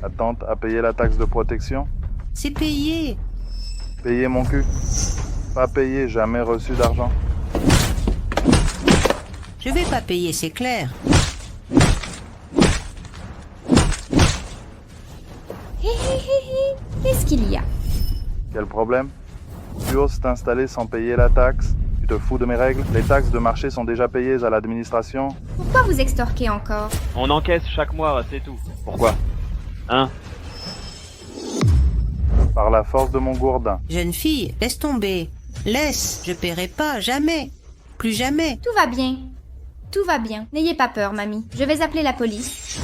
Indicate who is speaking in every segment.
Speaker 1: Ta tante a payé la taxe de protection?
Speaker 2: C'est payé.
Speaker 1: Payé mon cul? Pas payé, jamais reçu d'argent.
Speaker 2: Je vais pas payer, c'est clair.
Speaker 3: Hé hé hé hé, qu'est-ce qu'il y a?
Speaker 1: Quel problème? Tu oses t'installer sans payer la taxe? Tu te fous de mes règles? Les taxes de marché sont déjà payées à l'administration.
Speaker 3: Pourquoi vous extorquez encore?
Speaker 4: On encaisse chaque mois, c'est tout. Pourquoi? Hein?
Speaker 1: Par la force de mon gourdin.
Speaker 2: Jeune fille, laisse tomber. Laisse, je paierai pas, jamais. Plus jamais.
Speaker 3: Tout va bien. Tout va bien. N'ayez pas peur, mamie. Je vais appeler la police.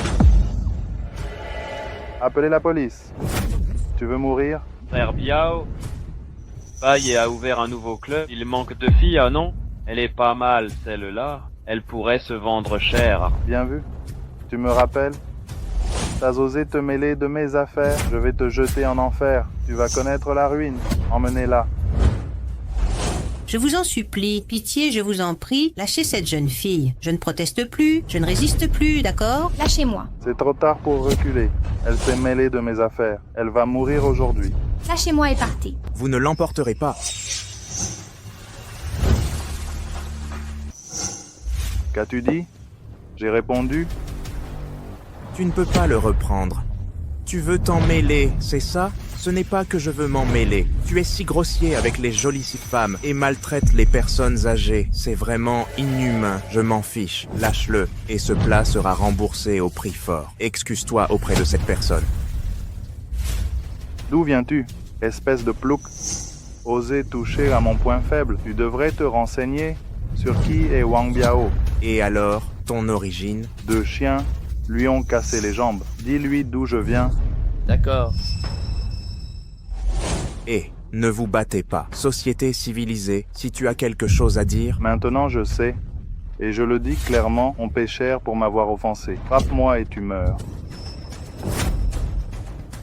Speaker 1: Appelez la police. Tu veux mourir?
Speaker 4: Frère Biao, Paille a ouvert un nouveau club. Il manque de filles, ah non? Elle est pas mal, celle-là. Elle pourrait se vendre cher.
Speaker 1: Bien vu. Tu me rappelles? T'as osé te mêler de mes affaires? Je vais te jeter en enfer. Tu vas connaître la ruine. Emmenez-la.
Speaker 2: Je vous en supplie, pitié, je vous en prie, lâchez cette jeune fille. Je ne proteste plus, je ne résiste plus, d'accord?
Speaker 3: Lâchez-moi.
Speaker 1: C'est trop tard pour reculer. Elle s'est mêlée de mes affaires. Elle va mourir aujourd'hui.
Speaker 3: Lâchez-moi et partez.
Speaker 5: Vous ne l'emporterez pas.
Speaker 1: Qu'as-tu dit? J'ai répondu.
Speaker 5: Tu ne peux pas le reprendre. Tu veux t'en mêler, c'est ça? Ce n'est pas que je veux m'en mêler. Tu es si grossier avec les jolies femmes et maltraites les personnes âgées. C'est vraiment inhumain. Je m'en fiche. Lâche-le et ce plat sera remboursé au prix fort. Excuse-toi auprès de cette personne.
Speaker 1: D'où viens-tu, espèce de plouc? Oser toucher à mon point faible. Tu devrais te renseigner sur qui est Wang Biao.
Speaker 5: Et alors, ton origine?
Speaker 1: Deux chiens lui ont cassé les jambes. Dis-lui d'où je viens.
Speaker 4: D'accord.
Speaker 5: Et ne vous battez pas. Société civilisée, si tu as quelque chose à dire...
Speaker 1: Maintenant je sais. Et je le dis clairement, on paie cher pour m'avoir offensé. Frappe-moi et tu meurs.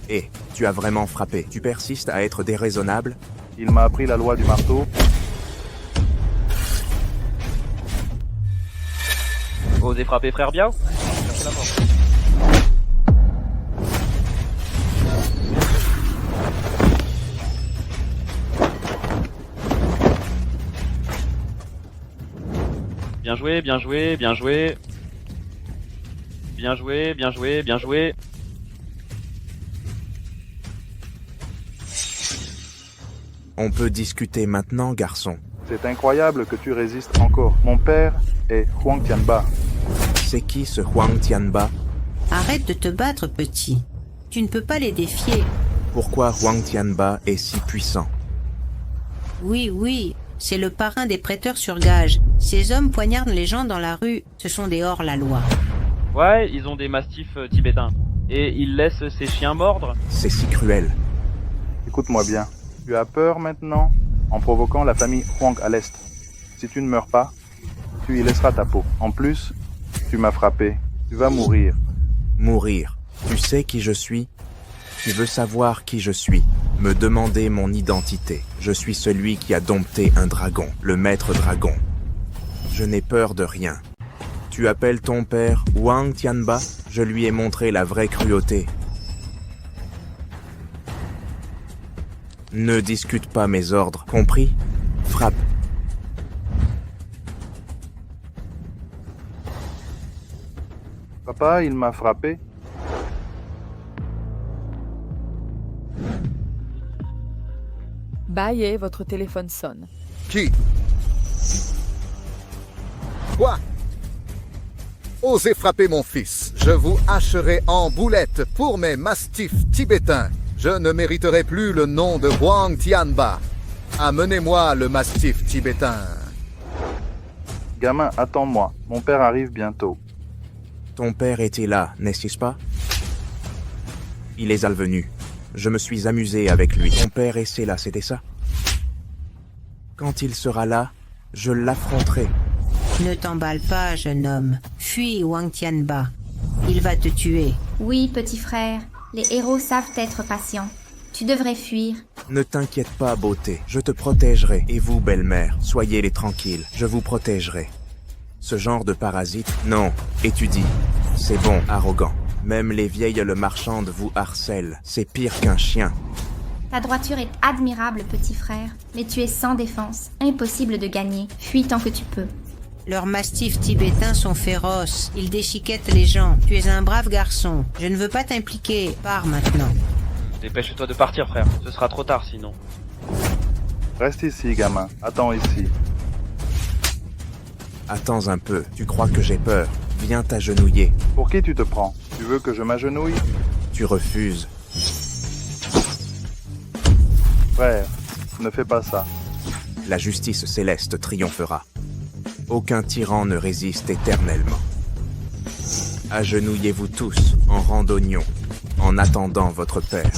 Speaker 5: Et tu as vraiment frappé. Tu persistes à être déraisonnable?
Speaker 1: Il m'a appris la loi du marteau.
Speaker 4: Osez frapper frère Biao? Cherchez la porte. Bien joué, bien joué, bien joué. Bien joué, bien joué, bien joué.
Speaker 5: On peut discuter maintenant, garçon.
Speaker 1: C'est incroyable que tu résistes encore. Mon père est Huang Tianba.
Speaker 5: C'est qui ce Huang Tianba?
Speaker 2: Arrête de te battre, petit. Tu ne peux pas les défier.
Speaker 5: Pourquoi Huang Tianba est si puissant?
Speaker 2: Oui, oui, c'est le parrain des prêteurs sur gage. Ces hommes poignardent les gens dans la rue. Ce sont des hors-la-loi.
Speaker 4: Ouais, ils ont des mastifs tibétains. Et ils laissent ces chiens mordre?
Speaker 5: C'est si cruel.
Speaker 1: Écoute-moi bien. Tu as peur maintenant en provoquant la famille Huang à l'est. Si tu ne meurs pas, tu y laisseras ta peau. En plus, tu m'as frappé. Tu vas mourir.
Speaker 5: Mourir. Tu sais qui je suis? Tu veux savoir qui je suis? Me demander mon identité. Je suis celui qui a dompté un dragon, le maître dragon. Je n'ai peur de rien. Tu appelles ton père Wang Tianba? Je lui ai montré la vraie cruauté. Ne discute pas mes ordres, compris? Frappe.
Speaker 1: Papa, il m'a frappé.
Speaker 6: Baillez, votre téléphone sonne.
Speaker 7: Qui? Quoi? Osez frapper mon fils. Je vous hacherai en boulettes pour mes mastifs tibétains. Je ne mériterai plus le nom de Huang Tianba. Amenez-moi le mastif tibétain.
Speaker 1: Gamin, attends-moi. Mon père arrive bientôt.
Speaker 5: Ton père était là, n'est-ce pas? Il est alvenu. Je me suis amusé avec lui. Ton père est là, c'était ça? Quand il sera là, je l'affronterai.
Speaker 2: Ne t'emballe pas, jeune homme. Fuis, Wang Tianba. Il va te tuer.
Speaker 3: Oui, petit frère. Les héros savent être patients. Tu devrais fuir.
Speaker 5: Ne t'inquiète pas, beauté. Je te protégerai. Et vous, belle-mère, soyez-les tranquilles. Je vous protégerai. Ce genre de parasite, non. Étudie. C'est bon, arrogant. Même les vieilles le marchandes vous harcèlent. C'est pire qu'un chien.
Speaker 3: Ta droiture est admirable, petit frère, mais tu es sans défense. Impossible de gagner. Fuis tant que tu peux.
Speaker 2: Leurs mastifs tibétains sont féroces. Ils déchiquettent les gens. Tu es un brave garçon. Je ne veux pas t'impliquer. Pars maintenant.
Speaker 4: Dépêche-toi de partir, frère. Ce sera trop tard sinon.
Speaker 1: Reste ici, gamin. Attends ici.
Speaker 5: Attends un peu. Tu crois que j'ai peur? Viens t'agenouiller.
Speaker 1: Pour qui tu te prends? Tu veux que je m'agenouille?
Speaker 5: Tu refuses.
Speaker 1: Frère, ne fais pas ça.
Speaker 5: La justice céleste triomphera. Aucun tyran ne résiste éternellement. Agenouillez-vous tous en rang d'oignon, en attendant votre père.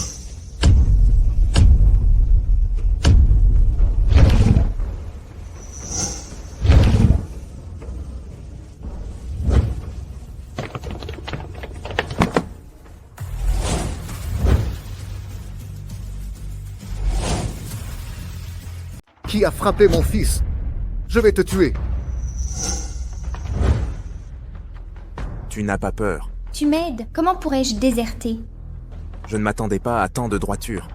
Speaker 7: Qui a frappé mon fils? Je vais te tuer.
Speaker 5: Tu n'as pas peur.
Speaker 3: Tu m'aides. Comment pourrais-je déserter?
Speaker 5: Je ne m'attendais pas à tant de droiture.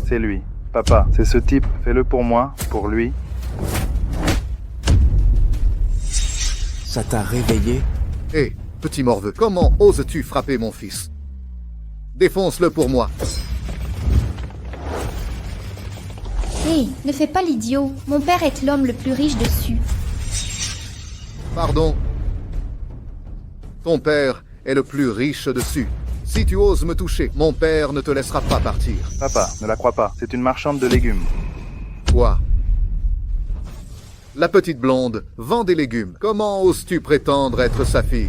Speaker 1: C'est lui. Papa, c'est ce type. Fais-le pour moi, pour lui.
Speaker 5: Ça t'a réveillé?
Speaker 7: Hé, petit morveux, comment oses-tu frapper mon fils? Défonce-le pour moi.
Speaker 3: Hé, ne fais pas l'idiot. Mon père est l'homme le plus riche dessus.
Speaker 7: Pardon. Ton père est le plus riche dessus. Si tu oses me toucher, mon père ne te laissera pas partir.
Speaker 1: Papa, ne la crois pas. C'est une marchande de légumes.
Speaker 7: Quoi? La petite blonde vend des légumes. Comment oses-tu prétendre être sa fille?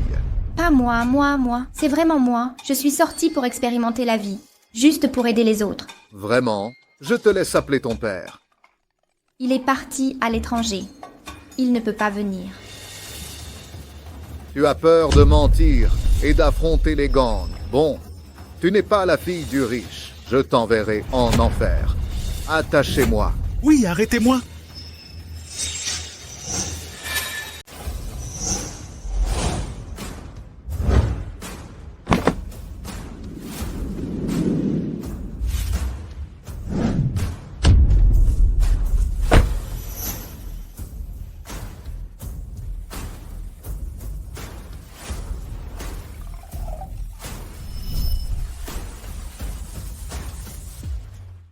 Speaker 3: Pas moi, moi. C'est vraiment moi. Je suis sortie pour expérimenter la vie. Juste pour aider les autres.
Speaker 7: Vraiment? Je te laisse appeler ton père.
Speaker 3: Il est parti à l'étranger. Il ne peut pas venir.
Speaker 7: Tu as peur de mentir et d'affronter les gangs. Bon, tu n'es pas la fille du riche. Je t'enverrai en enfer. Attachez-moi.
Speaker 8: Oui, arrêtez-moi!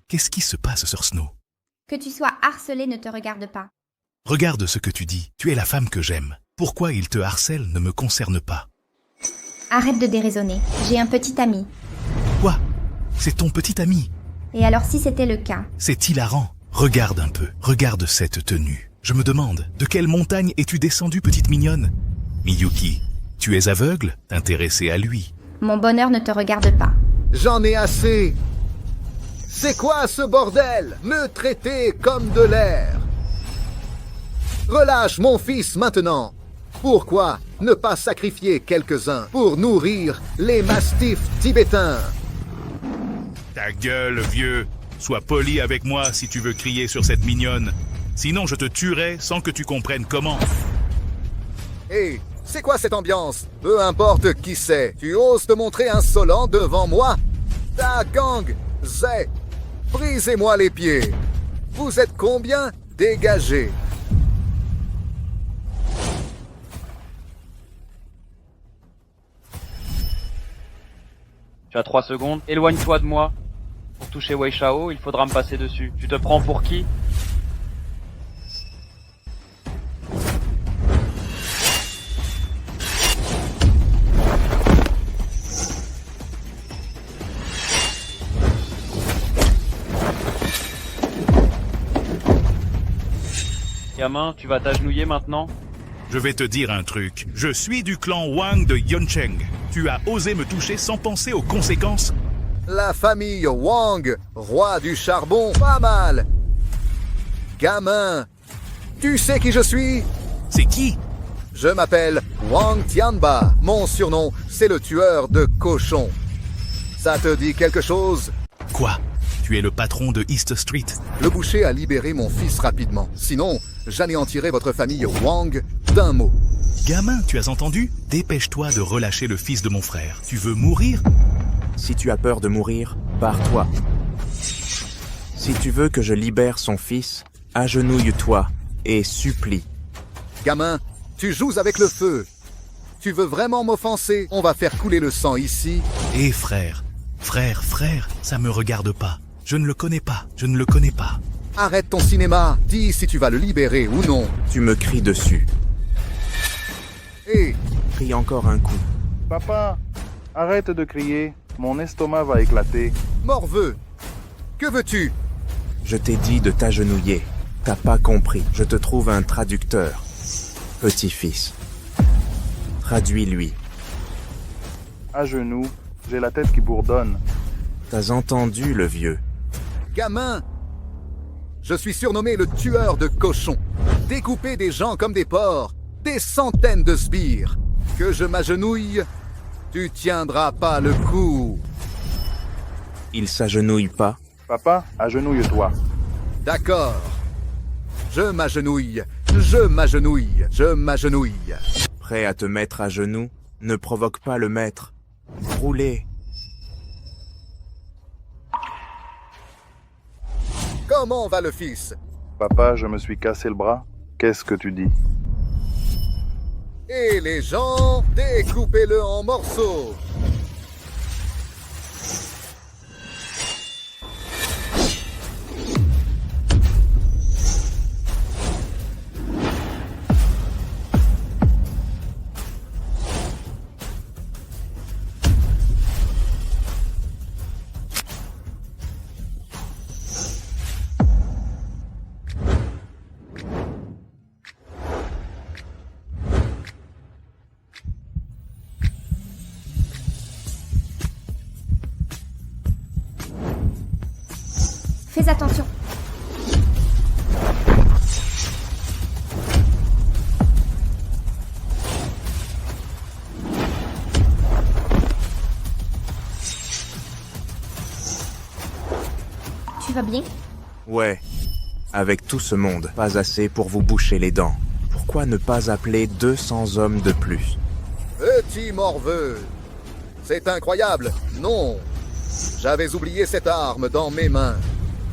Speaker 8: Qu'est-ce qui se passe, Sir Snow?
Speaker 3: Que tu sois harcelé ne te regarde pas.
Speaker 8: Regarde ce que tu dis. Tu es la femme que j'aime. Pourquoi il te harcèle ne me concerne pas.
Speaker 3: Arrête de déraisonner. J'ai un petit ami.
Speaker 8: Quoi? C'est ton petit ami?
Speaker 3: Et alors si c'était le cas?
Speaker 8: C'est hilarant. Regarde un peu. Regarde cette tenue. Je me demande, de quelle montagne es-tu descendue, petite mignonne? Miyuki, tu es aveugle? T'intéresser à lui.
Speaker 3: Mon bonheur ne te regarde pas.
Speaker 7: J'en ai assez. C'est quoi ce bordel? Me traiter comme de l'air. Relâche mon fils maintenant. Pourquoi ne pas sacrifier quelques-uns pour nourrir les mastifs tibétains?
Speaker 8: Ta gueule, vieux. Sois poli avec moi si tu veux crier sur cette mignonne. Sinon je te tuerai sans que tu comprennes comment.
Speaker 7: Hé, c'est quoi cette ambiance? Peu importe qui c'est, tu oses te montrer insolent devant moi? Ta gang, Zé, brisez-moi les pieds. Vous êtes combien? Dégagez.
Speaker 4: Tu as 3 secondes. Éloigne-toi de moi. Pour toucher Wei Shao, il faudra me passer dessus. Tu te prends pour qui? Gamin, tu vas t'agenouiller maintenant?
Speaker 8: Je vais te dire un truc. Je suis du clan Wang de Yuncheng. Tu as osé me toucher sans penser aux conséquences?
Speaker 7: La famille Wang, roi du charbon, pas mal. Gamin, tu sais qui je suis?
Speaker 8: C'est qui?
Speaker 7: Je m'appelle Wang Tianba. Mon surnom, c'est le tueur de cochons. Ça te dit quelque chose?
Speaker 8: Quoi? Tu es le patron de East Street?
Speaker 7: Le boucher a libéré mon fils rapidement. Sinon, j'anéantirai votre famille Wang d'un mot.
Speaker 8: Gamin, tu as entendu? Dépêche-toi de relâcher le fils de mon frère. Tu veux mourir?
Speaker 5: Si tu as peur de mourir, barre-toi. Si tu veux que je libère son fils, agenouille-toi et supplie.
Speaker 7: Gamin, tu joues avec le feu. Tu veux vraiment m'offenser? On va faire couler le sang ici.
Speaker 8: Eh frère, frère, ça me regarde pas. Je ne le connais pas, je ne le connais pas.
Speaker 7: Arrête ton cinéma. Dis si tu vas le libérer ou non.
Speaker 5: Tu me cries dessus.
Speaker 7: Hé,
Speaker 5: Crie encore un coup.
Speaker 1: Papa, arrête de crier. Mon estomac va éclater.
Speaker 7: morveux. Que veux-tu?
Speaker 5: Je t'ai dit de t'agenouiller. T'as pas compris. Je te trouve un traducteur. Petit-fils. Traduis-lui.
Speaker 1: À genoux, j'ai la tête qui bourdonne.
Speaker 5: T'as entendu, le vieux?
Speaker 7: Gamin, je suis surnommé le tueur de cochons. Découper des gens comme des porcs. Des centaines de sbires. Que je m'agenouille, tu tiendras pas le coup.
Speaker 5: Il s'agenouille pas.
Speaker 1: Papa, agenouille-toi.
Speaker 7: D'accord. Je m'agenouille, je m'agenouille, je m'agenouille.
Speaker 5: Prêt à te mettre à genoux? Ne provoque pas le maître. Roulez.
Speaker 7: Comment va le fils?
Speaker 1: Papa, je me suis cassé le bras. Qu'est-ce que tu dis?
Speaker 7: Et les gens, découpez-le en morceaux.
Speaker 3: Fais attention. Tu vas bien?
Speaker 5: Ouais. Avec tout ce monde, pas assez pour vous boucher les dents. Pourquoi ne pas appeler 200 hommes de plus?
Speaker 7: Petit morveux. C'est incroyable. Non. J'avais oublié cette arme dans mes mains.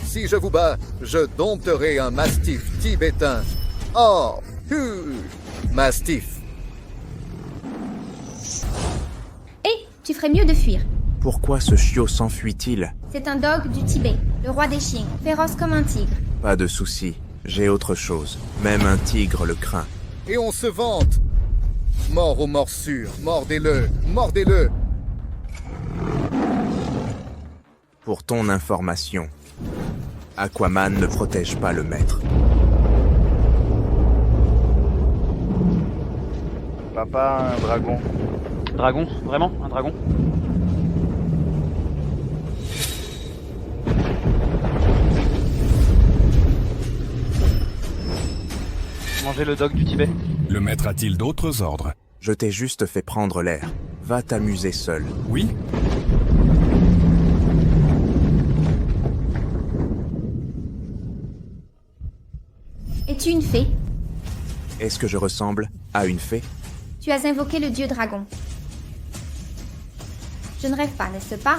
Speaker 7: Si je vous bats, je dompterai un mastif tibétain. Oh, mastif.
Speaker 3: Hé, tu ferais mieux de fuir.
Speaker 5: Pourquoi ce chiot s'enfuit-il?
Speaker 3: C'est un dog du Tibet, le roi des chiens, féroce comme un tigre.
Speaker 5: Pas de souci, j'ai autre chose. Même un tigre le craint.
Speaker 7: Et on se vante. Mort aux morsures, mordez-le, mordez-le.
Speaker 5: Pour ton information, Aquaman ne protège pas le maître.
Speaker 1: Papa, un dragon.
Speaker 4: Dragon? Vraiment? Un dragon? Manger le dog du Tibet?
Speaker 9: Le maître a-t-il d'autres ordres?
Speaker 5: Je t'ai juste fait prendre l'air. Va t'amuser seul.
Speaker 9: Oui?
Speaker 3: Es-tu une fée?
Speaker 5: Est-ce que je ressemble à une fée?
Speaker 3: Tu as invoqué le dieu dragon. Je ne rêve pas, n'est-ce pas?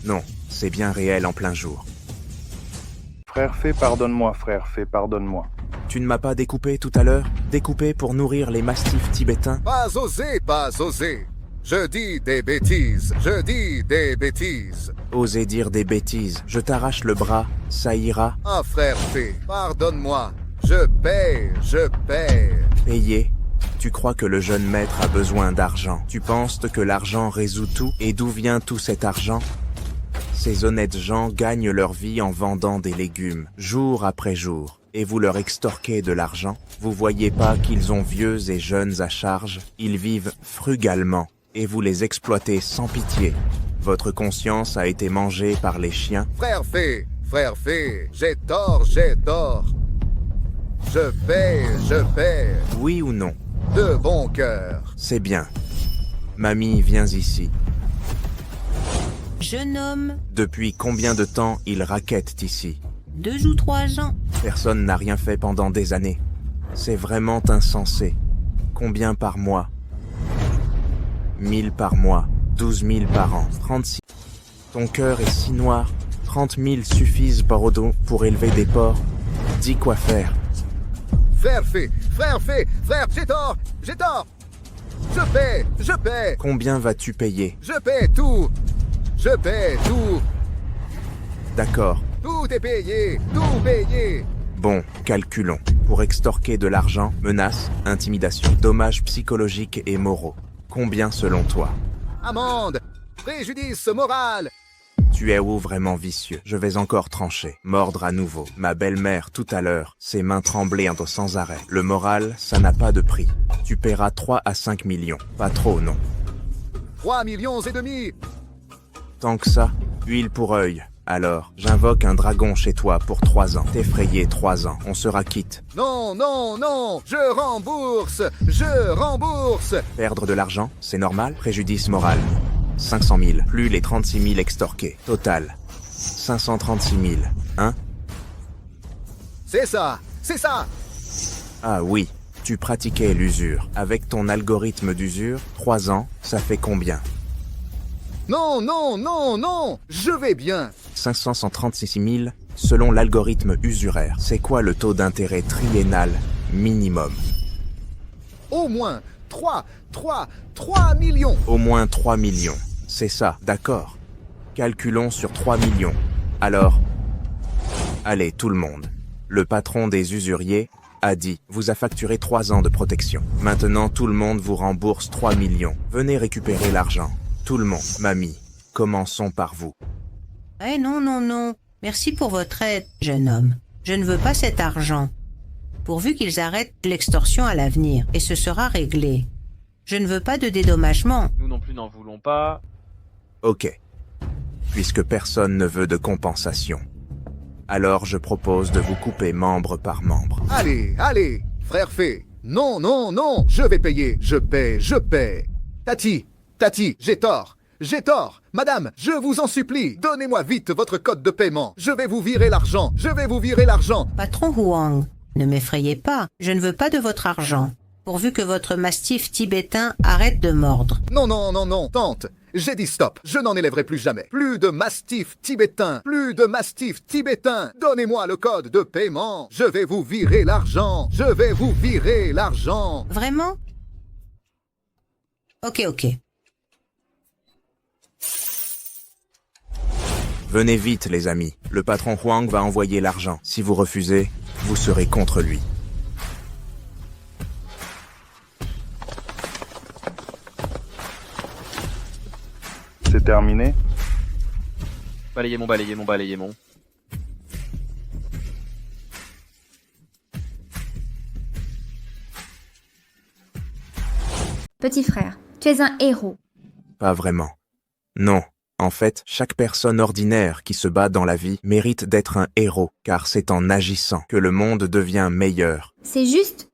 Speaker 5: Non, c'est bien réel en plein jour.
Speaker 1: Frère fée, pardonne-moi, frère fée, pardonne-moi.
Speaker 5: Tu ne m'as pas découpé tout à l'heure? Découpé pour nourrir les mastifs tibétains?
Speaker 7: Pas osé, pas osé. Je dis des bêtises, je dis des bêtises.
Speaker 5: Osez dire des bêtises. Je t'arrache le bras, ça ira.
Speaker 7: Ah frère fée, pardonne-moi. Je paie, je paie.
Speaker 5: Payer? Tu crois que le jeune maître a besoin d'argent? Tu penses que l'argent résout tout? Et d'où vient tout cet argent? Ces honnêtes gens gagnent leur vie en vendant des légumes, jour après jour. Et vous leur extorquez de l'argent? Vous voyez pas qu'ils ont vieux et jeunes à charge? Ils vivent frugalement, et vous les exploitez sans pitié. Votre conscience a été mangée par les chiens?
Speaker 7: Frère fée, j'ai tort, j'ai tort. Je paie,
Speaker 5: Oui ou non?
Speaker 7: de bon cœur.
Speaker 5: C'est bien. Mamie, viens ici.
Speaker 2: Jeune homme,
Speaker 5: Depuis combien de temps ils raquettent ici?
Speaker 2: 2 ou 3 ans.
Speaker 5: Personne n'a rien fait pendant des années. C'est vraiment insensé. Combien par mois? 1000 par mois, 12 000 par an, 36. Ton cœur est si noir, 30 000 suffisent pour élever des porcs. Dis quoi faire.
Speaker 7: Frère Fée, j'ai tort, je paie.
Speaker 5: Combien vas-tu payer?
Speaker 7: Je paie tout.
Speaker 5: D'accord.
Speaker 7: Tout est payé, tout payé.
Speaker 5: Bon, calculons. Pour extorquer de l'argent, menaces, intimidation, dommages psychologiques et moraux. Combien selon toi?
Speaker 7: Amende, préjudice moral.
Speaker 5: Tu es où vraiment vicieux? Je vais encore trancher, mordre à nouveau. Ma belle-mère, tout à l'heure, ses mains tremblaient sans arrêt. Le moral, ça n'a pas de prix. Tu paieras 3 à 5 millions. Pas trop, non?
Speaker 7: 3,5 millions.
Speaker 5: Tant que ça, huile pour œil. Alors, j'invoque un dragon chez toi pour 3 ans. T'effrayer 3 ans, on sera quitte.
Speaker 7: Non, je rembourse.
Speaker 5: Perdre de l'argent, c'est normal? Préjudice moral. 500 000, plus les 36 000 extorqués. Total. 536 000, hein?
Speaker 7: C'est ça.
Speaker 5: Ah oui, tu pratiquais l'usure. Avec ton algorithme d'usure, 3 ans, ça fait combien?
Speaker 7: Non, je vais bien.
Speaker 5: 536 000, selon l'algorithme usuraire. C'est quoi le taux d'intérêt triennal minimum?
Speaker 7: Au moins 3 millions.
Speaker 5: Au moins 3 millions. C'est ça, d'accord. Calculons sur 3 millions. Alors, allez, tout le monde. Le patron des usuriers a dit, vous a facturé 3 ans de protection. Maintenant, tout le monde vous rembourse 3 millions. Venez récupérer l'argent. Tout le monde. Mamie, commençons par vous.
Speaker 2: Eh non. Merci pour votre aide, jeune homme. Je ne veux pas cet argent. Pourvu qu'ils arrêtent l'extorsion à l'avenir, et ce sera réglé. Je ne veux pas de dédommagement.
Speaker 4: Nous non plus n'en voulons pas.
Speaker 5: Ok. Puisque personne ne veut de compensation. Alors je propose de vous couper membre par membre.
Speaker 7: Allez, frère Fée. Non, je vais payer, je paie. Tati, j'ai tort. Madame, je vous en supplie, donnez-moi vite votre code de paiement. Je vais vous virer l'argent.
Speaker 2: Patron Huang, ne m'effrayez pas. Je ne veux pas de votre argent. Pourvu que votre mastif tibétain arrête de mordre.
Speaker 7: Non, tante. J'ai dit stop. Je n'en élèverai plus jamais. Plus de mastif tibétain. Donnez-moi le code de paiement. Je vais vous virer l'argent.
Speaker 2: Vraiment? Ok.
Speaker 5: Venez vite, les amis. Le patron Huang va envoyer l'argent. Si vous refusez, vous serez contre lui.
Speaker 1: C'est terminé?
Speaker 4: Balayez mon.
Speaker 3: Petit frère, tu es un héros.
Speaker 5: Pas vraiment. Non. En fait, chaque personne ordinaire qui se bat dans la vie mérite d'être un héros, car c'est en agissant que le monde devient meilleur.
Speaker 3: C'est juste.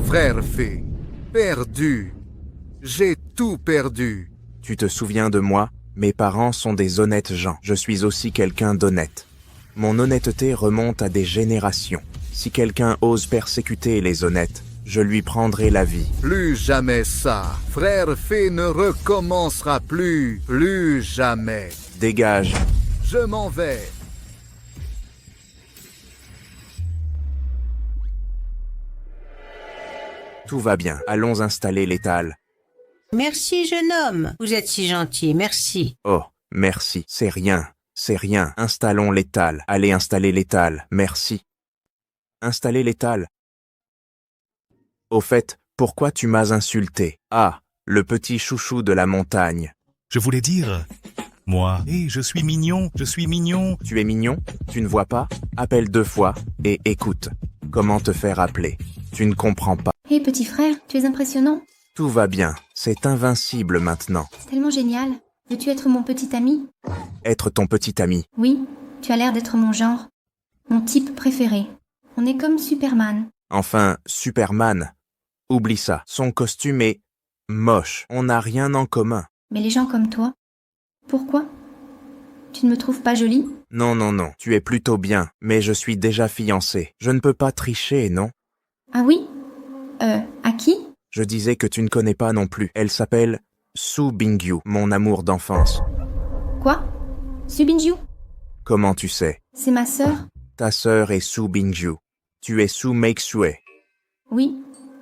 Speaker 7: Frère Fée, perdu. J'ai tout perdu.
Speaker 5: Tu te souviens de moi? Mes parents sont des honnêtes gens. Je suis aussi quelqu'un d'honnête. Mon honnêteté remonte à des générations. Si quelqu'un ose persécuter les honnêtes, je lui prendrai la vie.
Speaker 7: Plus jamais ça. Frère Fée ne recommencera plus. Plus jamais.
Speaker 5: Dégage.
Speaker 7: Je m'en vais.
Speaker 5: Tout va bien. Allons installer l'étal.
Speaker 2: Merci, jeune homme. Vous êtes si gentil, merci.
Speaker 5: Oh, merci. C'est rien. Installons l'étal. Allez installer l'étal. Merci. Installer l'étal. Au fait, pourquoi tu m'as insulté? Ah, le petit chouchou de la montagne.
Speaker 8: Je voulais dire... Moi, je suis mignon.
Speaker 5: Tu es mignon? Tu ne vois pas? Appelle 2 fois et écoute. Comment te faire appeler? Tu ne comprends pas.
Speaker 3: Hé petit frère, tu es impressionnant.
Speaker 5: Tout va bien. C'est invincible maintenant.
Speaker 3: C'est tellement génial. Veux-tu être mon petit ami?
Speaker 5: Être ton petit ami.
Speaker 3: Oui, tu as l'air d'être mon genre. Mon type préféré. On est comme Superman.
Speaker 5: Enfin, Superman. Oublie ça. Son costume est moche. On n'a rien en commun.
Speaker 3: Mais les gens comme toi, pourquoi? Tu ne me trouves pas jolie?
Speaker 5: Non. Tu es plutôt bien. Mais je suis déjà fiancé. Je ne peux pas tricher, non?
Speaker 3: Ah oui? À qui?
Speaker 5: Je disais que tu ne connais pas non plus. Elle s'appelle Su Bingyu, mon amour d'enfance.
Speaker 3: Quoi? Su Bingyu?
Speaker 5: Comment tu sais?
Speaker 3: C'est ma sœur?
Speaker 5: Ta sœur est Su Bingyu. Tu es Su Meixue.
Speaker 3: Oui,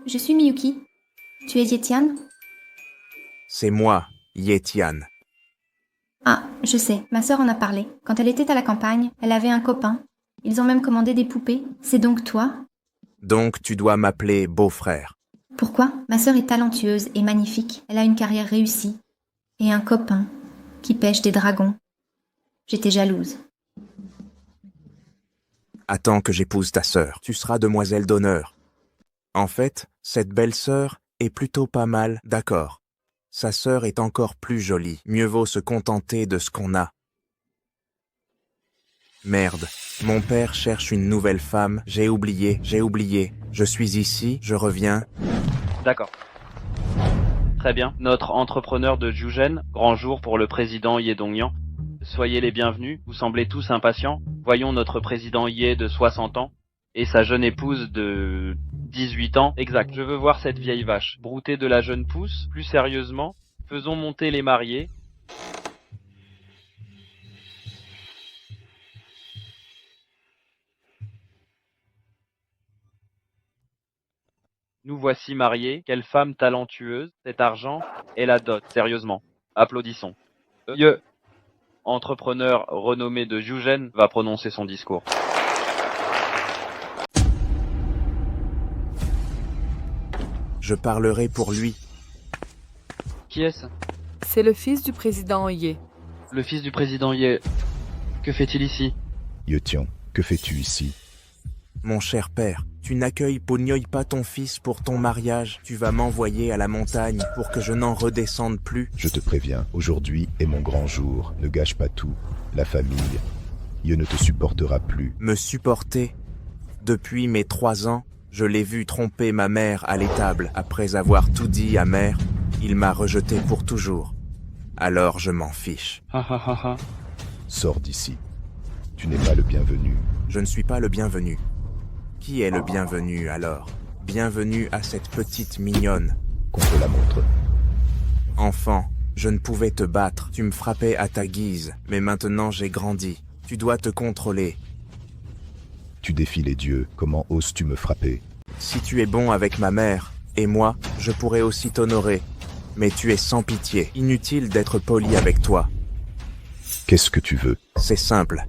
Speaker 3: je suis Miyuki. Tu es Yetian?
Speaker 5: C'est moi, Yetian.
Speaker 3: Ah, je sais, ma sœur en a parlé. Quand elle était à la campagne, elle avait un copain. Ils ont même commandé des poupées. C'est donc toi?
Speaker 5: Donc tu dois m'appeler beau-frère.
Speaker 3: Pourquoi? Ma sœur est talentueuse et magnifique. Elle a une carrière réussie. Et un copain qui pêche des dragons. J'étais jalouse.
Speaker 5: Attends que j'épouse ta sœur. Tu seras demoiselle d'honneur. En fait, cette belle-sœur est plutôt pas mal, d'accord. Sa sœur est encore plus jolie. Mieux vaut se contenter de ce qu'on a. Merde, mon père cherche une nouvelle femme. J'ai oublié. Je suis ici, je reviens.
Speaker 4: D'accord. Très bien. Notre entrepreneur de Jugen, grand jour pour le président Ye Dongyan. Soyez les bienvenus, vous semblez tous impatients. Voyons notre président Ye de 60 ans et sa jeune épouse de 18 ans. Exact. Je veux voir cette vieille vache. Brouter de la jeune pousse. Plus sérieusement, faisons monter les mariés. Nous voici mariés. Quelle femme talentueuse. Cet argent et la dot. Sérieusement. Applaudissons. Entrepreneur renommé de Jugen va prononcer son discours.
Speaker 5: Je parlerai pour lui.
Speaker 4: Qui est-ce?
Speaker 6: C'est le fils du président Ye.
Speaker 4: Le fils du président Ye. Que fait-il ici?
Speaker 10: Yetian, que fais-tu ici?
Speaker 5: Mon cher père, tu n'accueilles pas ton fils pour ton mariage. Tu vas m'envoyer à la montagne pour que je n'en redescende plus.
Speaker 10: Je te préviens, aujourd'hui est mon grand jour. Ne gâche pas tout. La famille, Ye ne te supportera plus.
Speaker 5: Me supporter? Depuis mes 3 ans, je l'ai vu tromper ma mère à l'étable. Après avoir tout dit à mère, il m'a rejeté pour toujours. Alors je m'en fiche.
Speaker 10: Sors d'ici. Tu n'es pas le bienvenu.
Speaker 5: Je ne suis pas le bienvenu. Qui est le bienvenu alors? Bienvenue à cette petite mignonne.
Speaker 10: Qu'on te la montre.
Speaker 5: Enfant, je ne pouvais te battre. Tu me frappais à ta guise. Mais maintenant j'ai grandi. Tu dois te contrôler.
Speaker 10: Tu défies les dieux. Comment oses-tu me frapper?
Speaker 5: Si tu es bon avec ma mère, et moi, je pourrais aussi t'honorer. Mais tu es sans pitié. Inutile d'être poli avec toi.
Speaker 10: Qu'est-ce que tu veux?
Speaker 5: C'est simple.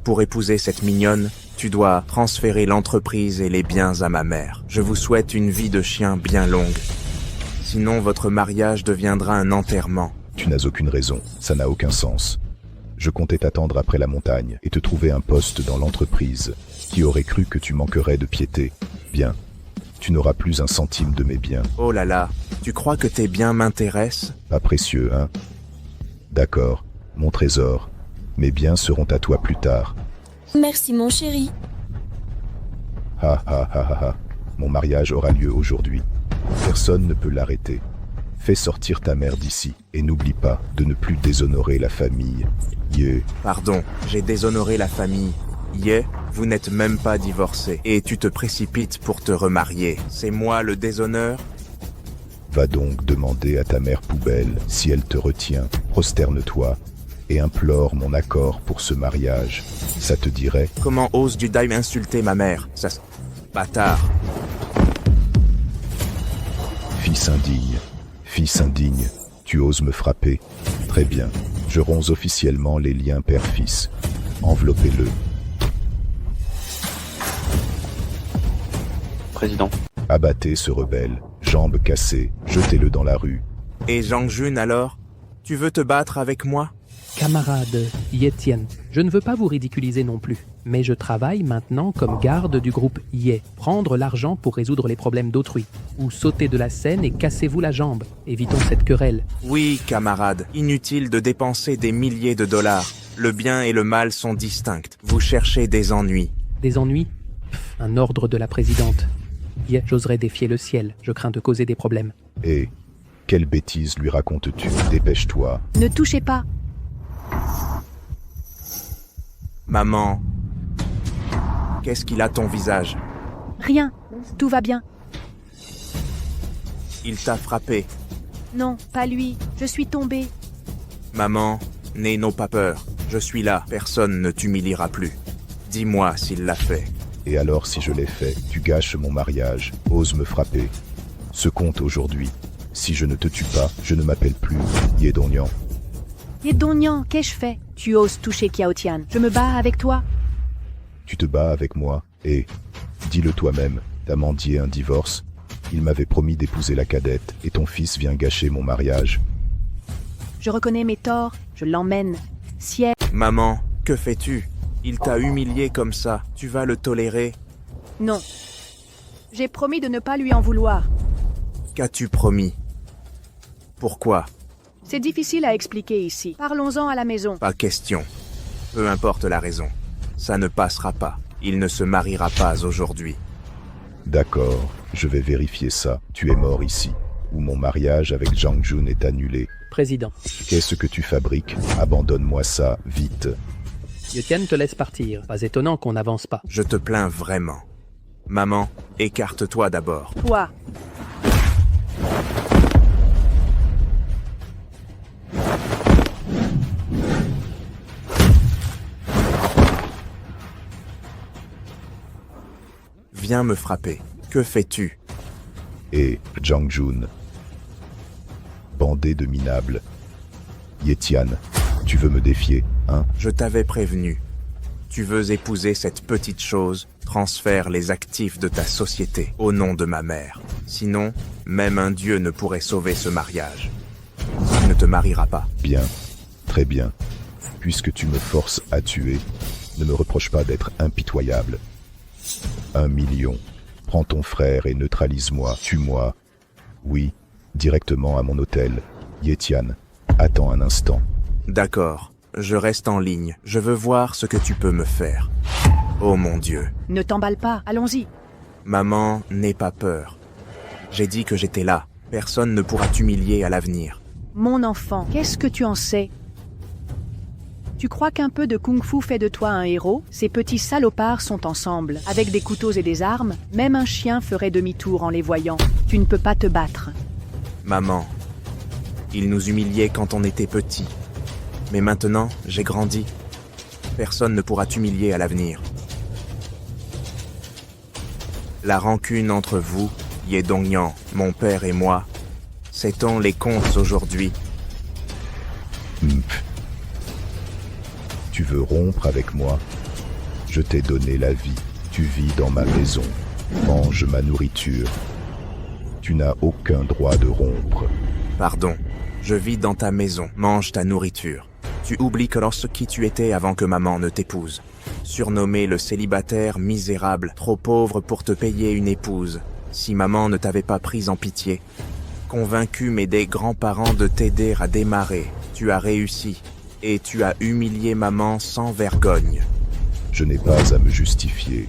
Speaker 5: Pour épouser cette mignonne, tu dois transférer l'entreprise et les biens à ma mère. Je vous souhaite une vie de chien bien longue. Sinon, votre mariage deviendra un enterrement.
Speaker 10: Tu n'as aucune raison. Ça n'a aucun sens. Je comptais t'attendre après la montagne et te trouver un poste dans l'entreprise. Qui aurait cru que tu manquerais de piété? Bien. Tu n'auras plus un centime de mes biens.
Speaker 5: Oh là là, tu crois que tes biens m'intéressent?
Speaker 10: Pas précieux, hein? D'accord, mon trésor. Mes biens seront à toi plus tard.
Speaker 11: Merci mon chéri.
Speaker 10: Ha ha ha ha ha. Mon mariage aura lieu aujourd'hui. Personne ne peut l'arrêter. Fais sortir ta mère d'ici et n'oublie pas de ne plus déshonorer la famille. Ye.
Speaker 5: Pardon, j'ai déshonoré la famille. Ye, vous n'êtes même pas divorcé et tu te précipites pour te remarier. C'est moi le déshonneur?
Speaker 10: Va donc demander à ta mère poubelle si elle te retient. Prosterne-toi et implore mon accord pour ce mariage. Ça te dirait?
Speaker 5: Comment oses-tu insulter ma mère? Ça... Bâtard.
Speaker 10: Fils indigne, tu oses me frapper? Très bien, je romps officiellement les liens père-fils. Enveloppez-le.
Speaker 4: Président.
Speaker 10: Abattez ce rebelle, jambes cassées, jetez-le dans la rue.
Speaker 5: Et Zhang Jun alors? Tu veux te battre avec moi?
Speaker 12: Camarade Yetian, je ne veux pas vous ridiculiser non plus, mais je travaille maintenant comme garde du groupe Ye. Prendre l'argent pour résoudre les problèmes d'autrui. Ou sauter de la scène et cassez-vous la jambe. Évitons cette querelle.
Speaker 5: Oui, camarade, inutile de dépenser des milliers de dollars. Le bien et le mal sont distincts. Vous cherchez des ennuis.
Speaker 12: Des ennuis? Un ordre de la présidente. Ye, j'oserais défier le ciel. Je crains de causer des problèmes.
Speaker 10: Et quelle bêtise lui racontes-tu? Dépêche-toi.
Speaker 11: Ne touchez pas.
Speaker 5: Maman, qu'est-ce qu'il a ton visage?
Speaker 11: Rien, tout va bien.
Speaker 5: Il t'a frappé.
Speaker 11: Non, pas lui. Je suis tombée.
Speaker 5: Maman, n'aie pas peur. Je suis là. Personne ne t'humiliera plus. Dis-moi s'il l'a fait.
Speaker 10: Et alors si je l'ai fait, tu gâches mon mariage, oses me frapper. Ce compte aujourd'hui. Si je ne te tue pas, je ne m'appelle plus Yedonyan.
Speaker 11: Yedonyan, qu'ai-je fait? Tu oses toucher Kiaotian. Je me bats avec toi.
Speaker 10: Tu te bats avec moi, et, dis-le toi-même, t'as mendié un divorce. Il m'avait promis d'épouser la cadette, et ton fils vient gâcher mon mariage.
Speaker 11: Je reconnais mes torts. Je l'emmène. Ciel.
Speaker 5: Maman, que fais-tu? Il t'a humilié comme ça. Tu vas le tolérer?
Speaker 11: Non. J'ai promis de ne pas lui en vouloir.
Speaker 5: Qu'as-tu promis? Pourquoi?
Speaker 11: C'est difficile à expliquer ici. Parlons-en à la maison.
Speaker 5: Pas question. Peu importe la raison. Ça ne passera pas. Il ne se mariera pas aujourd'hui.
Speaker 10: D'accord, je vais vérifier ça. Tu es mort ici, où mon mariage avec Jang Jun est annulé.
Speaker 12: Président.
Speaker 10: Qu'est-ce que tu fabriques? Abandonne-moi ça, vite.
Speaker 12: Yetian te laisse partir. Pas étonnant qu'on n'avance pas.
Speaker 5: Je te plains vraiment. Maman, écarte-toi d'abord.
Speaker 11: Toi.
Speaker 5: Viens me frapper. Que fais-tu?
Speaker 10: Et Jang Jun. Bandé de minables. Yetian, tu veux me défier, hein?
Speaker 5: Je t'avais prévenu. Tu veux épouser cette petite chose, transfère les actifs de ta société au nom de ma mère. Sinon, même un dieu ne pourrait sauver ce mariage. Tu ne te marieras pas.
Speaker 10: Bien, très bien. Puisque tu me forces à tuer, ne me reproche pas d'être impitoyable. 1 million. Prends ton frère et neutralise-moi, tue-moi. Oui, directement à mon hôtel. Yetian, attends un instant.
Speaker 5: D'accord, je reste en ligne. Je veux voir ce que tu peux me faire. Oh mon Dieu.
Speaker 11: Ne t'emballe pas. Allons-y.
Speaker 5: Maman, n'aie pas peur. J'ai dit que j'étais là. Personne ne pourra t'humilier à l'avenir.
Speaker 11: Mon enfant, qu'est-ce que tu en sais? Tu crois qu'un peu de kung-fu fait de toi un héros? Ces petits salopards sont ensemble. Avec des couteaux et des armes, même un chien ferait demi-tour en les voyant. Tu ne peux pas te battre.
Speaker 5: Maman, ils nous humiliaient quand on était petits. Mais maintenant, j'ai grandi. Personne ne pourra t'humilier à l'avenir. La rancune entre vous, Yedonyan, mon père et moi, sait-on les comptes aujourd'hui?
Speaker 10: Tu veux rompre avec moi? Je t'ai donné la vie. Tu vis dans ma maison. Mange ma nourriture. Tu n'as aucun droit de rompre.
Speaker 5: Pardon. Je vis dans ta maison. Mange ta nourriture. Tu oublies que lorsque tu étais avant que maman ne t'épouse. Surnommé le célibataire misérable, trop pauvre pour te payer une épouse. Si maman ne t'avait pas pris en pitié. Convaincu mais des grands-parents de t'aider à démarrer. Tu as réussi. Et tu as humilié maman sans vergogne.
Speaker 10: Je n'ai pas à me justifier.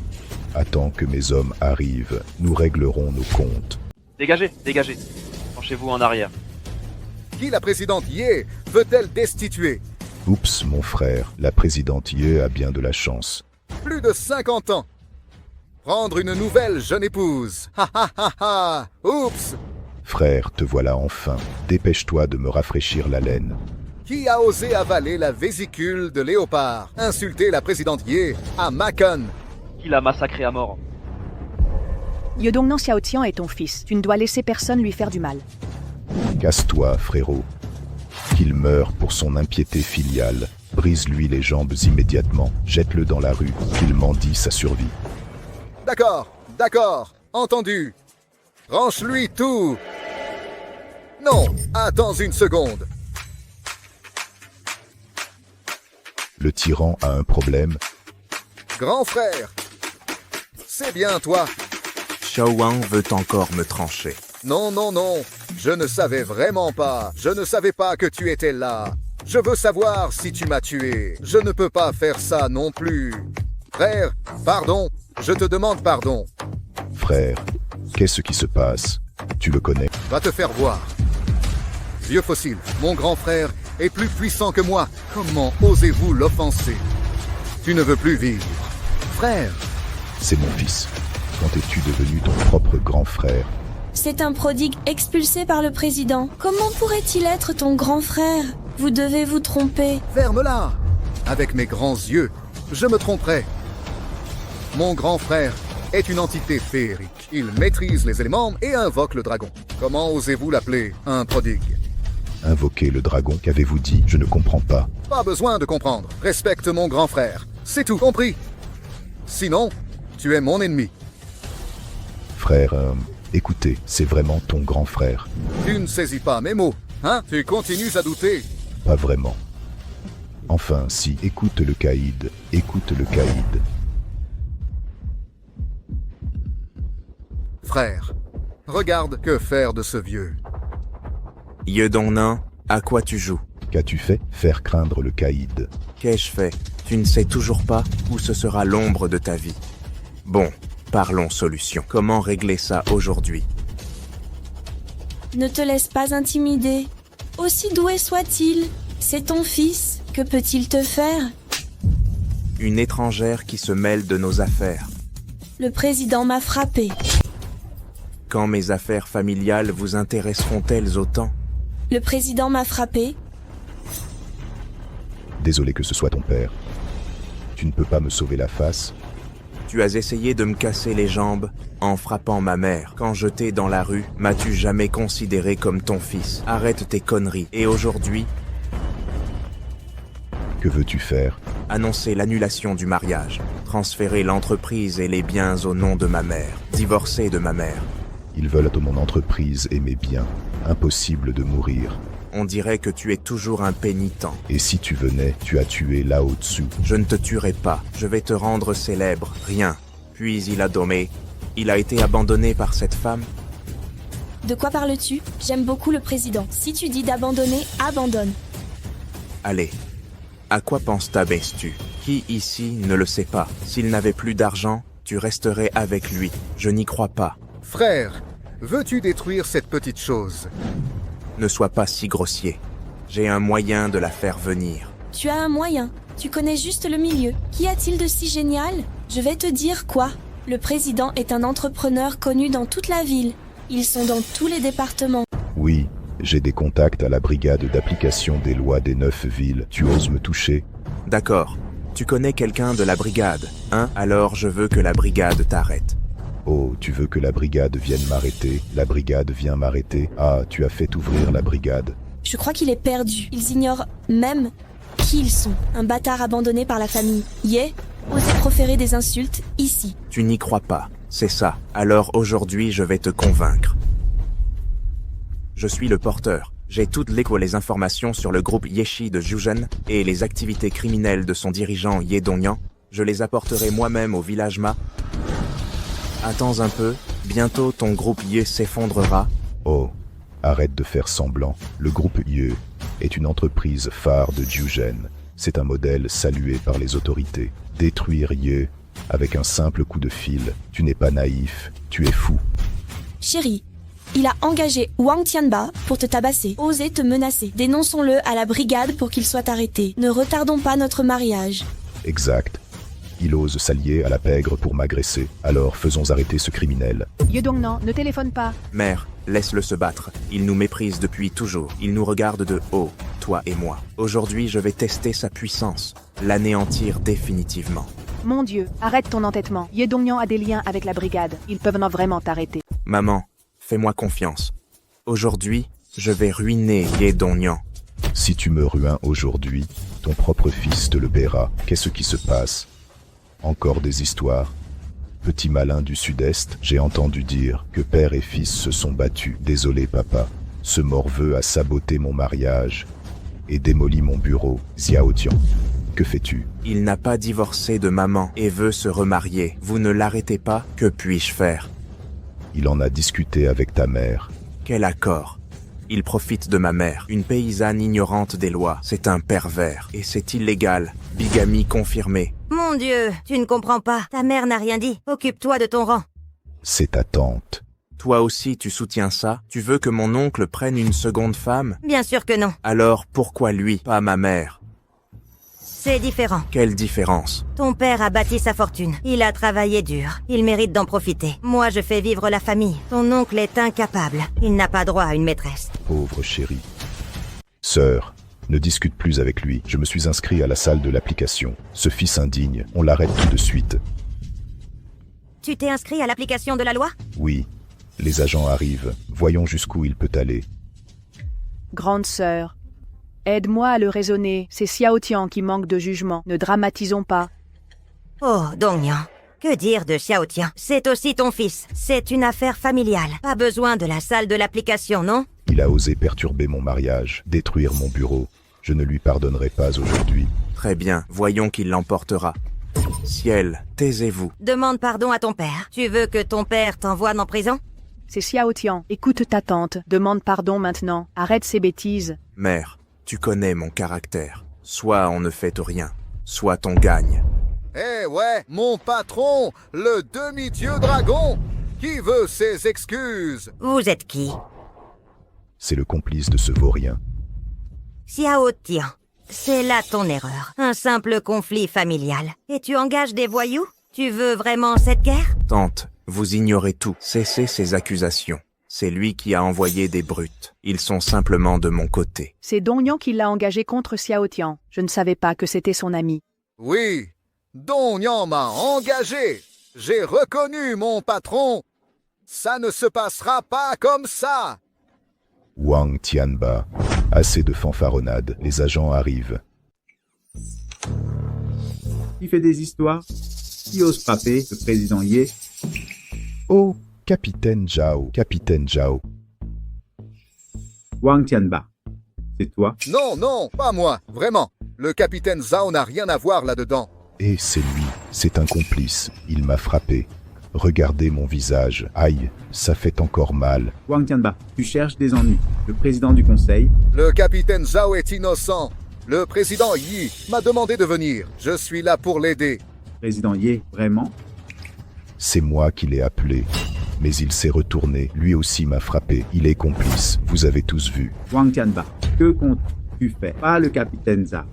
Speaker 10: Attends que mes hommes arrivent. Nous réglerons nos comptes.
Speaker 4: Dégagez, dégagez. Penchez-vous en arrière.
Speaker 7: Qui la présidente Ye veut-elle destituer?
Speaker 10: Oups, mon frère, la présidente Ye a bien de la chance.
Speaker 7: Plus de 50 ans. Prendre une nouvelle jeune épouse. Ha ha ha ha. Oups.
Speaker 10: Frère, te voilà enfin. Dépêche-toi de me rafraîchir la laine.
Speaker 7: Qui a osé avaler la vésicule de Léopard? Insulter la présidente Ye à Makan?
Speaker 4: Qui l'a massacré à mort?
Speaker 11: Yedonyan Xiaotian est ton fils. Tu ne dois laisser personne lui faire du mal.
Speaker 10: Casse-toi, frérot. Qu'il meure pour son impiété filiale. Brise-lui les jambes immédiatement. Jette-le dans la rue. Qu'il mendie sa survie.
Speaker 7: D'accord, d'accord, entendu. Range-lui tout. Non, attends une seconde.
Speaker 10: Le tyran a un problème.
Speaker 7: Grand frère, c'est bien toi.
Speaker 5: Xiaowang veut encore me trancher.
Speaker 7: Non, non, non, je ne savais vraiment pas. Je ne savais pas que tu étais là. Je veux savoir si tu m'as tué. Je ne peux pas faire ça non plus. Frère, pardon, je te demande pardon.
Speaker 10: Frère, qu'est-ce qui se passe? Tu le connais?
Speaker 7: Va te faire voir. Vieux fossile, mon grand frère est plus puissant que moi. Comment osez-vous l'offenser? Tu ne veux plus vivre. Frère.
Speaker 10: C'est mon fils. Quand es-tu devenu ton propre grand frère?
Speaker 13: C'est un prodigue expulsé par le président. Comment pourrait-il être ton grand frère? Vous devez vous tromper.
Speaker 7: Ferme-la! Avec mes grands yeux, je me tromperais. Mon grand frère est une entité féerique. Il maîtrise les éléments et invoque le dragon. Comment osez-vous l'appeler un prodigue?
Speaker 10: Invoquer le dragon, qu'avez-vous dit? Je ne comprends pas.
Speaker 7: Pas besoin de comprendre. Respecte mon grand frère. C'est tout, compris? Sinon, tu es mon ennemi.
Speaker 10: Frère, écoutez, c'est vraiment ton grand frère.
Speaker 7: Tu ne saisis pas mes mots, hein? Tu continues à douter.
Speaker 10: Pas vraiment. Enfin, si, écoute le caïd. Écoute le caïd.
Speaker 7: Frère, regarde que faire de ce vieux.
Speaker 5: Yedongnan, à quoi tu joues?
Speaker 10: Qu'as-tu fait? Faire craindre le caïd.
Speaker 5: Qu'ai-je fait? Tu ne sais toujours pas où ce sera l'ombre de ta vie. Bon, parlons solution. Comment régler ça aujourd'hui?
Speaker 13: Ne te laisse pas intimider. Aussi doué soit-il, c'est ton fils. Que peut-il te faire?
Speaker 5: Une étrangère qui se mêle de nos affaires.
Speaker 13: Le président m'a frappé.
Speaker 5: Quand mes affaires familiales vous intéresseront-elles autant?
Speaker 13: Le président m'a frappé.
Speaker 10: Désolé que ce soit ton père. Tu ne peux pas me sauver la face.
Speaker 5: Tu as essayé de me casser les jambes en frappant ma mère. Quand je t'ai dans la rue, m'as-tu jamais considéré comme ton fils? Arrête tes conneries. Et aujourd'hui,
Speaker 10: que veux-tu faire?
Speaker 5: Annoncer l'annulation du mariage, transférer l'entreprise et les biens au nom de ma mère, divorcer de ma mère.
Speaker 10: Ils veulent mon entreprise et mes biens. Impossible de mourir.
Speaker 5: On dirait que tu es toujours un pénitent.
Speaker 10: Et si tu venais, tu as tué Lao Tzu.
Speaker 5: Je ne te tuerai pas, je vais te rendre célèbre, rien. Puis il a dommé. Il a été abandonné par cette femme.
Speaker 13: De quoi parles-tu? J'aime beaucoup le président. Si tu dis d'abandonner, abandonne.
Speaker 5: Allez. À quoi penses t'abaisses-tu? Qui ici ne le sait pas? S'il n'avait plus d'argent, tu resterais avec lui. Je n'y crois pas.
Speaker 7: Frère, veux-tu détruire cette petite chose?
Speaker 5: Ne sois pas si grossier. J'ai un moyen de la faire venir.
Speaker 13: Tu as un moyen. Tu connais juste le milieu. Qu'y a-t-il de si génial? Je vais te dire quoi. Le président est un entrepreneur connu dans toute la ville. Ils sont dans tous les départements.
Speaker 10: Oui, j'ai des contacts à la brigade d'application des lois des 9 villes. Tu oses me toucher?
Speaker 5: D'accord. Tu connais quelqu'un de la brigade, hein? Alors je veux que la brigade t'arrête.
Speaker 10: Oh, tu veux que la brigade vienne m'arrêter? La brigade vient m'arrêter? Ah, tu as fait ouvrir la brigade.
Speaker 13: Je crois qu'il est perdu. Ils ignorent même qui ils sont. Un bâtard abandonné par la famille. Yé, osez proférer des insultes ici.
Speaker 5: Tu n'y crois pas, c'est ça. Alors aujourd'hui je vais te convaincre. Je suis le porteur. J'ai toutes les informations sur le groupe Yeshi de Zhugen et les activités criminelles de son dirigeant Yedongnan. Je les apporterai moi-même au village Ma. Attends un peu, bientôt ton groupe Ye s'effondrera.
Speaker 10: Oh, arrête de faire semblant. Le groupe Ye est une entreprise phare de Zhugen. C'est un modèle salué par les autorités. Détruire Ye avec un simple coup de fil. Tu n'es pas naïf, tu es fou.
Speaker 13: Chérie, il a engagé Wang Tianba pour te tabasser, oser te menacer. Dénonçons-le à la brigade pour qu'il soit arrêté. Ne retardons pas notre mariage.
Speaker 10: Exact. Il ose s'allier à la pègre pour m'agresser. Alors faisons arrêter ce criminel.
Speaker 11: Yedongnan, ne téléphone pas.
Speaker 5: Mère, laisse-le se battre. Il nous méprise depuis toujours. Il nous regarde de haut, toi et moi. Aujourd'hui, je vais tester sa puissance. L'anéantir définitivement.
Speaker 11: Mon Dieu, arrête ton entêtement. Yedongnan a des liens avec la brigade. Ils peuvent vraiment t'arrêter.
Speaker 5: Maman, fais-moi confiance. Aujourd'hui, je vais ruiner Yedongnan.
Speaker 10: Si tu me ruins aujourd'hui, ton propre fils te le paiera. Qu'est-ce qui se passe? Encore des histoires. Petit malin du sud-est, j'ai entendu dire que père et fils se sont battus. Désolé papa, ce morveux a saboté mon mariage et démoli mon bureau. Xiao Tian, que fais-tu?
Speaker 5: Il n'a pas divorcé de maman et veut se remarier. Vous ne l'arrêtez pas? Que puis-je faire?
Speaker 10: Il en a discuté avec ta mère.
Speaker 5: Quel accord? Il profite de ma mère, une paysanne ignorante des lois. C'est un pervers et c'est illégal. Bigamie confirmée.
Speaker 14: Mon Dieu, tu ne comprends pas. Ta mère n'a rien dit. Occupe-toi de ton rang.
Speaker 10: C'est ta tante.
Speaker 5: Toi aussi, tu soutiens ça? Tu veux que mon oncle prenne une seconde femme?
Speaker 14: Bien sûr que non.
Speaker 5: Alors, pourquoi lui, pas ma mère?
Speaker 14: C'est différent.
Speaker 5: Quelle différence?
Speaker 14: Ton père a bâti sa fortune. Il a travaillé dur. Il mérite d'en profiter. Moi, je fais vivre la famille. Ton oncle est incapable. Il n'a pas droit à une maîtresse.
Speaker 10: Pauvre chérie. Sœur, ne discute plus avec lui. Je me suis inscrit à la salle de l'application. Ce fils indigne, on l'arrête tout de suite.
Speaker 14: Tu t'es inscrit à l'application de la loi?
Speaker 10: Oui. Les agents arrivent. Voyons jusqu'où il peut aller.
Speaker 11: Grande sœur, aide-moi à le raisonner. C'est Xiao Tian qui manque de jugement. Ne dramatisons pas.
Speaker 14: Oh, Dongnian. Que dire de Xiao Tian? C'est aussi ton fils. C'est une affaire familiale. Pas besoin de la salle de l'application, non?
Speaker 10: Il a osé perturber mon mariage, détruire mon bureau. Je ne lui pardonnerai pas aujourd'hui.
Speaker 5: Très bien, voyons qui l'emportera. Ciel, taisez-vous.
Speaker 14: Demande pardon à ton père. Tu veux que ton père t'envoie en prison?
Speaker 11: C'est Xiao Tian. Écoute ta tante. Demande pardon maintenant. Arrête ces bêtises.
Speaker 5: Mère, tu connais mon caractère. Soit on ne fait rien, soit on gagne.
Speaker 7: Eh ouais, mon patron, le demi-dieu dragon. Qui veut ses excuses?
Speaker 14: Vous êtes qui?
Speaker 10: C'est le complice de ce vaurien.
Speaker 14: Xiao Tian. C'est là ton erreur. Un simple conflit familial. Et tu engages des voyous? Tu veux vraiment cette guerre?
Speaker 5: Tante, vous ignorez tout. Cessez ces accusations. C'est lui qui a envoyé des brutes. Ils sont simplement de mon côté.
Speaker 11: C'est Dongnian qui l'a engagé contre Xiao Tian. Je ne savais pas que c'était son ami.
Speaker 7: Oui, Dongnian m'a engagé. J'ai reconnu mon patron. Ça ne se passera pas comme ça.
Speaker 10: Wang Tianba. Assez de fanfaronnade, les agents arrivent.
Speaker 15: Qui fait des histoires? Qui ose frapper le président Ye?
Speaker 10: Oh, Capitaine Zhao, Capitaine Zhao.
Speaker 15: Wang Tianba, c'est toi?
Speaker 7: Non, non, pas moi, vraiment. Le capitaine Zhao n'a rien à voir là-dedans.
Speaker 10: Et c'est lui, c'est un complice. Il m'a frappé. Regardez mon visage. Aïe, ça fait encore mal.
Speaker 15: Wang Tianba, tu cherches des ennuis. Le président du conseil...
Speaker 7: Le capitaine Zhao est innocent. Le président Yi m'a demandé de venir. Je suis là pour l'aider.
Speaker 15: Président Ye, vraiment?
Speaker 10: C'est moi qui l'ai appelé. Mais il s'est retourné. Lui aussi m'a frappé. Il est complice. Vous avez tous vu.
Speaker 15: Wang Tianba, que comptes-tu faire? Pas le capitaine Zhao.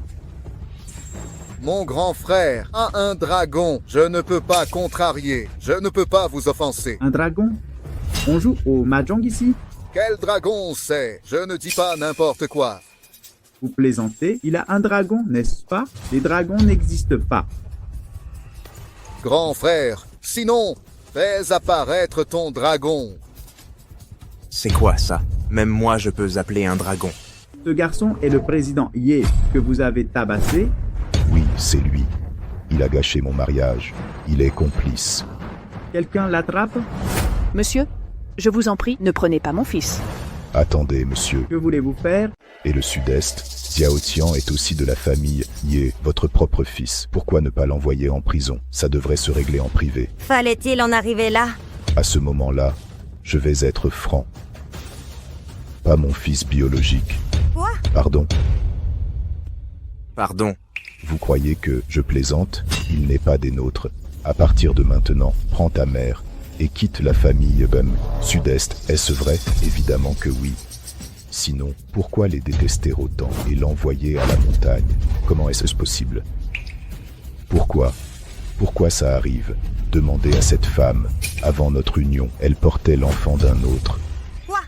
Speaker 7: Mon grand frère a un dragon. Je ne peux pas contrarier. Je ne peux pas vous offenser.
Speaker 15: Un dragon? On joue au mahjong ici?
Speaker 7: Quel dragon c'est? Je ne dis pas n'importe quoi.
Speaker 15: Vous plaisantez? Il a un dragon, n'est-ce pas? Les dragons n'existent pas.
Speaker 7: Grand frère, sinon, fais apparaître ton dragon.
Speaker 5: C'est quoi ça? Même moi je peux appeler un dragon.
Speaker 15: Ce garçon est le président Ye que vous avez tabassé?
Speaker 10: Oui, c'est lui. Il a gâché mon mariage. Il est complice.
Speaker 15: Quelqu'un l'attrape?
Speaker 11: Monsieur, je vous en prie, ne prenez pas mon fils.
Speaker 10: Attendez, monsieur.
Speaker 15: Que voulez-vous faire?
Speaker 10: Et le sud-est, Xiao Tian est aussi de la famille Ye, votre propre fils. Pourquoi ne pas l'envoyer en prison? Ça devrait se régler en privé.
Speaker 14: Fallait-il en arriver là?
Speaker 10: À ce moment-là, je vais être franc. Pas mon fils biologique.
Speaker 14: Quoi?
Speaker 10: Pardon?
Speaker 5: Pardon?
Speaker 10: Vous croyez que je plaisante? Il n'est pas des nôtres. À partir de maintenant, prends ta mère et quitte la famille Sud-Est. Est-ce vrai? Évidemment que oui. Sinon, pourquoi les détester autant et l'envoyer à la montagne? Comment est-ce possible? Pourquoi? Pourquoi ça arrive? Demandez à cette femme. Avant notre union, elle portait l'enfant d'un autre.
Speaker 14: Quoi?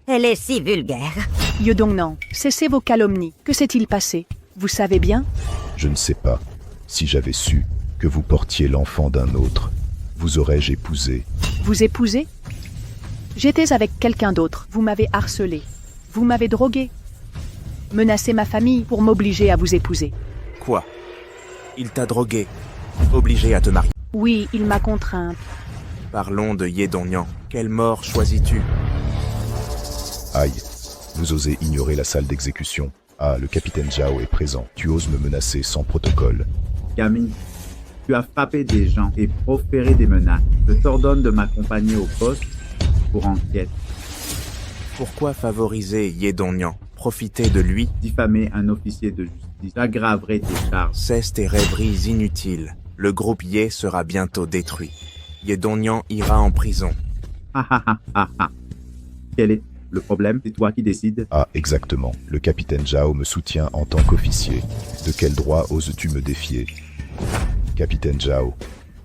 Speaker 14: Elle est si vulgaire.
Speaker 11: Ye Dongnian, cessez vos calomnies. Que s'est-il passé? Vous savez bien?
Speaker 10: Je ne sais pas. Si j'avais su que vous portiez l'enfant d'un autre, vous aurais-je épousé?
Speaker 11: Vous épousez? J'étais avec quelqu'un d'autre. Vous m'avez harcelé. Vous m'avez drogué. Menacé ma famille pour m'obliger à vous épouser.
Speaker 5: Quoi? Il t'a drogué? Obligé à te marier?
Speaker 11: Oui, il m'a contrainte.
Speaker 5: Parlons de Ye Dongnian. Quelle mort choisis-tu?
Speaker 10: Aïe, vous osez ignorer la salle d'exécution. Ah, le capitaine Zhao est présent. Tu oses me menacer sans protocole.
Speaker 15: Camille, tu as frappé des gens et proféré des menaces. Je t'ordonne de m'accompagner au poste pour enquête.
Speaker 5: Pourquoi favoriser Ye Dongnian? Profiter de lui?
Speaker 15: Diffamer un officier de justice. J'aggraverai tes charges.
Speaker 5: Cesse tes rêveries inutiles. Le groupe Ye sera bientôt détruit. Ye Dongnian ira en prison.
Speaker 15: Ha ha ha ha ha. Quelle est Le problème, c'est toi qui décides.
Speaker 10: Ah, exactement. Le capitaine Zhao me soutient en tant qu'officier. De quel droit oses-tu me défier? Capitaine Zhao,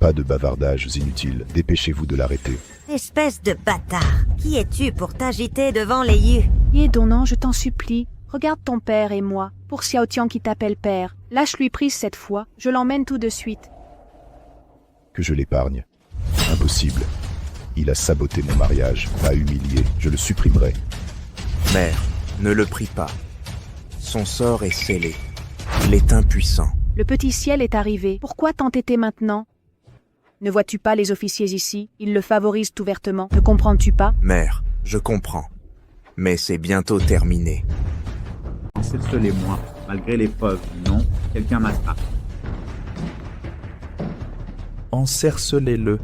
Speaker 10: pas de bavardages inutiles. Dépêchez-vous de l'arrêter.
Speaker 14: Espèce de bâtard. Qui es-tu pour t'agiter devant les Yu?
Speaker 11: Ye Dongnan, je t'en supplie. Regarde ton père et moi. Pour Xiao Tian qui t'appelle père. Lâche-lui prise cette fois. Je l'emmène tout de suite.
Speaker 10: Que je l'épargne. Impossible. Il a saboté mon mariage, m'a humilié. Je le supprimerai.
Speaker 5: Mère, ne le prie pas. Son sort est scellé. Il est impuissant.
Speaker 11: Le petit ciel est arrivé. Pourquoi t'entêter maintenant? Ne vois-tu pas les officiers ici? Ils le favorisent ouvertement. Ne comprends-tu pas?
Speaker 5: Mère, je comprends. Mais c'est bientôt terminé.
Speaker 15: Encercelez-moi. Malgré les preuves, non, quelqu'un m'attrape.
Speaker 16: Encercelez-le.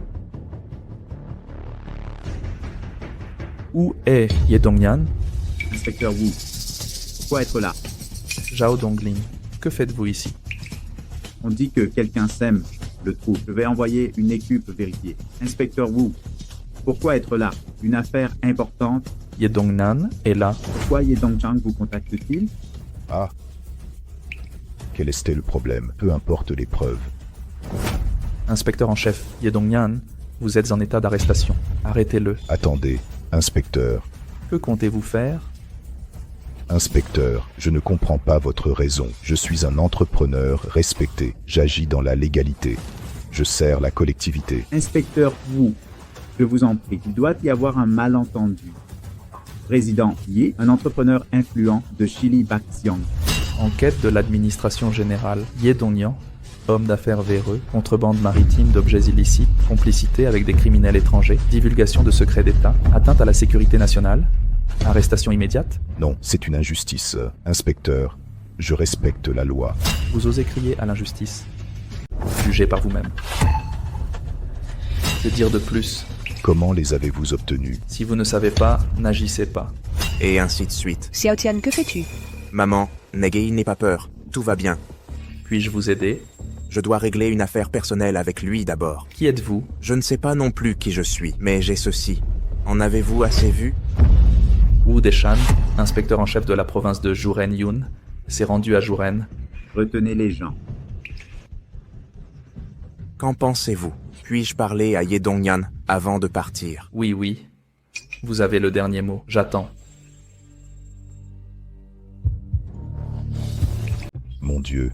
Speaker 16: Où est Ye Dongyan?
Speaker 15: Inspecteur Wu, pourquoi être là?
Speaker 16: Zhao Dongling, que faites-vous ici?
Speaker 15: On dit que quelqu'un sème le trou. Je vais envoyer une équipe vérifier. Inspecteur Wu, pourquoi être là? Une affaire importante.
Speaker 16: Ye Dongnan est là.
Speaker 15: Pourquoi Ye Dongchang vous contacte-t-il?
Speaker 10: Ah. Quel était le problème? Peu importe les preuves.
Speaker 16: Inspecteur en chef, Ye Dongyan, vous êtes en état d'arrestation. Arrêtez-le.
Speaker 10: Attendez, inspecteur.
Speaker 16: Que comptez-vous faire?
Speaker 10: Inspecteur, je ne comprends pas votre raison. Je suis un entrepreneur respecté. J'agis dans la légalité. Je sers la collectivité.
Speaker 15: Inspecteur Wu, je vous en prie, il doit y avoir un malentendu. Président Ye, un entrepreneur influent de Chili Baxiang.
Speaker 16: Enquête de l'administration générale. Ye Dongyan, homme d'affaires véreux, contrebande maritime d'objets illicites, complicité avec des criminels étrangers, divulgation de secrets d'État, atteinte à la sécurité nationale, arrestation immédiate?
Speaker 10: Non, c'est une injustice. Inspecteur, je respecte la loi.
Speaker 16: Vous osez crier à l'injustice. Jugez par vous-même. Que dire de plus?
Speaker 10: Comment les avez-vous obtenus?
Speaker 16: Si vous ne savez pas, n'agissez pas.
Speaker 5: Et ainsi de suite.
Speaker 11: Xiao Tian, que fais-tu?
Speaker 5: Maman, Negei n'aie pas peur. Tout va bien.
Speaker 16: Puis-je vous aider?
Speaker 5: Je dois régler une affaire personnelle avec lui d'abord.
Speaker 16: Qui êtes-vous?
Speaker 5: Je ne sais pas non plus qui je suis, mais j'ai ceci. En avez-vous assez vu?
Speaker 16: Wu Deshan, inspecteur en chef de la province de Juren Yun, s'est rendu à Juren.
Speaker 15: Retenez les gens.
Speaker 5: Qu'en pensez-vous? Puis-je parler à Ye Dongyan avant de partir?
Speaker 16: Oui. Vous avez le dernier mot. J'attends.
Speaker 10: Mon Dieu,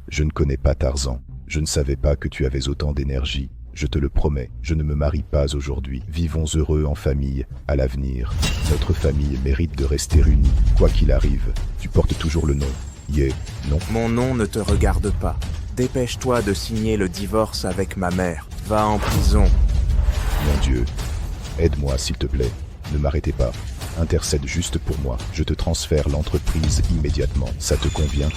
Speaker 10: je ne connais pas Tarzan. Je ne savais pas que tu avais autant d'énergie. Je te le promets, je ne me marie pas aujourd'hui. Vivons heureux en famille, à l'avenir. Notre famille mérite de rester unie, quoi qu'il arrive. Tu portes toujours le nom. Ye, non?
Speaker 5: Mon nom ne te regarde pas. Dépêche-toi de signer le divorce avec ma mère. Va en prison.
Speaker 10: Mon Dieu, aide-moi s'il te plaît. Ne m'arrêtez pas. Intercède juste pour moi. Je te transfère l'entreprise immédiatement. Ça te convient?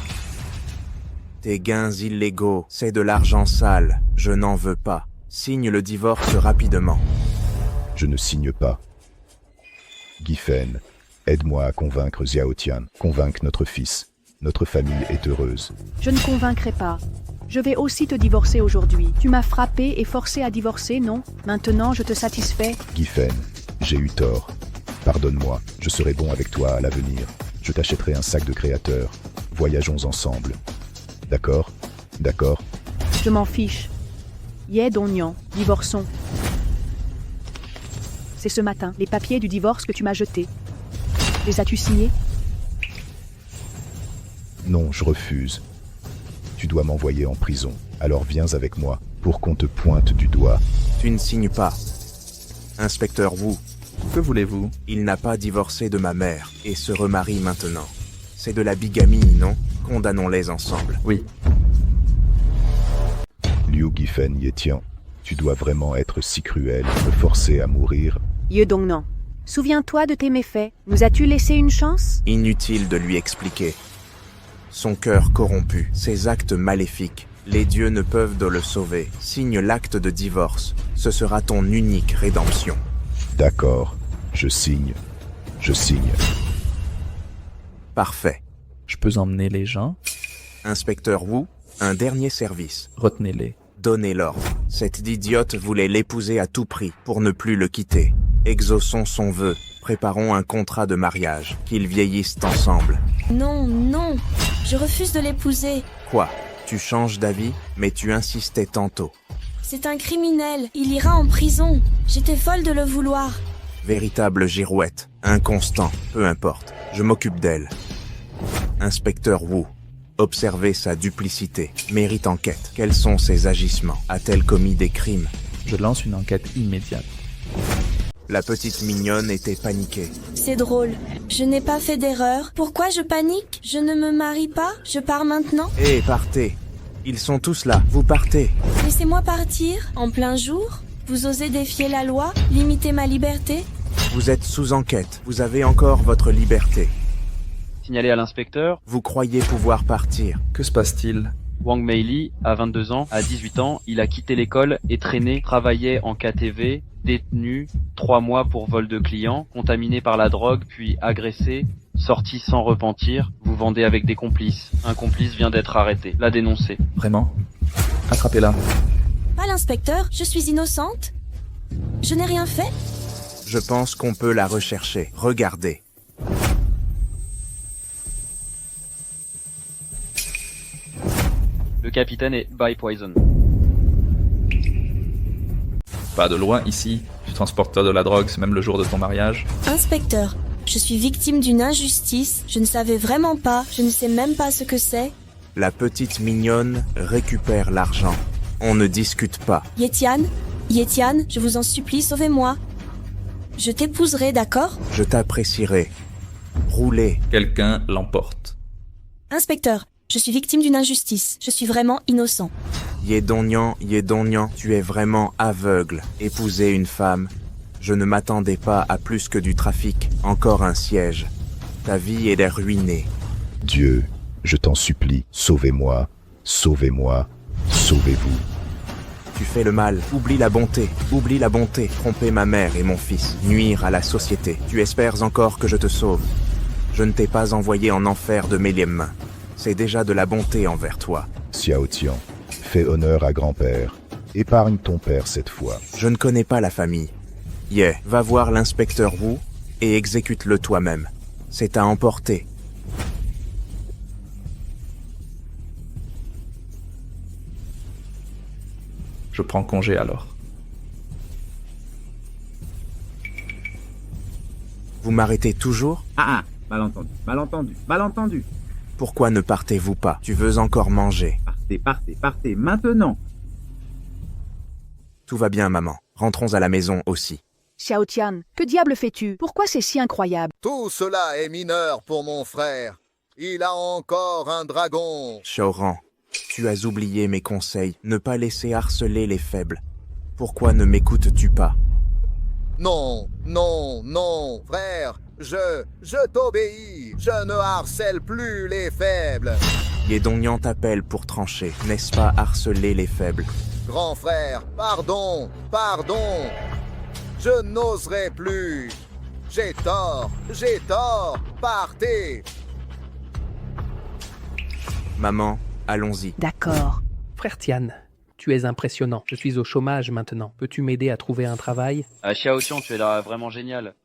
Speaker 5: Tes gains illégaux, c'est de l'argent sale. Je n'en veux pas. Signe le divorce rapidement.
Speaker 10: Je ne signe pas. Gifen, aide-moi à convaincre Xiao Tian. Convaincre notre fils. Notre famille est heureuse.
Speaker 11: Je ne convaincrai pas. Je vais aussi te divorcer aujourd'hui. Tu m'as frappé et forcé à divorcer, non? Maintenant, je te satisfais.
Speaker 10: Gifen, j'ai eu tort. Pardonne-moi, je serai bon avec toi à l'avenir. Je t'achèterai un sac de créateur. Voyageons ensemble. D'accord? D'accord?
Speaker 11: Je m'en fiche. Ye Dongyan, divorçons. C'est ce matin, les papiers du divorce que tu m'as jetés. Les as-tu signés?
Speaker 10: Non, je refuse. Tu dois m'envoyer en prison. Alors viens avec moi, pour qu'on te pointe du doigt.
Speaker 5: Tu ne signes pas. Inspecteur Wu.
Speaker 16: Que voulez-vous?
Speaker 5: Il n'a pas divorcé de ma mère, et se remarie maintenant. C'est de la bigamie, non? Condamnons-les ensemble.
Speaker 16: Oui.
Speaker 10: Liu Gifen Yetian, tu dois vraiment être si cruel, me forcer à mourir.
Speaker 11: Ye Dongnan, souviens-toi de tes méfaits. Nous as-tu laissé une chance?
Speaker 5: Inutile de lui expliquer. Son cœur corrompu, ses actes maléfiques, les dieux ne peuvent de le sauver. Signe l'acte de divorce. Ce sera ton unique rédemption.
Speaker 10: D'accord, je signe. Je signe.
Speaker 5: Parfait.
Speaker 16: Je peux emmener les gens?
Speaker 5: Inspecteur Wu, un dernier service.
Speaker 16: Retenez-les.
Speaker 5: Donnez l'ordre. Cette idiote voulait l'épouser à tout prix pour ne plus le quitter. Exauçons son vœu. Préparons un contrat de mariage, qu'ils vieillissent ensemble.
Speaker 13: Non, non, je refuse de l'épouser.
Speaker 5: Quoi? Tu changes d'avis, mais tu insistais tantôt.
Speaker 13: C'est un criminel, il ira en prison. J'étais folle de le vouloir.
Speaker 5: Véritable girouette, inconstant, peu importe, je m'occupe d'elle. Inspecteur Wu, observez sa duplicité, mérite enquête. Quels sont ses agissements? A-t-elle commis des crimes?
Speaker 16: Je lance une enquête immédiate.
Speaker 5: La petite mignonne était paniquée.
Speaker 13: C'est drôle. Je n'ai pas fait d'erreur. Pourquoi je panique? Je ne me marie pas? Je pars maintenant?
Speaker 5: Hé, partez! Ils sont tous là, vous partez!
Speaker 13: Laissez-moi partir, en plein jour? Vous osez défier la loi? Limiter ma liberté?
Speaker 5: Vous êtes sous enquête, vous avez encore votre liberté.
Speaker 4: Signalé à l'inspecteur.
Speaker 5: Vous croyez pouvoir partir.
Speaker 16: Que se passe-t-il?
Speaker 4: Wang Meili a 22 ans. À 18 ans, il a quitté l'école et traîné, travaillait en KTV, détenu 3 mois pour vol de clients, contaminé par la drogue, puis agressé, sorti sans repentir. Vous vendez avec des complices. Un complice vient d'être arrêté. L'a dénoncé.
Speaker 16: Vraiment? Attrapez-la.
Speaker 13: Pas l'inspecteur, je suis innocente. Je n'ai rien fait.
Speaker 5: Je pense qu'on peut la rechercher. Regardez.
Speaker 4: Le capitaine est by poison.
Speaker 16: Pas de loin ici. Tu transportes de la drogue, même le jour de ton mariage.
Speaker 13: Inspecteur, je suis victime d'une injustice. Je ne savais vraiment pas. Je ne sais même pas ce que c'est.
Speaker 5: La petite mignonne récupère l'argent. On ne discute pas.
Speaker 13: Yetian, je vous en supplie, sauvez-moi. Je t'épouserai, d'accord?
Speaker 5: Je t'apprécierai. Roulez.
Speaker 16: Quelqu'un l'emporte.
Speaker 13: Inspecteur, je suis victime d'une injustice. Je suis vraiment innocent.
Speaker 5: Yedonyan, tu es vraiment aveugle. Épouser une femme. Je ne m'attendais pas à plus que du trafic. Encore un siège. Ta vie est ruinée.
Speaker 10: Dieu, je t'en supplie, sauvez-moi, sauvez-moi, sauvez-vous.
Speaker 5: Tu fais le mal, oublie la bonté, tromper ma mère et mon fils, nuire à la société. Tu espères encore que je te sauve. Je ne t'ai pas envoyé en enfer de mes liées mains. C'est déjà de la bonté envers toi.
Speaker 10: Xiao Tian, fais honneur à grand-père. Épargne ton père cette fois.
Speaker 5: Je ne connais pas la famille. Va voir l'inspecteur Wu et exécute-le toi-même. C'est à emporter.
Speaker 16: Je prends congé alors.
Speaker 5: Vous m'arrêtez toujours?
Speaker 15: Malentendu.
Speaker 5: Pourquoi ne partez-vous pas? Tu veux encore manger?
Speaker 15: Partez, maintenant.
Speaker 5: Tout va bien, maman. Rentrons à la maison aussi.
Speaker 11: Xiao Tian, que diable fais-tu? Pourquoi c'est si incroyable?
Speaker 7: Tout cela est mineur pour mon frère. Il a encore un dragon.
Speaker 5: Xiaoran, tu as oublié mes conseils. Ne pas laisser harceler les faibles. Pourquoi ne m'écoutes-tu pas?
Speaker 7: Non, frère. Je t'obéis. Je ne harcèle plus les faibles.
Speaker 5: Yedonyan t'appelle pour trancher. N'est-ce pas harceler les faibles?
Speaker 7: Grand frère, pardon. Je n'oserai plus. J'ai tort. Partez.
Speaker 5: Maman, allons-y.
Speaker 11: D'accord.
Speaker 12: Frère Tian, tu es impressionnant. Je suis au chômage maintenant. Peux-tu m'aider à trouver un travail?
Speaker 4: Xiao Tian, tu es là vraiment génial.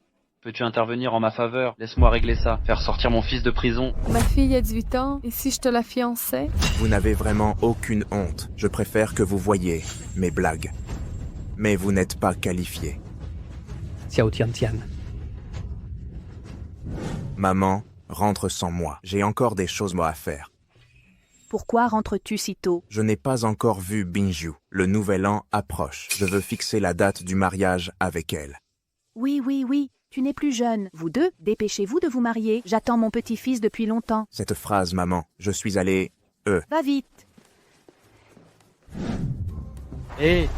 Speaker 4: Peux-tu intervenir en ma faveur? Laisse-moi régler ça. Faire sortir mon fils de prison.
Speaker 6: Ma fille a 18 ans, et si je te la fiançais?
Speaker 5: Vous n'avez vraiment aucune honte. Je préfère que vous voyiez mes blagues. Mais vous n'êtes pas qualifié.
Speaker 12: Xiao Tian.
Speaker 5: Maman, rentre sans moi. J'ai encore des choses à faire.
Speaker 11: Pourquoi rentres-tu si tôt?
Speaker 5: Je n'ai pas encore vu Binju. Le nouvel an approche. Je veux fixer la date du mariage avec elle.
Speaker 11: Oui. Tu n'es plus jeune. Vous deux, dépêchez-vous de vous marier. J'attends mon petit-fils depuis longtemps.
Speaker 5: Cette phrase, maman. Je suis allé...
Speaker 11: Va vite.
Speaker 4: Hé,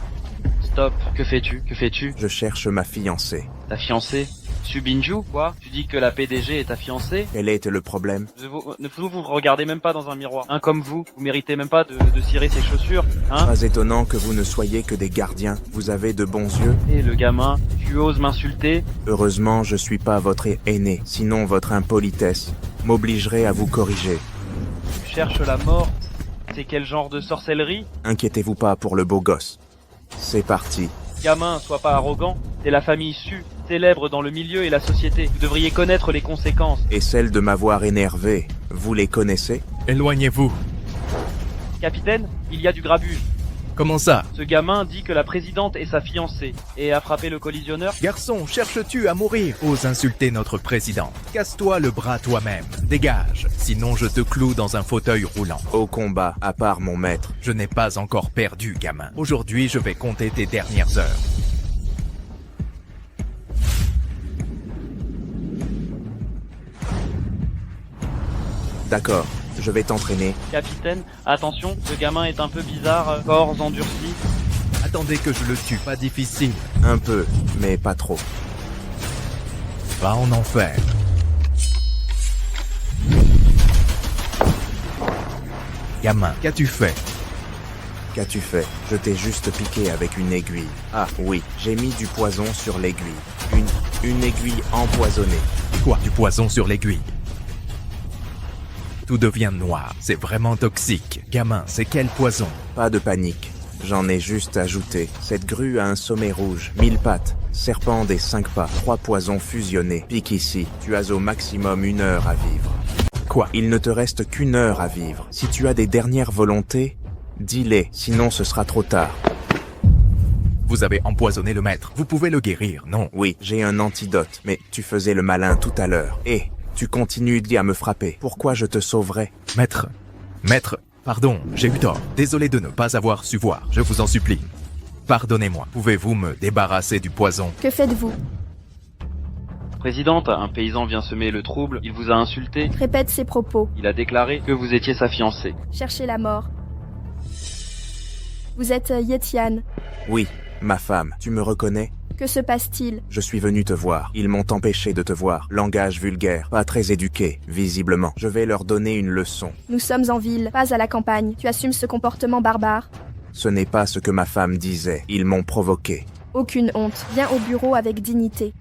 Speaker 4: stop. Que fais-tu?
Speaker 5: Je cherche ma fiancée.
Speaker 4: Ta fiancée? Subinju, quoi? Tu dis que la PDG est ta fiancée?
Speaker 5: Quel était le problème?
Speaker 4: Vous regardez même pas dans un miroir. Un comme vous méritez même pas de cirer ses chaussures, hein?
Speaker 5: Pas étonnant que vous ne soyez que des gardiens. Vous avez de bons yeux.
Speaker 4: Et le gamin, tu oses m'insulter?
Speaker 5: Heureusement, je suis pas votre aîné. Sinon, votre impolitesse m'obligerait à vous corriger.
Speaker 4: Tu cherches la mort? C'est quel genre de sorcellerie?
Speaker 5: Inquiétez-vous pas pour le beau gosse. C'est parti.
Speaker 4: Gamin, sois pas arrogant. T'es la famille Su. célèbre dans le milieu et la société. Vous devriez connaître les conséquences.
Speaker 5: Et celle de m'avoir énervé, vous les connaissez?
Speaker 8: Éloignez-vous.
Speaker 4: Capitaine, il y a du grabuge.
Speaker 8: Comment ça?
Speaker 4: Ce gamin dit que la présidente est sa fiancée et a frappé le collisionneur.
Speaker 8: Garçon, cherches-tu à mourir? Ose insulter notre président. Casse-toi le bras toi-même. Dégage, sinon je te cloue dans un fauteuil roulant.
Speaker 5: Au combat, à part mon maître.
Speaker 8: Je n'ai pas encore perdu, gamin. Aujourd'hui, je vais compter tes dernières heures.
Speaker 5: D'accord, je vais t'entraîner.
Speaker 4: Capitaine, attention, ce gamin est un peu bizarre, corps endurcis.
Speaker 8: Attendez que je le tue, pas difficile.
Speaker 5: Un peu, mais pas trop.
Speaker 8: Va en enfer. Gamin, qu'as-tu fait?
Speaker 5: Qu'as-tu fait? Je t'ai juste piqué avec une aiguille. Ah oui, j'ai mis du poison sur l'aiguille. Une aiguille empoisonnée.
Speaker 8: Quoi? Du poison sur l'aiguille? Tout devient noir, c'est vraiment toxique. Gamin, c'est quel poison?
Speaker 5: Pas de panique, j'en ai juste ajouté. Cette grue a un sommet rouge, 1000 pattes, serpent des 5 pas, 3 poisons fusionnés. Pique ici, tu as au maximum 1 heure à vivre.
Speaker 8: Quoi?
Speaker 5: Il ne te reste qu'1 heure à vivre. Si tu as des dernières volontés, dis-les, sinon ce sera trop tard.
Speaker 8: Vous avez empoisonné le maître, vous pouvez le guérir, non?
Speaker 5: Oui, j'ai un antidote, mais tu faisais le malin tout à l'heure. Et tu continues à me frapper. Pourquoi je te sauverais?
Speaker 8: Maître, pardon, j'ai eu tort. Désolé de ne pas avoir su voir, je vous en supplie. Pardonnez-moi, pouvez-vous me débarrasser du poison?
Speaker 6: Que faites-vous?
Speaker 4: Présidente, un paysan vient semer le trouble, il vous a insulté.
Speaker 6: Répète ses propos.
Speaker 4: Il a déclaré que vous étiez sa fiancée.
Speaker 6: Cherchez la mort. Vous êtes Yetian.
Speaker 5: Oui, ma femme, tu me reconnais?
Speaker 6: Que se passe-t-il?
Speaker 5: Je suis venu te voir. Ils m'ont empêché de te voir. Langage vulgaire, pas très éduqué, visiblement. Je vais leur donner une leçon.
Speaker 6: Nous sommes en ville, pas à la campagne. Tu assumes ce comportement barbare?
Speaker 5: Ce n'est pas ce que ma femme disait. Ils m'ont provoqué.
Speaker 6: Aucune honte. Viens au bureau avec dignité.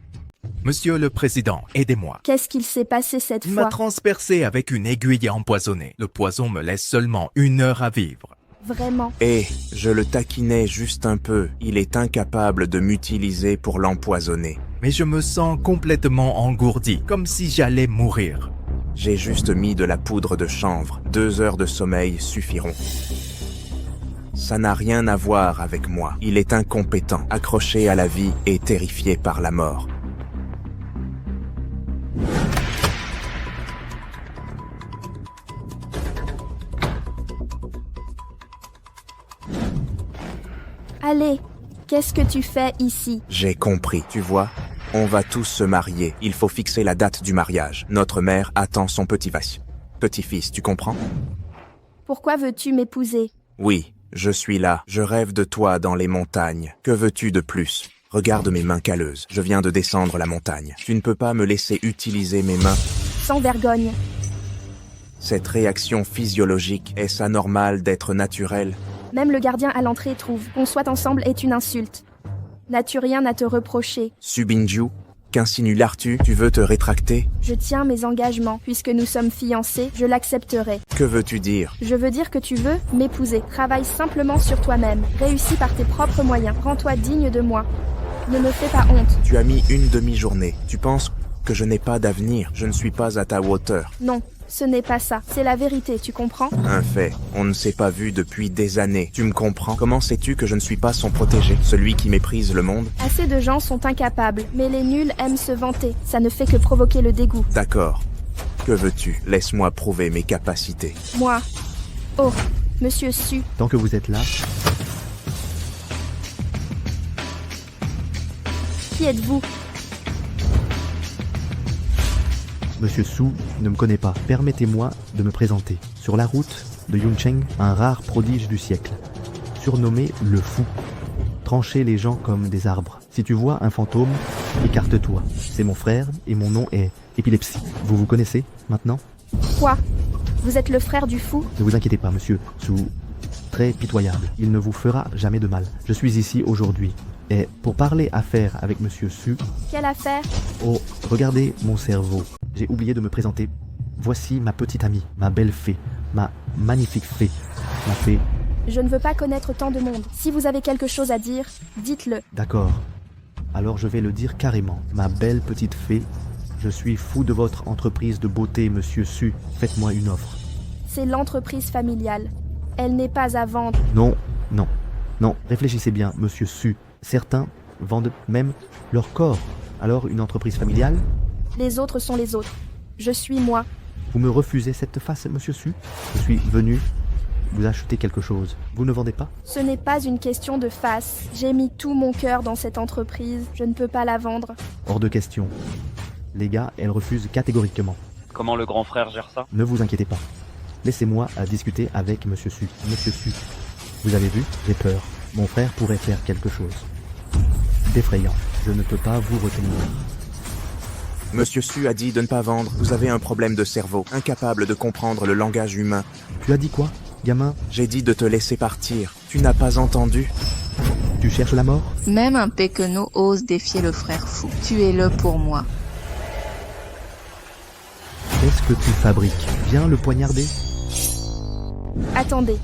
Speaker 8: Monsieur le Président, aidez-moi.
Speaker 6: Qu'est-ce qu'il s'est passé cette
Speaker 8: Il
Speaker 6: fois?
Speaker 8: m'a transpercé avec une aiguille empoisonnée. Le poison me laisse seulement 1 heure à vivre.
Speaker 6: Vraiment?
Speaker 5: Et je le taquinais juste un peu. Il est incapable de m'utiliser pour l'empoisonner.
Speaker 8: Mais je me sens complètement engourdi, comme si j'allais mourir.
Speaker 5: J'ai juste mis de la poudre de chanvre. 2 heures de sommeil suffiront. Ça n'a rien à voir avec moi. Il est incompétent, accroché à la vie et terrifié par la mort.
Speaker 6: Allez, qu'est-ce que tu fais ici?
Speaker 5: J'ai compris, tu vois. On va tous se marier. Il faut fixer la date du mariage. Notre mère attend son petit-fils, tu comprends?
Speaker 6: Pourquoi veux-tu m'épouser?
Speaker 5: Oui, je suis là. Je rêve de toi dans les montagnes. Que veux-tu de plus? Regarde mes mains calleuses. Je viens de descendre la montagne. Tu ne peux pas me laisser utiliser mes mains.
Speaker 6: Sans vergogne.
Speaker 5: Cette réaction physiologique, est-ce anormal d'être naturel?
Speaker 6: Même le gardien à l'entrée trouve qu'on soit ensemble est une insulte. N'as-tu rien à te reprocher?
Speaker 5: Subinju, qu'insinues-tu? Tu veux te rétracter?
Speaker 6: Je tiens mes engagements. Puisque nous sommes fiancés, je l'accepterai.
Speaker 5: Que veux-tu dire?
Speaker 6: Je veux dire que tu veux m'épouser. Travaille simplement sur toi-même. Réussis par tes propres moyens. Rends-toi digne de moi. Ne me fais pas honte.
Speaker 5: Tu as mis une demi-journée. Tu penses que je n'ai pas d'avenir? Je ne suis pas à ta hauteur.
Speaker 6: Non. Ce n'est pas ça, c'est la vérité, tu comprends?
Speaker 5: Un fait, on ne s'est pas vu depuis des années. Tu me comprends? Comment sais-tu que je ne suis pas son protégé? Celui qui méprise le monde?
Speaker 6: Assez de gens sont incapables, mais les nuls aiment se vanter. Ça ne fait que provoquer le dégoût.
Speaker 5: D'accord. Que veux-tu? Laisse-moi prouver mes capacités.
Speaker 6: Moi? Oh, Monsieur Su.
Speaker 17: Tant que vous êtes là...
Speaker 6: Qui êtes-vous?
Speaker 17: Monsieur Su ne me connaît pas. Permettez-moi de me présenter. Sur la route de Yuncheng, un rare prodige du siècle, surnommé le Fou. Trancher les gens comme des arbres. Si tu vois un fantôme, écarte-toi. C'est mon frère et mon nom est Épilepsie. Vous vous connaissez maintenant?
Speaker 6: Quoi? Vous êtes le frère du Fou?
Speaker 17: Ne vous inquiétez pas, monsieur Su. Très pitoyable. Il ne vous fera jamais de mal. Je suis ici aujourd'hui. Et pour parler affaires avec monsieur Su...
Speaker 6: Quelle affaire?
Speaker 17: Oh, regardez mon cerveau. J'ai oublié de me présenter. Voici ma petite amie, ma belle fée, ma magnifique fée, ma fée...
Speaker 6: Je ne veux pas connaître tant de monde. Si vous avez quelque chose à dire, dites-le.
Speaker 17: D'accord. Alors je vais le dire carrément. Ma belle petite fée, je suis fou de votre entreprise de beauté, monsieur Su. Faites-moi une offre.
Speaker 6: C'est l'entreprise familiale. Elle n'est pas à vendre.
Speaker 17: Non, non, non. Réfléchissez bien, monsieur Su. Certains vendent même leur corps. Alors une entreprise familiale?
Speaker 6: Les autres sont les autres. Je suis moi.
Speaker 17: Vous me refusez cette face, monsieur Su? Je suis venu vous acheter quelque chose. Vous ne vendez pas?
Speaker 6: Ce n'est pas une question de face. J'ai mis tout mon cœur dans cette entreprise. Je ne peux pas la vendre.
Speaker 17: Hors de question. Les gars, elle refuse catégoriquement.
Speaker 4: Comment le grand frère gère ça?
Speaker 17: Ne vous inquiétez pas. Laissez-moi discuter avec monsieur Su. Monsieur Su, vous avez vu? J'ai peur. Mon frère pourrait faire quelque chose d'effrayant. Je ne peux pas vous retenir.
Speaker 5: Monsieur Su a dit de ne pas vendre. Vous avez un problème de cerveau, incapable de comprendre le langage humain.
Speaker 17: Tu as dit quoi, gamin?
Speaker 5: J'ai dit de te laisser partir. Tu n'as pas entendu?
Speaker 17: Tu cherches la mort?
Speaker 18: Même un Pequeno ose défier le frère fou. Tuez-le pour moi.
Speaker 17: Qu'est-ce que tu fabriques? Viens le poignarder?
Speaker 6: Attendez.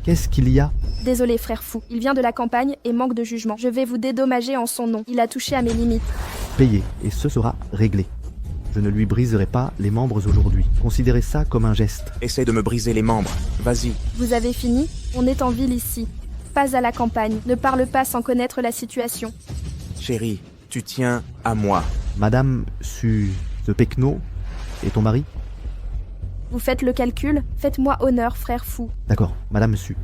Speaker 17: Qu'est-ce qu'il y a?
Speaker 6: Désolé frère fou. Il vient de la campagne et manque de jugement. Je vais vous dédommager en son nom. Il a touché à mes limites.
Speaker 17: Payez, et ce sera réglé. Je ne lui briserai pas les membres aujourd'hui. Considérez ça comme un geste.
Speaker 5: Essaie de me briser les membres. Vas-y.
Speaker 6: Vous avez fini? On est en ville ici. Pas à la campagne. Ne parle pas sans connaître la situation.
Speaker 5: Chérie, tu tiens à moi.
Speaker 17: Madame Su, ce Pequeno est ton mari?
Speaker 6: Vous faites le calcul? Faites-moi honneur, frère fou.
Speaker 17: D'accord, Madame Su.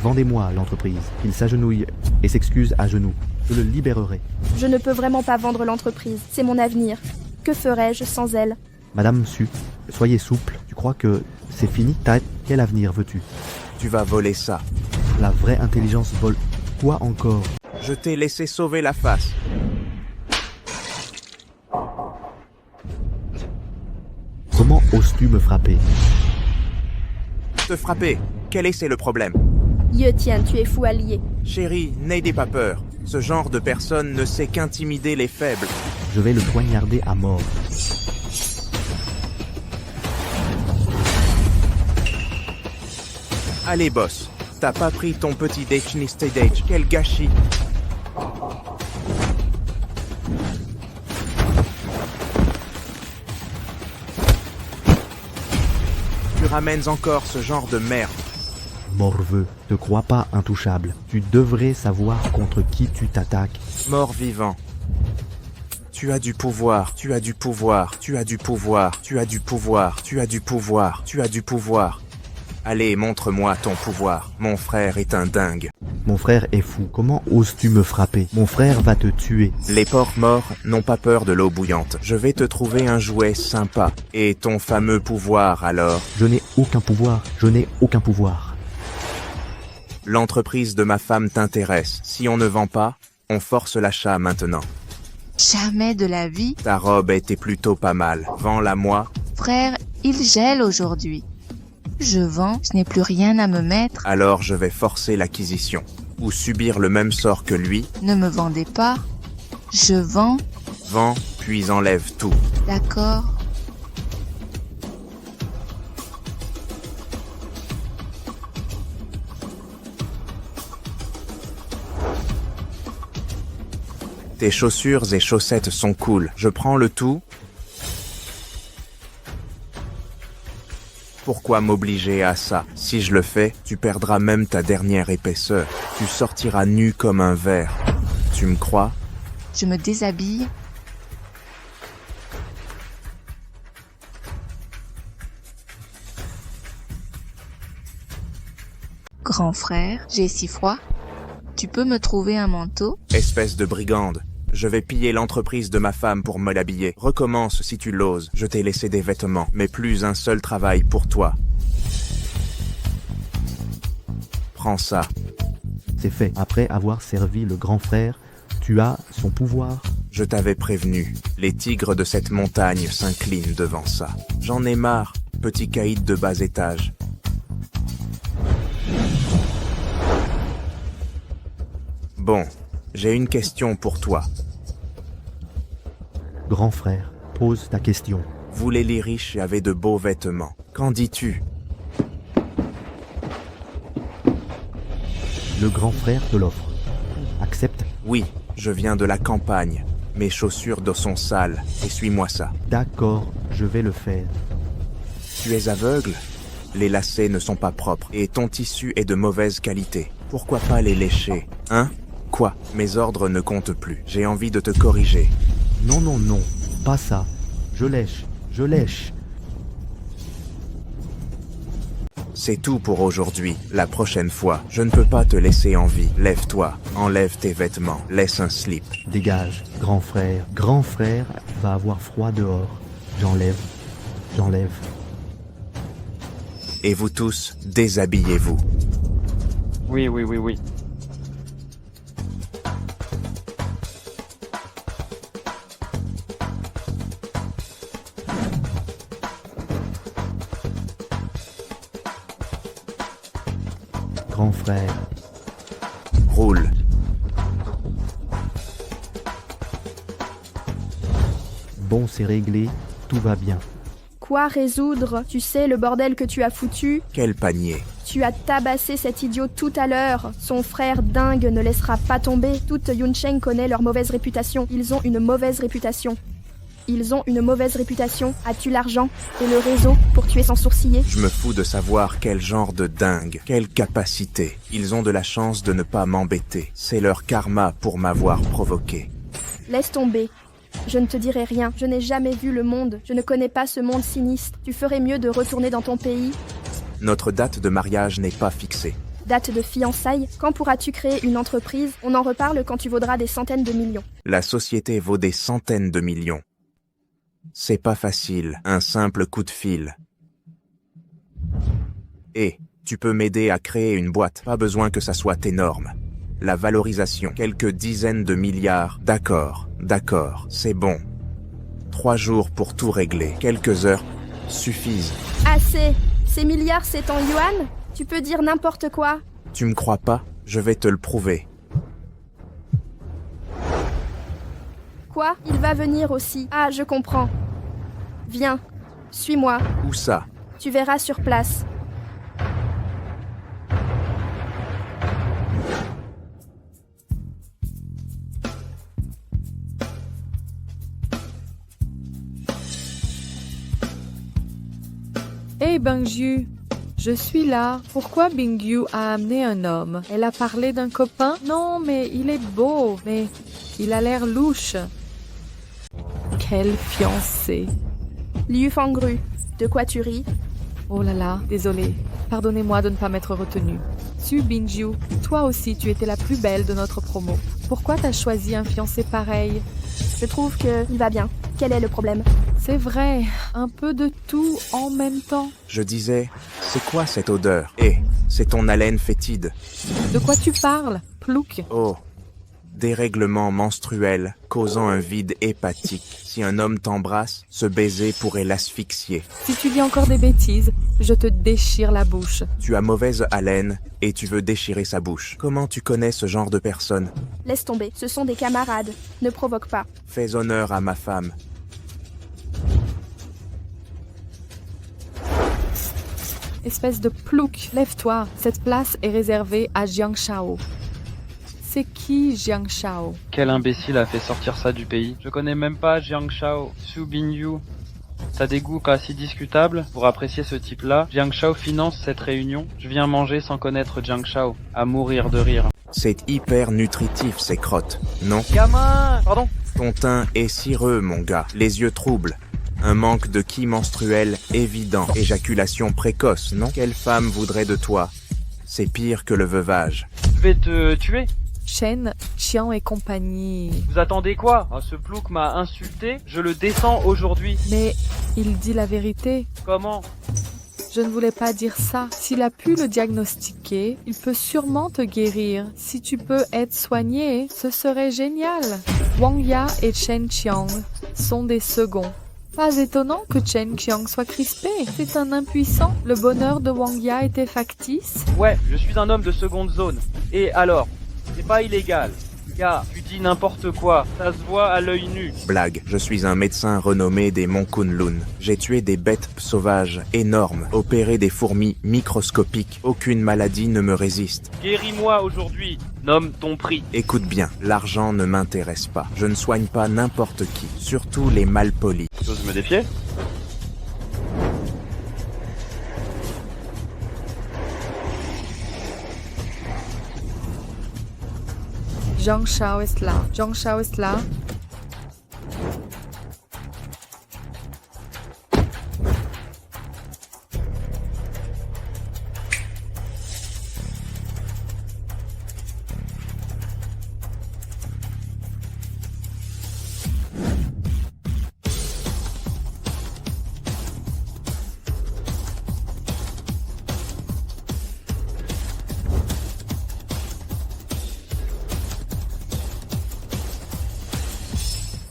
Speaker 17: Vendez-moi l'entreprise. Qu'il s'agenouille et s'excuse à genoux. Je le libérerai.
Speaker 6: Je ne peux vraiment pas vendre l'entreprise. C'est mon avenir. Que ferais-je sans elle?
Speaker 17: Madame Su, soyez souple. Tu crois que c'est fini? Quel avenir veux-tu?
Speaker 5: Tu vas voler ça.
Speaker 17: La vraie intelligence vole. Quoi encore?
Speaker 5: Je t'ai laissé sauver la face.
Speaker 17: Comment oses-tu me frapper?
Speaker 5: Te frapper? Quel est le problème?
Speaker 6: Yetian, tu es fou allié.
Speaker 5: Chérie, n'ayez pas peur. Ce genre de personne ne sait qu'intimider les faibles.
Speaker 17: Je vais le poignarder à mort.
Speaker 5: Allez, boss. T'as pas pris ton petit Dachni Stage. Quel gâchis. Tu ramènes encore ce genre de merde.
Speaker 17: Morveux, te crois pas intouchable. Tu devrais savoir contre qui tu t'attaques.
Speaker 5: Mort-vivant. Tu as du pouvoir, tu as du pouvoir, tu as du pouvoir, tu as du pouvoir, tu as du pouvoir, tu as du pouvoir. Allez, montre-moi ton pouvoir. Mon frère est un dingue.
Speaker 17: Mon frère est fou. Comment oses-tu me frapper? Mon frère va te tuer.
Speaker 5: Les porcs morts n'ont pas peur de l'eau bouillante. Je vais te trouver un jouet sympa. Et ton fameux pouvoir, alors?
Speaker 17: Je n'ai aucun pouvoir. Je n'ai aucun pouvoir.
Speaker 5: L'entreprise de ma femme t'intéresse. Si on ne vend pas, on force l'achat maintenant.
Speaker 18: Jamais de la vie.
Speaker 5: Ta robe était plutôt pas mal. Vends-la moi.
Speaker 18: Frère, il gèle aujourd'hui. Je vends, je n'ai plus rien à me mettre.
Speaker 5: Alors je vais forcer l'acquisition. Ou subir le même sort que lui.
Speaker 18: Ne me vendez pas. Je vends.
Speaker 5: Vends, puis enlève tout.
Speaker 18: D'accord.
Speaker 5: Tes chaussures et chaussettes sont cool. Je prends le tout. Pourquoi m'obliger à ça? Si je le fais, tu perdras même ta dernière épaisseur. Tu sortiras nu comme un verre. Tu me crois?
Speaker 18: Je me déshabille. Grand frère, j'ai si froid. Tu peux me trouver un manteau?
Speaker 5: Espèce de brigande. Je vais piller l'entreprise de ma femme pour me l'habiller. Recommence si tu l'oses. Je t'ai laissé des vêtements, mais plus un seul travail pour toi. Prends ça.
Speaker 17: C'est fait. Après avoir servi le grand frère, tu as son pouvoir.
Speaker 5: Je t'avais prévenu. Les tigres de cette montagne s'inclinent devant ça. J'en ai marre, petit caïd de bas étage. Bon, j'ai une question pour toi.
Speaker 17: Grand frère, pose ta question.
Speaker 5: Vous les riches avez de beaux vêtements. Qu'en dis-tu?
Speaker 17: Le grand frère te l'offre. Accepte?
Speaker 5: Oui, Je viens de la campagne. Mes chaussures d'eau sont sales. Essuie-moi ça.
Speaker 17: D'accord, je vais le faire.
Speaker 5: Tu es aveugle? Les lacets ne sont pas propres et ton tissu est de mauvaise qualité. Pourquoi pas les lécher, hein? Quoi? Mes ordres ne comptent plus. J'ai envie de te corriger.
Speaker 17: Non, non, non, pas ça. Je lèche, je lèche.
Speaker 5: C'est tout pour aujourd'hui. La prochaine fois, je ne peux pas te laisser en vie. Lève-toi, enlève tes vêtements, laisse un slip.
Speaker 17: Dégage, grand frère. Grand frère va avoir froid dehors. J'enlève, j'enlève.
Speaker 5: Et vous tous, déshabillez-vous.
Speaker 4: Oui, oui, oui, oui.
Speaker 17: Grand frère.
Speaker 5: Roule.
Speaker 17: Bon, c'est réglé, tout va bien.
Speaker 6: Quoi résoudre? Tu sais le bordel que tu as foutu?
Speaker 5: Quel panier?
Speaker 6: Tu as tabassé cet idiot tout à l'heure. Son frère dingue ne laissera pas tomber. Toute Yuncheng connaît leur mauvaise réputation. Ils ont une mauvaise réputation. Ils ont une mauvaise réputation. As-tu l'argent et le réseau pour tuer sans sourciller?
Speaker 5: Je me fous de savoir quel genre de dingue, quelle capacité. Ils ont de la chance de ne pas m'embêter. C'est leur karma pour m'avoir provoqué.
Speaker 6: Laisse tomber. Je ne te dirai rien. Je n'ai jamais vu le monde. Je ne connais pas ce monde sinistre. Tu ferais mieux de retourner dans ton pays.
Speaker 5: Notre date de mariage n'est pas fixée.
Speaker 6: Date de fiançailles? Quand pourras-tu créer une entreprise? On en reparle quand tu vaudras des centaines de millions.
Speaker 5: La société vaut des centaines de millions. C'est pas facile, un simple coup de fil. Et tu peux m'aider à créer une boîte, pas besoin que ça soit énorme. La valorisation, quelques dizaines de milliards, d'accord, c'est bon. 3 jours pour tout régler, quelques heures suffisent.
Speaker 6: Assez! Ces milliards, c'est en yuan? Tu peux dire n'importe quoi.
Speaker 5: Tu me crois pas? Je vais te le prouver.
Speaker 6: Quoi? Il va venir aussi. Ah, je comprends. Viens, suis-moi.
Speaker 5: Où ça?
Speaker 6: Tu verras sur place.
Speaker 19: Hey Bingyu, je suis là. Pourquoi Bingyu a amené un homme? Elle a parlé d'un copain? Non, mais il est beau, mais il a l'air louche. Quel fiancé.
Speaker 6: Liu Fangru, de quoi tu ris?
Speaker 19: Oh là là, désolé. Pardonnez-moi de ne pas m'être retenue. Su Bingyu, toi aussi tu étais la plus belle de notre promo. Pourquoi t'as choisi un fiancé pareil?
Speaker 6: Je trouve qu'il va bien. Quel est le problème?
Speaker 19: C'est vrai, un peu de tout en même temps.
Speaker 5: Je disais, c'est quoi cette odeur? C'est ton haleine fétide.
Speaker 19: De quoi tu parles, Plouk?
Speaker 5: Oh, dérèglement menstruel causant un vide hépatique. Si un homme t'embrasse, ce baiser pourrait l'asphyxier.
Speaker 19: Si tu dis encore des bêtises, je te déchire la bouche.
Speaker 5: Tu as mauvaise haleine et tu veux déchirer sa bouche. Comment tu connais ce genre de personne?
Speaker 6: Laisse tomber, ce sont des camarades. Ne provoque pas.
Speaker 5: Fais honneur à ma femme.
Speaker 19: Espèce de plouc, lève-toi. Cette place est réservée à Jiang Shao. C'est qui Jiang Shao?
Speaker 4: Quel imbécile a fait sortir ça du pays? Je connais même pas Jiang Shao. Su Bingyu. T'as des goûts quasi discutables pour apprécier ce type-là. Jiang Shao finance cette réunion. Je viens manger sans connaître Jiang Shao. À mourir de rire.
Speaker 5: C'est hyper nutritif ces crottes, non?
Speaker 4: Gamin! Pardon?
Speaker 5: Ton teint est cireux, mon gars. Les yeux troubles. Un manque de ki menstruel évident. Éjaculation précoce, non? Quelle femme voudrait de toi? C'est pire que le veuvage.
Speaker 4: Je vais te tuer.
Speaker 19: Chen, Qian et compagnie.
Speaker 4: Vous attendez quoi? Ce plouc m'a insulté, je le descends aujourd'hui.
Speaker 19: Mais il dit la vérité.
Speaker 4: Comment?
Speaker 19: Je ne voulais pas dire ça. S'il a pu le diagnostiquer, il peut sûrement te guérir. Si tu peux être soigné, ce serait génial. Wang Ya et Chen Qiang sont des seconds. Pas étonnant que Chen Qiang soit crispé. C'est un impuissant. Le bonheur de Wang Ya était factice.
Speaker 4: Ouais, je suis un homme de seconde zone. Et alors? C'est pas illégal. Gars, tu dis n'importe quoi, ça se voit à l'œil nu.
Speaker 5: Blague, je suis un médecin renommé des monts Kunlun. J'ai tué des bêtes sauvages énormes, opéré des fourmis microscopiques. Aucune maladie ne me résiste.
Speaker 4: Guéris-moi aujourd'hui, nomme ton prix.
Speaker 5: Écoute bien, l'argent ne m'intéresse pas. Je ne soigne pas n'importe qui, surtout les malpolis.
Speaker 4: Tu oses me défier?
Speaker 19: Zhang Shao est là. Zhang Shao est là.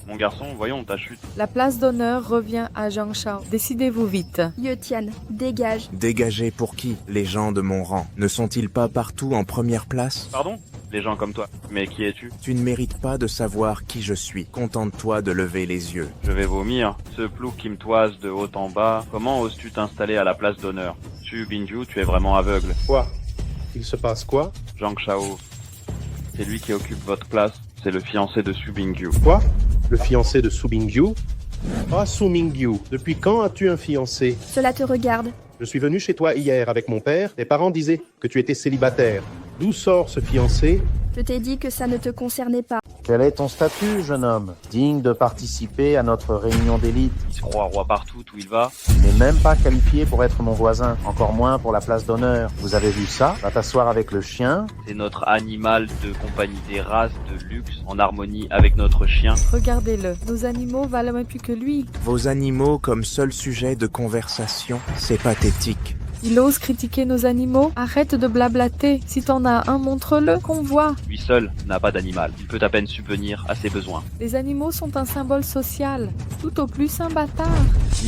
Speaker 4: Mon garçon, voyons ta chute.
Speaker 19: La place d'honneur revient à Zhang Shao. Décidez-vous vite.
Speaker 6: Ye Tian, dégage.
Speaker 5: Dégagé pour qui? Les gens de mon rang. Ne sont-ils pas partout en première place?
Speaker 4: Pardon? Les gens comme toi. Mais qui es-tu?
Speaker 5: Tu ne mérites pas de savoir qui je suis. Contente-toi de lever les yeux.
Speaker 4: Je vais vomir. Ce plouc qui me toise de haut en bas. Comment oses-tu t'installer à la place d'honneur? Su Bingyu, tu es vraiment aveugle.
Speaker 20: Quoi? Il se passe quoi?
Speaker 4: Zhang Shao. C'est lui qui occupe votre place. C'est le fiancé de Su Bingyu.
Speaker 20: Quoi? Le fiancé de Su Bingyu? Ah, Su Bingyu, depuis quand as-tu un fiancé?
Speaker 6: Cela te regarde.
Speaker 20: Je suis venu chez toi hier avec mon père. Tes parents disaient que tu étais célibataire. D'où sort ce fiancé?
Speaker 6: Je t'ai dit que ça ne te concernait pas.
Speaker 21: Quel est ton statut, jeune homme? Digne de participer à notre réunion d'élite?
Speaker 4: Il se croit roi partout où il va.
Speaker 21: Il n'est même pas qualifié pour être mon voisin, encore moins pour la place d'honneur. Vous avez vu ça? Va t'asseoir avec le chien.
Speaker 4: C'est notre animal de compagnie, des races de luxe en harmonie avec notre chien.
Speaker 19: Regardez-le, nos animaux valent même plus que lui.
Speaker 5: Vos animaux comme seul sujet de conversation, c'est pathétique.
Speaker 19: Il ose critiquer nos animaux? Arrête de blablater. Si t'en as un, montre-le, qu'on voit.
Speaker 4: Lui seul n'a pas d'animal. Il peut à peine subvenir à ses besoins.
Speaker 19: Les animaux sont un symbole social. Tout au plus un bâtard.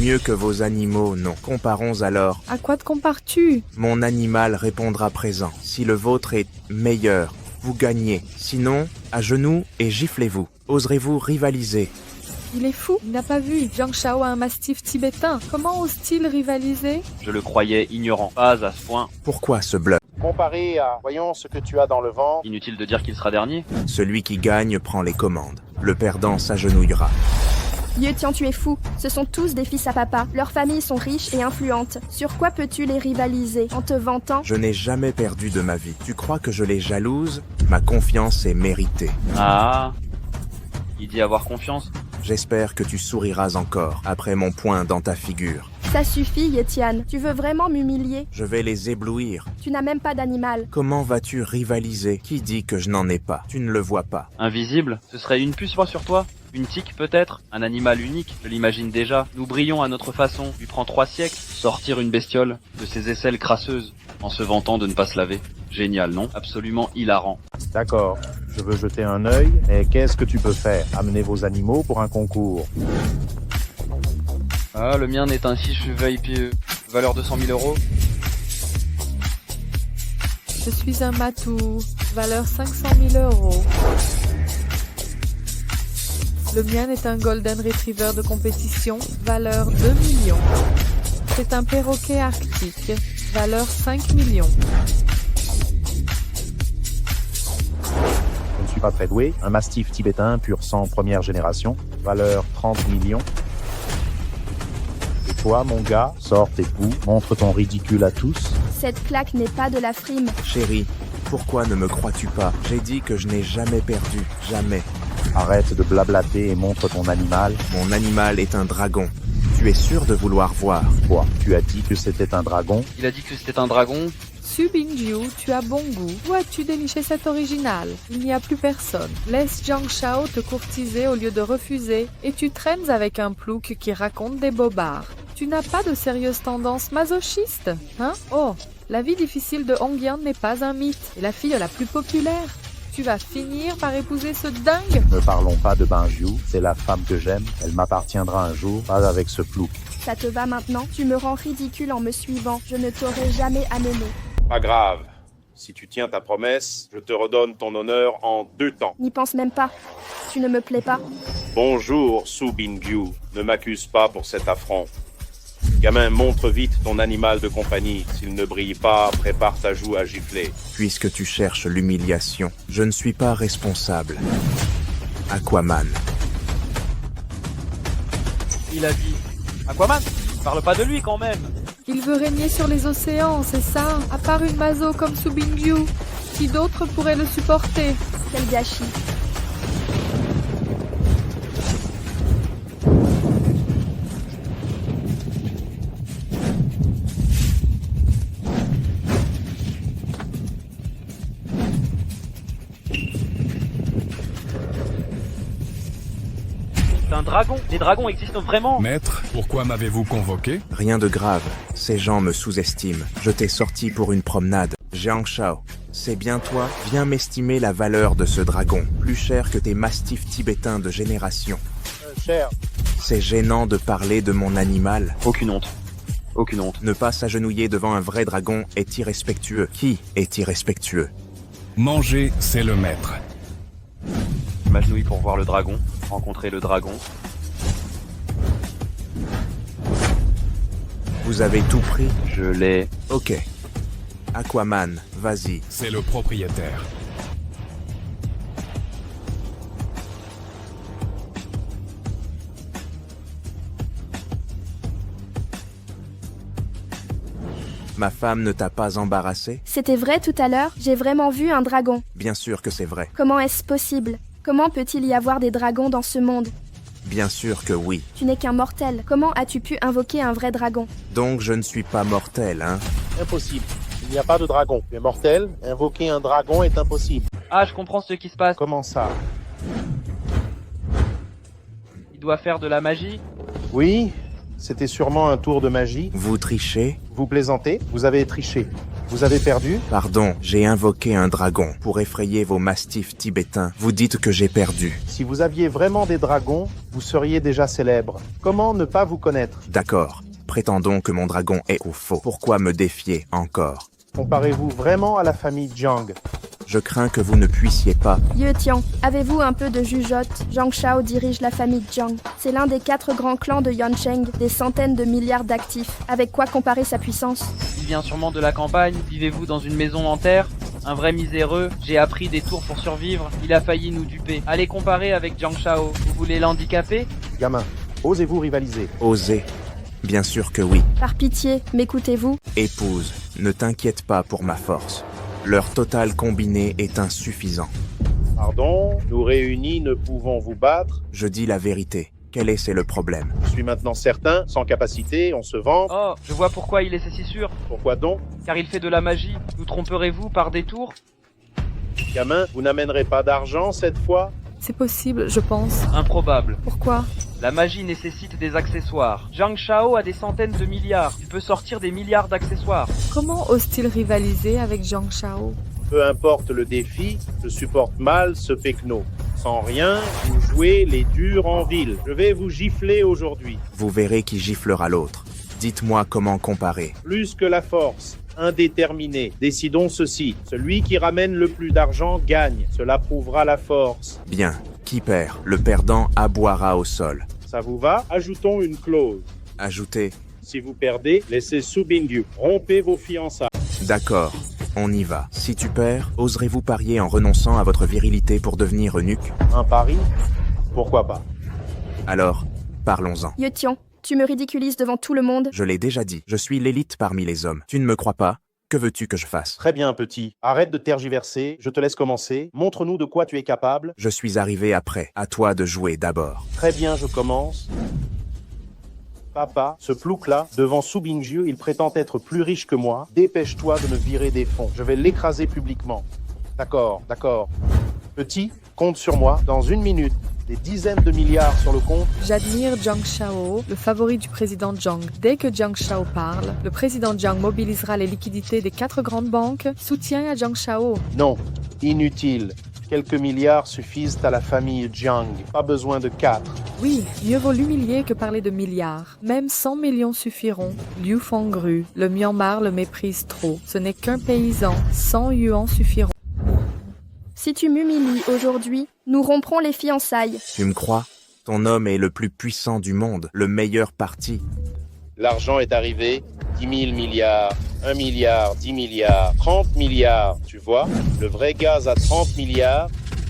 Speaker 5: Mieux que vos animaux, non. Comparons alors.
Speaker 19: À quoi te compares-tu?
Speaker 5: Mon animal répondra présent. Si le vôtre est meilleur, vous gagnez. Sinon, à genoux et giflez-vous. Oserez-vous rivaliser?
Speaker 19: Il est fou, il n'a pas vu. Zhang Shao a un mastif tibétain. Comment ose-t-il rivaliser?
Speaker 4: Je le croyais ignorant. Pas à ce point.
Speaker 5: Pourquoi ce bluff?
Speaker 20: Comparé à, voyons ce que tu as dans le ventre.
Speaker 4: Inutile de dire qu'il sera dernier.
Speaker 5: Celui qui gagne prend les commandes. Le perdant s'agenouillera.
Speaker 6: Ye Tian, tu es fou. Ce sont tous des fils à papa. Leurs familles sont riches et influentes. Sur quoi peux-tu les rivaliser? En te vantant?
Speaker 5: Je n'ai jamais perdu de ma vie. Tu crois que je les jalouse? Ma confiance est méritée.
Speaker 4: Ah, il dit avoir confiance.
Speaker 5: J'espère que tu souriras encore après mon poing dans ta figure.
Speaker 6: Ça suffit, Ye Tian. Tu veux vraiment m'humilier?
Speaker 5: Je vais les éblouir.
Speaker 6: Tu n'as même pas d'animal.
Speaker 5: Comment vas-tu rivaliser? Qui dit que je n'en ai pas? Tu ne le vois pas.
Speaker 4: Invisible? Ce serait une puce sur toi? Une tique peut-être? Un animal unique? Je l'imagine déjà. Nous brillons à notre façon. Lui prend 3 siècles. Sortir une bestiole de ses aisselles crasseuses en se vantant de ne pas se laver. Génial, non? Absolument hilarant.
Speaker 21: D'accord, je veux jeter un œil, mais qu'est-ce que tu peux faire? Amener vos animaux pour un concours.
Speaker 4: Ah, le mien n'est ainsi VIP. Valeur 200 000 €.
Speaker 19: Je suis un matou. Valeur 500 000 €. Le mien est un Golden Retriever de compétition. Valeur 2 millions. C'est un perroquet arctique. Valeur 5 millions.
Speaker 21: Je ne suis pas très doué. Un mastif tibétain pur sang première génération. Valeur 30 millions. Et toi, mon gars, sors tes poux, montre ton ridicule à tous.
Speaker 6: Cette claque n'est pas de la frime.
Speaker 5: Chérie, pourquoi ne me crois-tu pas? J'ai dit que je n'ai jamais perdu. Jamais.
Speaker 21: Arrête de blablater et montre ton animal.
Speaker 5: Mon animal est un dragon. Tu es sûr de vouloir voir?
Speaker 21: Quoi? Tu as dit que c'était un dragon?
Speaker 4: Il a dit que c'était un dragon?
Speaker 19: Su Bingyu, tu as bon goût. Où as-tu déniché cet original? Il n'y a plus personne. Laisse Zhang Shao te courtiser au lieu de refuser, et tu traînes avec un plouc qui raconte des bobards. Tu n'as pas de sérieuses tendances masochistes, hein? Oh, la vie difficile de Hongyan n'est pas un mythe, et la fille la plus populaire. Tu vas finir par épouser ce dingue?
Speaker 21: Ne parlons pas de Bingyu, c'est la femme que j'aime. Elle m'appartiendra un jour, pas avec ce plouc.
Speaker 6: Ça te va maintenant? Tu me rends ridicule en me suivant. Je ne t'aurais jamais amené.
Speaker 20: Pas grave. Si tu tiens ta promesse, je te redonne ton honneur en 2 temps.
Speaker 6: N'y pense même pas. Tu ne me plais pas.
Speaker 20: Bonjour, Su Bingyu. Ne m'accuse pas pour cet affront. Gamin, montre vite ton animal de compagnie. S'il ne brille pas, prépare ta joue à gifler.
Speaker 5: Puisque tu cherches l'humiliation, je ne suis pas responsable. Aquaman.
Speaker 4: Il a dit... Aquaman, parle pas de lui quand même.
Speaker 19: Il veut régner sur les océans, c'est ça. À part une maso comme Su Bingyu, qui d'autre pourrait le supporter?
Speaker 6: Quel gâchis.
Speaker 4: C'est un dragon. Les dragons existent vraiment.
Speaker 8: Maître, pourquoi m'avez-vous convoqué?
Speaker 5: Rien de grave. Ces gens me sous-estiment. Je t'ai sorti pour une promenade. Jiang Shao, c'est bien toi? Viens m'estimer la valeur de ce dragon. Plus cher que tes mastifs tibétains de génération.
Speaker 21: Cher.
Speaker 5: C'est gênant de parler de mon animal.
Speaker 4: Aucune honte. Aucune honte.
Speaker 5: Ne pas s'agenouiller devant un vrai dragon est irrespectueux. Qui est irrespectueux?
Speaker 8: Manger, c'est le maître.
Speaker 4: Je m'agenouille pour voir le dragon, rencontrer le dragon.
Speaker 5: Vous avez tout pris?
Speaker 4: Je l'ai.
Speaker 5: Ok. Aquaman, vas-y.
Speaker 8: C'est le propriétaire.
Speaker 5: Ma femme ne t'a pas embarrassé?
Speaker 6: C'était vrai tout à l'heure, j'ai vraiment vu un dragon.
Speaker 5: Bien sûr que c'est vrai.
Speaker 6: Comment est-ce possible? Comment peut-il y avoir des dragons dans ce monde?
Speaker 5: Bien sûr que oui.
Speaker 6: Tu n'es qu'un mortel. Comment as-tu pu invoquer un vrai dragon?
Speaker 5: Donc je ne suis pas mortel, hein?
Speaker 21: Impossible. Il n'y a pas de dragon. Tu es mortel. Invoquer un dragon est impossible.
Speaker 4: Ah, je comprends ce qui se passe.
Speaker 21: Comment ça?
Speaker 4: Il doit faire de la magie.
Speaker 21: Oui, c'était sûrement un tour de magie.
Speaker 5: Vous trichez?
Speaker 21: Vous plaisantez? Vous avez triché. Vous avez perdu?
Speaker 5: Pardon, j'ai invoqué un dragon pour effrayer vos mastifs tibétains. Vous dites que j'ai perdu.
Speaker 21: Si vous aviez vraiment des dragons, vous seriez déjà célèbre. Comment ne pas vous connaître?
Speaker 5: D'accord. Prétendons que mon dragon est ou faux. Pourquoi me défier encore?
Speaker 21: Comparez-vous vraiment à la famille Jiang?
Speaker 5: Je crains que vous ne puissiez pas.
Speaker 6: Ye Tian, avez-vous un peu de jugeote? Jiang Shao dirige la famille Jiang. C'est l'un des 4 grands clans de Yuancheng, des centaines de milliards d'actifs. Avec quoi comparer sa puissance?
Speaker 4: Il vient sûrement de la campagne. Vivez-vous dans une maison en terre? Un vrai miséreux. J'ai appris des tours pour survivre. Il a failli nous duper. Allez comparer avec Jiang Shao. Vous voulez l'handicaper?
Speaker 21: Gamin, osez-vous rivaliser?
Speaker 5: Oser? Bien sûr que oui.
Speaker 6: Par pitié, m'écoutez-vous?
Speaker 5: Épouse, ne t'inquiète pas pour ma force. Leur total combiné est insuffisant.
Speaker 21: Pardon, nous réunis ne pouvons vous battre?
Speaker 5: Je dis la vérité. Quel est le problème?
Speaker 21: Je suis maintenant certain, sans capacité, on se vante.
Speaker 4: Oh, je vois pourquoi il est si sûr.
Speaker 21: Pourquoi donc?
Speaker 4: Car il fait de la magie. Nous tromperez-vous par détour?
Speaker 21: Gamin, vous n'amènerez pas d'argent cette fois?
Speaker 19: C'est possible, je pense.
Speaker 4: Improbable.
Speaker 19: Pourquoi?
Speaker 4: La magie nécessite des accessoires. Jiang Shao a des centaines de milliards. Il peut sortir des milliards d'accessoires.
Speaker 19: Comment ose-t-il rivaliser avec Jiang Shao?
Speaker 21: Peu importe le défi, je supporte mal ce pecno. Sans rien, vous jouez les durs en ville. Je vais vous gifler aujourd'hui.
Speaker 5: Vous verrez qui giflera l'autre. Dites-moi comment comparer.
Speaker 21: Plus que la force. Indéterminé. Décidons ceci. Celui qui ramène le plus d'argent gagne. Cela prouvera la force.
Speaker 5: Bien. Qui perd? Le perdant aboiera au sol.
Speaker 21: Ça vous va? Ajoutons une clause.
Speaker 5: Ajoutez.
Speaker 21: Si vous perdez, laissez Su Bingyu. Rompez vos fiançailles.
Speaker 5: D'accord. On y va. Si tu perds, oserez-vous parier en renonçant à votre virilité pour devenir eunuque?
Speaker 21: Un pari? Pourquoi pas?
Speaker 5: Alors, parlons-en.
Speaker 6: Ye Tian, tu me ridiculises devant tout le monde.
Speaker 5: Je l'ai déjà dit, je suis l'élite parmi les hommes. Tu ne me crois pas? Que veux-tu que je fasse?
Speaker 21: Très bien, petit. Arrête de tergiverser, je te laisse commencer. Montre-nous de quoi tu es capable.
Speaker 5: Je suis arrivé après. À toi de jouer d'abord.
Speaker 21: Très bien, je commence. Papa, ce plouc-là, devant Su Bingyu, il prétend être plus riche que moi. Dépêche-toi de me virer des fonds. Je vais l'écraser publiquement. D'accord, d'accord. Petit, compte sur moi. Dans 1 minute, des dizaines de milliards sur le compte.
Speaker 19: J'admire Jiang Shao, le favori du président Jiang. Dès que Jiang Shao parle, le président Jiang mobilisera les liquidités des 4 grandes banques. Soutien à Jiang Shao.
Speaker 21: Non, inutile. Quelques milliards suffisent à la famille Jiang. Pas besoin de 4.
Speaker 19: Oui, mieux vaut l'humilier que parler de milliards. Même 100 millions suffiront. Liu Fengru, le Myanmar le méprise trop. Ce n'est qu'un paysan. 100 yuans suffiront.
Speaker 6: Si tu m'humilies aujourd'hui, nous romprons les fiançailles.
Speaker 5: Tu me crois? Ton homme est le plus puissant du monde, le meilleur parti.
Speaker 21: L'argent est arrivé. 10 000 milliards, 1 milliard, 10 milliards, 30 milliards. Tu vois? Le vrai gaz à 30 milliards.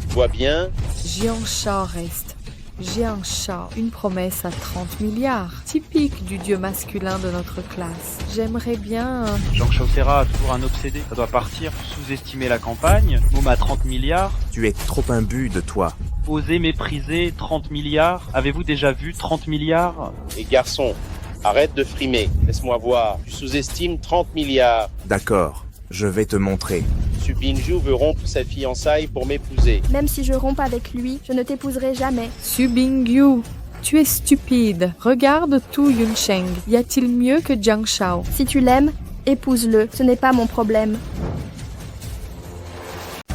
Speaker 21: Tu vois bien?
Speaker 19: Jiang Shao reste. Jiang Shao, une promesse à 30 milliards. Typique du dieu masculin de notre classe. J'aimerais bien...
Speaker 4: Jiang Shao Serra, toujours un obsédé. Ça doit partir, sous-estimer la campagne. Môme à 30 milliards.
Speaker 5: Tu es trop imbu de toi.
Speaker 4: Oser mépriser 30 milliards. Avez-vous déjà vu 30 milliards?
Speaker 21: Les garçons, arrête de frimer. Laisse-moi voir. Tu sous-estimes 30 milliards.
Speaker 5: D'accord, je vais te montrer.
Speaker 21: Su Bingju veut rompre ses fiançailles pour m'épouser.
Speaker 6: Même si je romps avec lui, je ne t'épouserai jamais.
Speaker 19: Su Bingyu, tu es stupide. Regarde tout Yuncheng. Y a-t-il mieux que Jiang Shao?
Speaker 6: Si tu l'aimes, épouse-le. Ce n'est pas mon problème.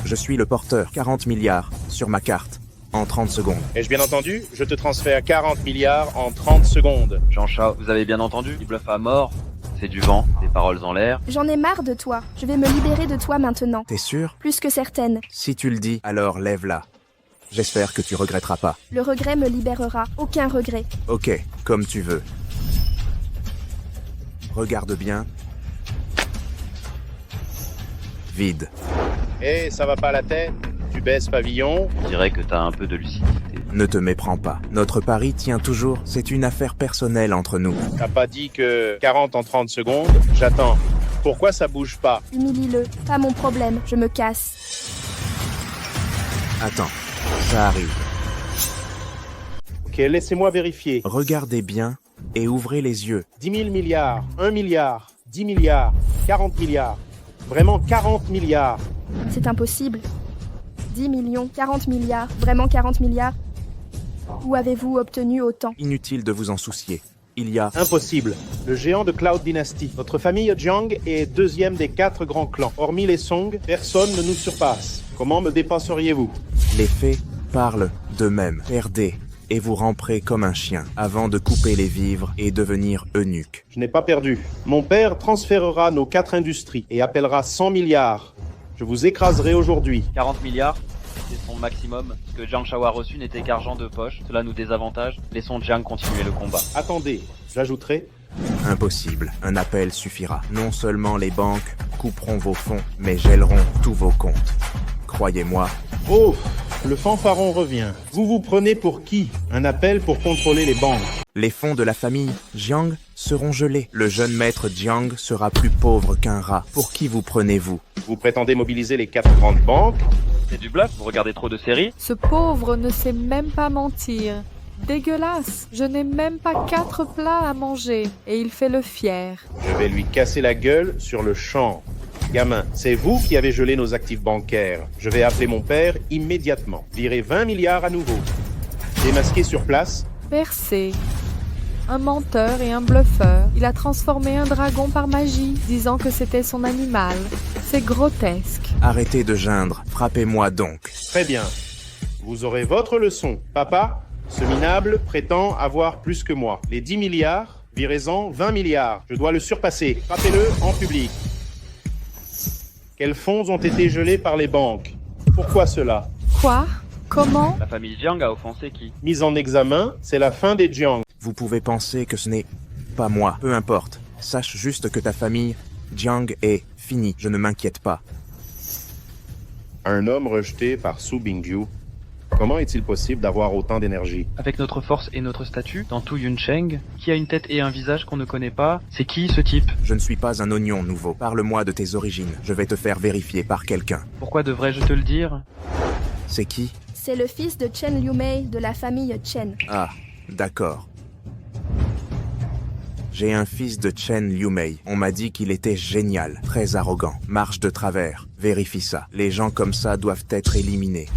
Speaker 5: Je suis le porteur. 40 milliards sur ma carte. En 30 secondes.
Speaker 21: Ai-je bien entendu? Je te transfère 40 milliards en 30 secondes.
Speaker 4: Jiang Shao, vous avez bien entendu? Il bluffe à mort. C'est du vent, des paroles en l'air.
Speaker 6: J'en ai marre de toi. Je vais me libérer de toi maintenant.
Speaker 5: T'es sûr?
Speaker 6: Plus que certaine.
Speaker 5: Si tu le dis, alors lève-la. J'espère que tu regretteras pas.
Speaker 6: Le regret me libérera. Aucun regret.
Speaker 5: Ok, comme tu veux. Regarde bien. Vide.
Speaker 21: Eh, ça va pas la tête? Tu baisses pavillon?
Speaker 4: Je dirais que t'as un peu de lucidité.
Speaker 5: Ne te méprends pas. Notre pari tient toujours. C'est une affaire personnelle entre nous.
Speaker 21: T'as pas dit que 40 en 30 secondes? J'attends. Pourquoi ça bouge pas?
Speaker 6: Humilie-le. Pas mon problème. Je me casse.
Speaker 5: Attends, ça arrive.
Speaker 21: Ok, laissez-moi vérifier.
Speaker 5: Regardez bien et ouvrez les yeux.
Speaker 21: 10 000 milliards, 1 milliard, 10 milliards, 40 milliards. Vraiment 40 milliards.
Speaker 6: C'est impossible. 10 millions, 40 milliards, vraiment 40 milliards. Où avez-vous obtenu autant?
Speaker 5: Inutile de vous en soucier. Il y a...
Speaker 21: Impossible. Le géant de Cloud Dynasty. Notre famille Jiang est deuxième des 4 grands clans. Hormis les Song, personne ne nous surpasse. Comment me dépasseriez-vous?
Speaker 5: Les faits parlent d'eux-mêmes. Perdez et vous ramperez comme un chien avant de couper les vivres et devenir eunuque.
Speaker 21: Je n'ai pas perdu. Mon père transférera nos 4 industries et appellera 100 milliards. Je vous écraserai aujourd'hui.
Speaker 4: 40 milliards, c'est son maximum. Ce que Jiang Shao a reçu n'était qu'argent de poche. Cela nous désavantage. Laissons Jiang continuer le combat.
Speaker 21: Attendez, j'ajouterai...
Speaker 5: Impossible. Un appel suffira. Non seulement les banques couperont vos fonds, mais gèleront tous vos comptes. Croyez-moi.
Speaker 21: Oh, le fanfaron revient. Vous vous prenez pour qui? Un appel pour contrôler les banques.
Speaker 5: Les fonds de la famille Jiang seront gelés. Le jeune maître Jiang sera plus pauvre qu'un rat. Pour qui vous prenez-vous?
Speaker 21: Vous prétendez mobiliser les 4 grandes banques?
Speaker 4: C'est du bluff, vous regardez trop de séries?
Speaker 19: Ce pauvre ne sait même pas mentir. Dégueulasse. Je n'ai même pas 4 plats à manger. Et il fait le fier.
Speaker 21: Je vais lui casser la gueule sur le champ. Gamin, c'est vous qui avez gelé nos actifs bancaires. Je vais appeler mon père immédiatement. Virer 20 milliards à nouveau. Démasqué sur place.
Speaker 19: Percé. Un menteur et un bluffeur. Il a transformé un dragon par magie, disant que c'était son animal. C'est grotesque.
Speaker 5: Arrêtez de geindre. Frappez-moi donc.
Speaker 21: Très bien. Vous aurez votre leçon. Papa, ce minable prétend avoir plus que moi. Les 10 milliards, virez-en 20 milliards. Je dois le surpasser. Frappez-le en public. Quels fonds ont été gelés par les banques? Pourquoi cela?
Speaker 19: Quoi? Comment?
Speaker 4: La famille Jiang a offensé qui?
Speaker 21: Mise en examen, c'est la fin des Jiang.
Speaker 5: Vous pouvez penser que ce n'est pas moi. Peu importe. Sache juste que ta famille Jiang est finie. Je ne m'inquiète pas.
Speaker 21: Un homme rejeté par Su Bingyu. Comment est-il possible d'avoir autant d'énergie?
Speaker 4: Avec notre force et notre statut, dans tout Yuncheng, qui a une tête et un visage qu'on ne connaît pas, c'est qui ce type?
Speaker 5: Je ne suis pas un oignon nouveau. Parle-moi de tes origines. Je vais te faire vérifier par quelqu'un.
Speaker 4: Pourquoi devrais-je te le dire?
Speaker 5: C'est qui?
Speaker 6: C'est le fils de Chen Liumei de la famille Chen.
Speaker 5: Ah, d'accord. J'ai un fils de Chen Liumei. On m'a dit qu'il était génial, très arrogant, marche de travers. Vérifie ça. Les gens comme ça doivent être éliminés.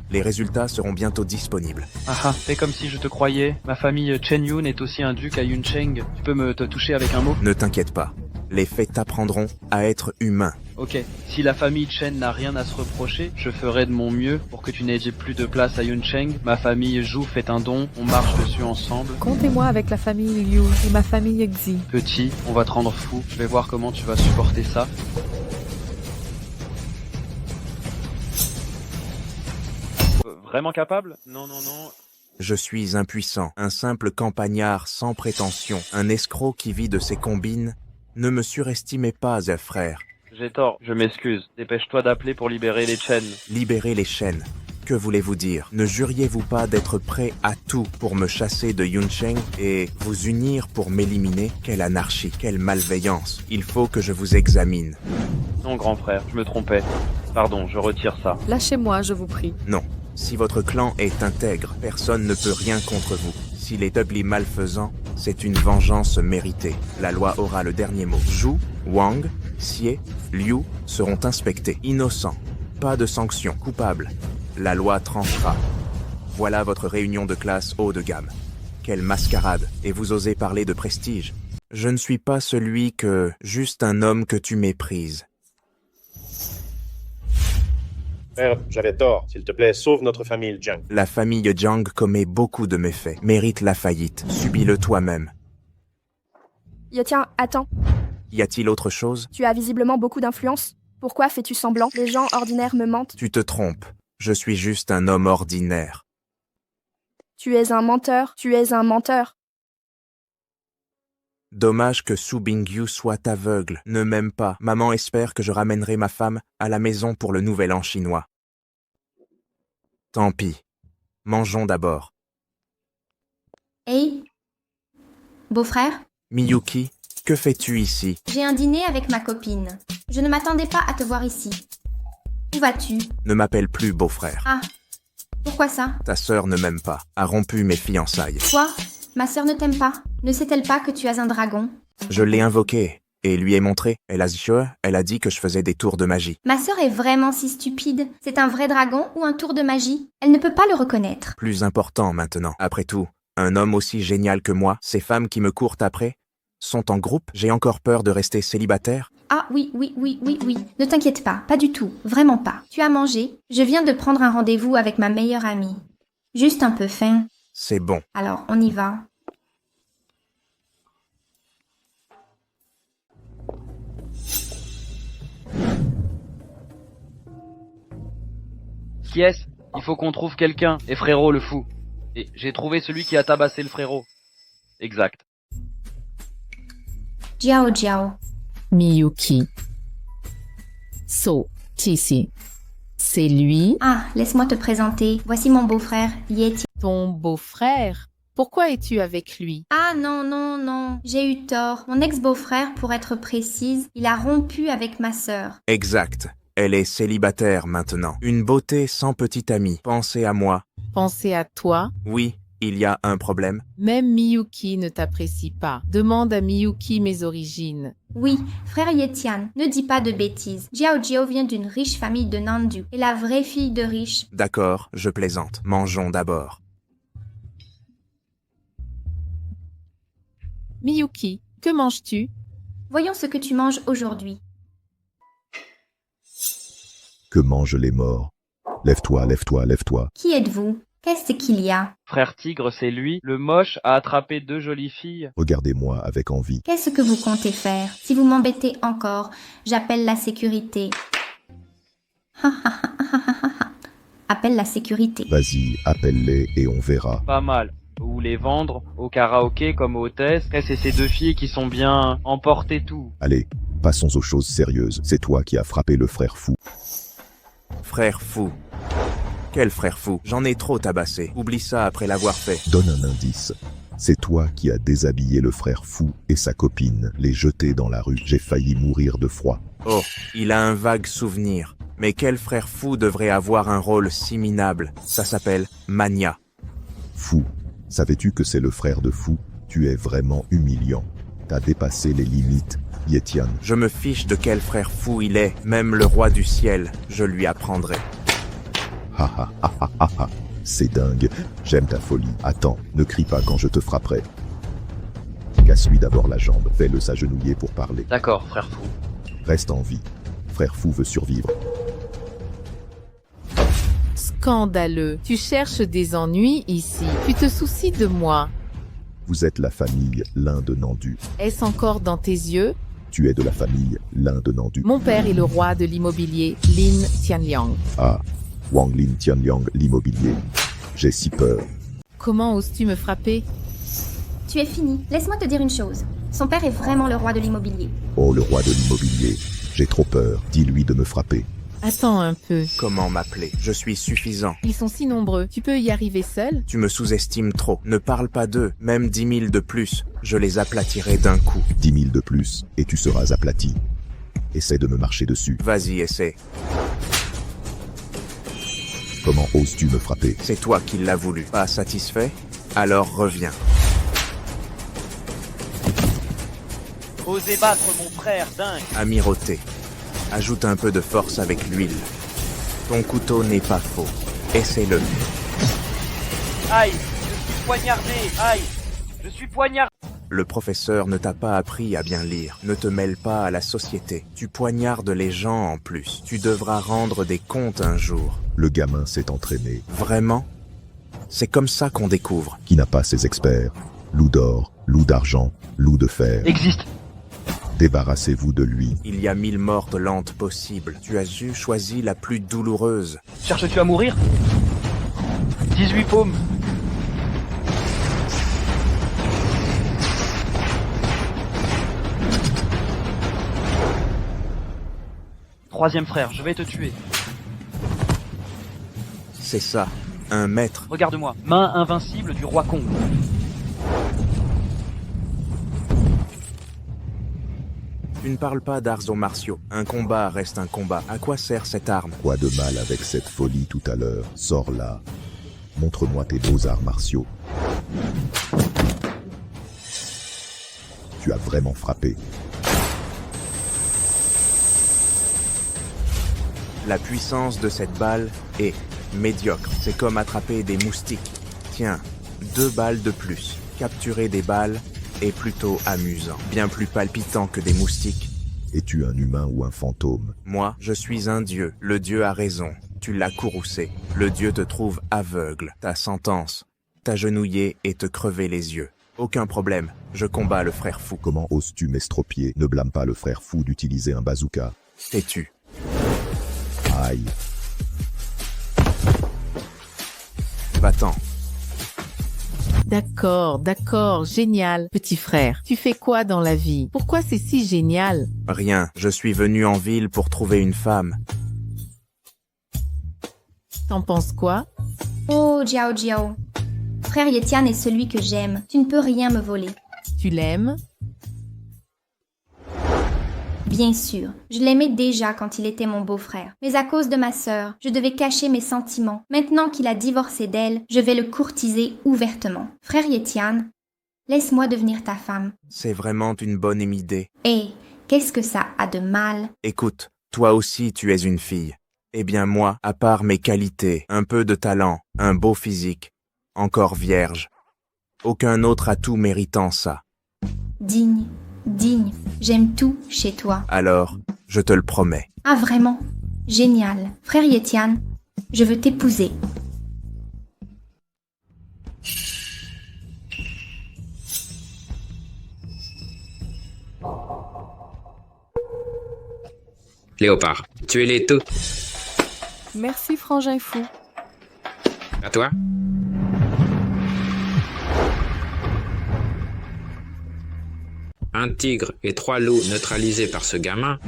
Speaker 5: Les résultats seront bientôt disponibles.
Speaker 4: Ah, fais comme si je te croyais. Ma famille Chen Yun est aussi un duc à Yuncheng. Tu peux te toucher avec un mot?
Speaker 5: Ne t'inquiète pas. Les faits t'apprendront à être humain.
Speaker 4: Ok, si la famille Chen n'a rien à se reprocher, je ferai de mon mieux pour que tu n'aies plus de place à Yuncheng. Ma famille Zhu fait un don, on marche dessus ensemble.
Speaker 19: Comptez-moi avec la famille Liu et ma famille Xi.
Speaker 4: Petit, on va te rendre fou, je vais voir comment tu vas supporter ça. Vraiment capable? Non.
Speaker 5: Je suis impuissant, un simple campagnard sans prétention, un escroc qui vit de ses combines. Ne me surestimez pas, frère.
Speaker 4: J'ai tort, je m'excuse. Dépêche-toi d'appeler pour libérer les Chen.
Speaker 5: Libérer les Chen. Que voulez-vous dire? Ne juriez-vous pas d'être prêt à tout pour me chasser de Yuncheng et vous unir pour m'éliminer? Quelle anarchie, quelle malveillance. Il faut que je vous examine.
Speaker 4: Non, grand frère, je me trompais. Pardon, je retire ça.
Speaker 19: Lâchez-moi, je vous prie.
Speaker 5: Non. Si votre clan est intègre, personne ne peut rien contre vous. S'il est établi malfaisant, c'est une vengeance méritée. La loi aura le dernier mot. Zhu, Wang, Xie, Liu seront inspectés. Innocents. Pas de sanctions. Coupables. La loi tranchera. Voilà votre réunion de classe haut de gamme. Quelle mascarade. Et vous osez parler de prestige. Je ne suis pas celui que... juste un homme que tu méprises.
Speaker 20: Frère, j'avais tort. S'il te plaît, sauve notre famille Jiang.
Speaker 5: La famille Jiang commet beaucoup de méfaits, mérite la faillite. Subis-le toi-même.
Speaker 6: Tiens, attends.
Speaker 5: Y a-t-il autre chose?
Speaker 6: Tu as visiblement beaucoup d'influence. Pourquoi fais-tu semblant? Les gens ordinaires me mentent.
Speaker 5: Tu te trompes. Je suis juste un homme ordinaire.
Speaker 6: Tu es un menteur. Tu es un menteur.
Speaker 5: Dommage que Su Bingyu soit aveugle, ne m'aime pas. Maman espère que je ramènerai ma femme à la maison pour le nouvel an chinois. Tant pis. Mangeons d'abord.
Speaker 3: Hey, beau-frère?
Speaker 5: Miyuki, que fais-tu ici?
Speaker 3: J'ai un dîner avec ma copine. Je ne m'attendais pas à te voir ici. Où vas-tu?
Speaker 5: Ne m'appelle plus beau-frère.
Speaker 3: Ah, pourquoi ça?
Speaker 5: Ta sœur ne m'aime pas, a rompu mes fiançailles.
Speaker 3: Quoi? Ma sœur ne t'aime pas? Ne sait-elle pas que tu as un dragon?
Speaker 5: Je l'ai invoqué et lui ai montré. Elle a dit que je faisais des tours de magie.
Speaker 3: Ma sœur est vraiment si stupide. C'est un vrai dragon ou un tour de magie? Elle ne peut pas le reconnaître.
Speaker 5: Plus important maintenant. Après tout, un homme aussi génial que moi, ces femmes qui me courent après, sont en groupe. J'ai encore peur de rester célibataire.
Speaker 3: Ah oui. Ne t'inquiète pas, pas du tout, vraiment pas. Tu as mangé? Je viens de prendre un rendez-vous avec ma meilleure amie. Juste un peu faim.
Speaker 5: C'est bon.
Speaker 3: Alors, on y va.
Speaker 4: Qui est-ce? Il faut qu'on trouve quelqu'un. Et frérot le fou. Et j'ai trouvé celui qui a tabassé le frérot. Exact.
Speaker 3: Jiao.
Speaker 9: Miyuki. So, Tisi. C'est lui.
Speaker 3: Ah, laisse-moi te présenter. Voici mon beau-frère, Yeti.
Speaker 9: Ton beau-frère? Pourquoi es-tu avec lui?
Speaker 3: Ah non. J'ai eu tort. Mon ex-beau-frère, pour être précise, il a rompu avec ma sœur.
Speaker 5: Exact. Elle est célibataire maintenant. Une beauté sans petit ami. Pensez à moi.
Speaker 9: Pensez à toi?
Speaker 5: Oui, il y a un problème.
Speaker 9: Même Miyuki ne t'apprécie pas. Demande à Miyuki mes origines.
Speaker 3: Oui, frère Yetian, ne dis pas de bêtises. Jiao vient d'une riche famille de Nandu, et la vraie fille de riche.
Speaker 5: D'accord, je plaisante. Mangeons d'abord.
Speaker 9: Miyuki, que manges-tu?
Speaker 3: Voyons ce que tu manges aujourd'hui.
Speaker 10: Que mangent les morts? Lève-toi.
Speaker 3: Qui êtes-vous? Qu'est-ce qu'il y a?
Speaker 4: Frère Tigre, c'est lui. Le moche a attrapé 2 jolies filles.
Speaker 10: Regardez-moi avec envie.
Speaker 3: Qu'est-ce que vous comptez faire? Si vous m'embêtez encore, j'appelle la sécurité. Appelle la sécurité.
Speaker 10: Vas-y, appelle-les et on verra.
Speaker 4: Pas mal. Ou les vendre au karaoké comme hôtesse. C'est ces 2 filles qui sont bien emportées tout.
Speaker 10: Allez, passons aux choses sérieuses. C'est toi qui as frappé le frère fou.
Speaker 5: Frère fou. Quel frère fou? J'en ai trop tabassé. Oublie ça après l'avoir fait.
Speaker 10: Donne un indice. C'est toi qui as déshabillé le frère fou et sa copine, les jetés dans la rue. J'ai failli mourir de froid.
Speaker 5: Oh, il a un vague souvenir. Mais quel frère fou devrait avoir un rôle si minable? Ça s'appelle Mania.
Speaker 10: Fou. Savais-tu que c'est le frère de Fou? Tu es vraiment humiliant. T'as dépassé les limites, Yetian.
Speaker 5: Je me fiche de quel frère fou il est. Même le roi du ciel, je lui apprendrai.
Speaker 10: Ha. C'est dingue. J'aime ta folie. Attends, ne crie pas quand je te frapperai. Casse-lui d'abord la jambe. Fais-le s'agenouiller pour parler.
Speaker 4: D'accord, frère fou.
Speaker 10: Reste en vie. frère fou veut survivre.
Speaker 9: Scandaleux. Tu cherches des ennuis ici. Tu te soucies de moi.
Speaker 10: Vous êtes la famille Lin de Nandu.
Speaker 9: Est-ce encore dans tes yeux?
Speaker 10: Tu es de la famille Lin de Nandu.
Speaker 9: Mon père est le roi de l'immobilier, Lin Tianliang.
Speaker 10: Ah, Wang Lin Tianliang, l'immobilier. J'ai si peur.
Speaker 9: Comment oses-tu me frapper?
Speaker 3: Tu es fini. Laisse-moi te dire une chose. Son père est vraiment le roi de l'immobilier.
Speaker 10: Oh, le roi de l'immobilier. J'ai trop peur. Dis-lui de me frapper.
Speaker 9: Attends un peu.
Speaker 5: Comment m'appeler? Je suis suffisant.
Speaker 9: Ils sont si nombreux. Tu peux y arriver seul?
Speaker 5: Tu me sous-estimes trop. Ne parle pas d'eux. Même 10 000 de plus. Je les aplatirai d'un coup.
Speaker 10: 10 000 de plus, et tu seras aplati. Essaie de me marcher dessus.
Speaker 5: Vas-y, essaie.
Speaker 10: Comment oses-tu me frapper?
Speaker 5: C'est toi qui l'as voulu. Pas satisfait? Alors reviens.
Speaker 4: Osez battre mon frère, dingue.
Speaker 5: Amirauté. Ajoute un peu de force avec l'huile. Ton couteau n'est pas faux. Essaie-le.
Speaker 4: Aïe, je suis poignardé. Aïe, je suis poignardé.
Speaker 5: Le professeur ne t'a pas appris à bien lire. Ne te mêle pas à la société. Tu poignardes les gens en plus. Tu devras rendre des comptes un jour.
Speaker 10: Le gamin s'est entraîné.
Speaker 5: Vraiment? C'est comme ça qu'on découvre.
Speaker 10: Qui n'a pas ses experts? Loup d'or, loup d'argent, loup de fer.
Speaker 4: Existe.
Speaker 10: Débarrassez-vous de lui.
Speaker 5: Il y a 1000 morts lentes possibles. Tu as choisi la plus douloureuse.
Speaker 4: Cherches-tu à mourir? 18 paumes. Troisième frère, je vais te tuer.
Speaker 5: C'est ça, un maître.
Speaker 4: Regarde-moi, main invincible du roi Kong.
Speaker 5: Tu ne parles pas d'arts martiaux. Un combat reste un combat. À quoi sert cette arme?
Speaker 10: Quoi de mal avec cette folie tout à l'heure? Sors là. Montre-moi tes beaux arts martiaux. Tu as vraiment frappé.
Speaker 5: La puissance de cette balle est médiocre. C'est comme attraper des moustiques. Tiens, 2 balles de plus. Capturer des balles est plutôt amusant. Bien plus palpitant que des moustiques.
Speaker 10: Es-tu un humain ou un fantôme?
Speaker 5: Moi, je suis un dieu. Le dieu a raison. Tu l'as courroucé. Le dieu te trouve aveugle. Ta sentence, t'agenouiller et te crever les yeux. Aucun problème. Je combats le frère fou.
Speaker 10: Comment oses-tu m'estropier? Ne blâme pas le frère fou d'utiliser un bazooka.
Speaker 5: Tais-tu.
Speaker 10: Aïe.
Speaker 5: Va-t'en.
Speaker 9: D'accord, génial. Petit frère, tu fais quoi dans la vie? Pourquoi c'est si génial?
Speaker 5: Rien, je suis venu en ville pour trouver une femme.
Speaker 9: T'en penses quoi?
Speaker 3: Oh, Jiao Jiao. Frère Yetian est celui que j'aime. Tu ne peux rien me voler.
Speaker 9: Tu l'aimes?
Speaker 3: Bien sûr, je l'aimais déjà quand il était mon beau-frère. Mais à cause de ma sœur, je devais cacher mes sentiments. Maintenant qu'il a divorcé d'elle, je vais le courtiser ouvertement. Frère Yetian, laisse-moi devenir ta femme.
Speaker 5: C'est vraiment une bonne idée.
Speaker 3: Et qu'est-ce que ça a de mal?
Speaker 5: Écoute, toi aussi tu es une fille. Eh bien moi, à part mes qualités, un peu de talent, un beau physique, encore vierge. Aucun autre atout méritant ça.
Speaker 3: Digne. J'aime tout chez toi.
Speaker 5: Alors, je te le promets.
Speaker 3: Ah vraiment? Génial. Frère Yetian, je veux t'épouser.
Speaker 1: Léopard, tuez-les tous.
Speaker 19: Merci, frangin fou.
Speaker 1: À toi. Un tigre et 3 loups neutralisés par ce gamin.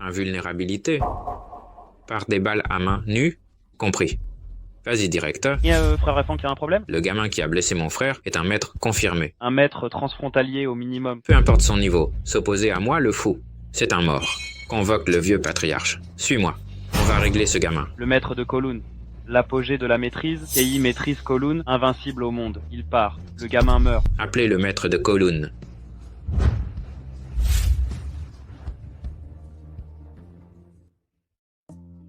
Speaker 1: Invulnérabilité. Par des balles à main nue. Compris. Vas-y, directeur.
Speaker 4: Il y a frère Rafan qui a un problème?
Speaker 1: Le gamin qui a blessé mon frère est un maître confirmé.
Speaker 4: Un maître transfrontalier au minimum.
Speaker 1: Peu importe son niveau, s'opposer à moi, le fou, c'est un mort. Convoque le vieux patriarche. Suis-moi. On va régler ce gamin.
Speaker 4: Le maître de Kowloon. L'apogée de la maîtrise. Kei maîtrise Kowloon, invincible au monde. Il part. Le gamin meurt.
Speaker 1: Appelez le maître de Kowloon.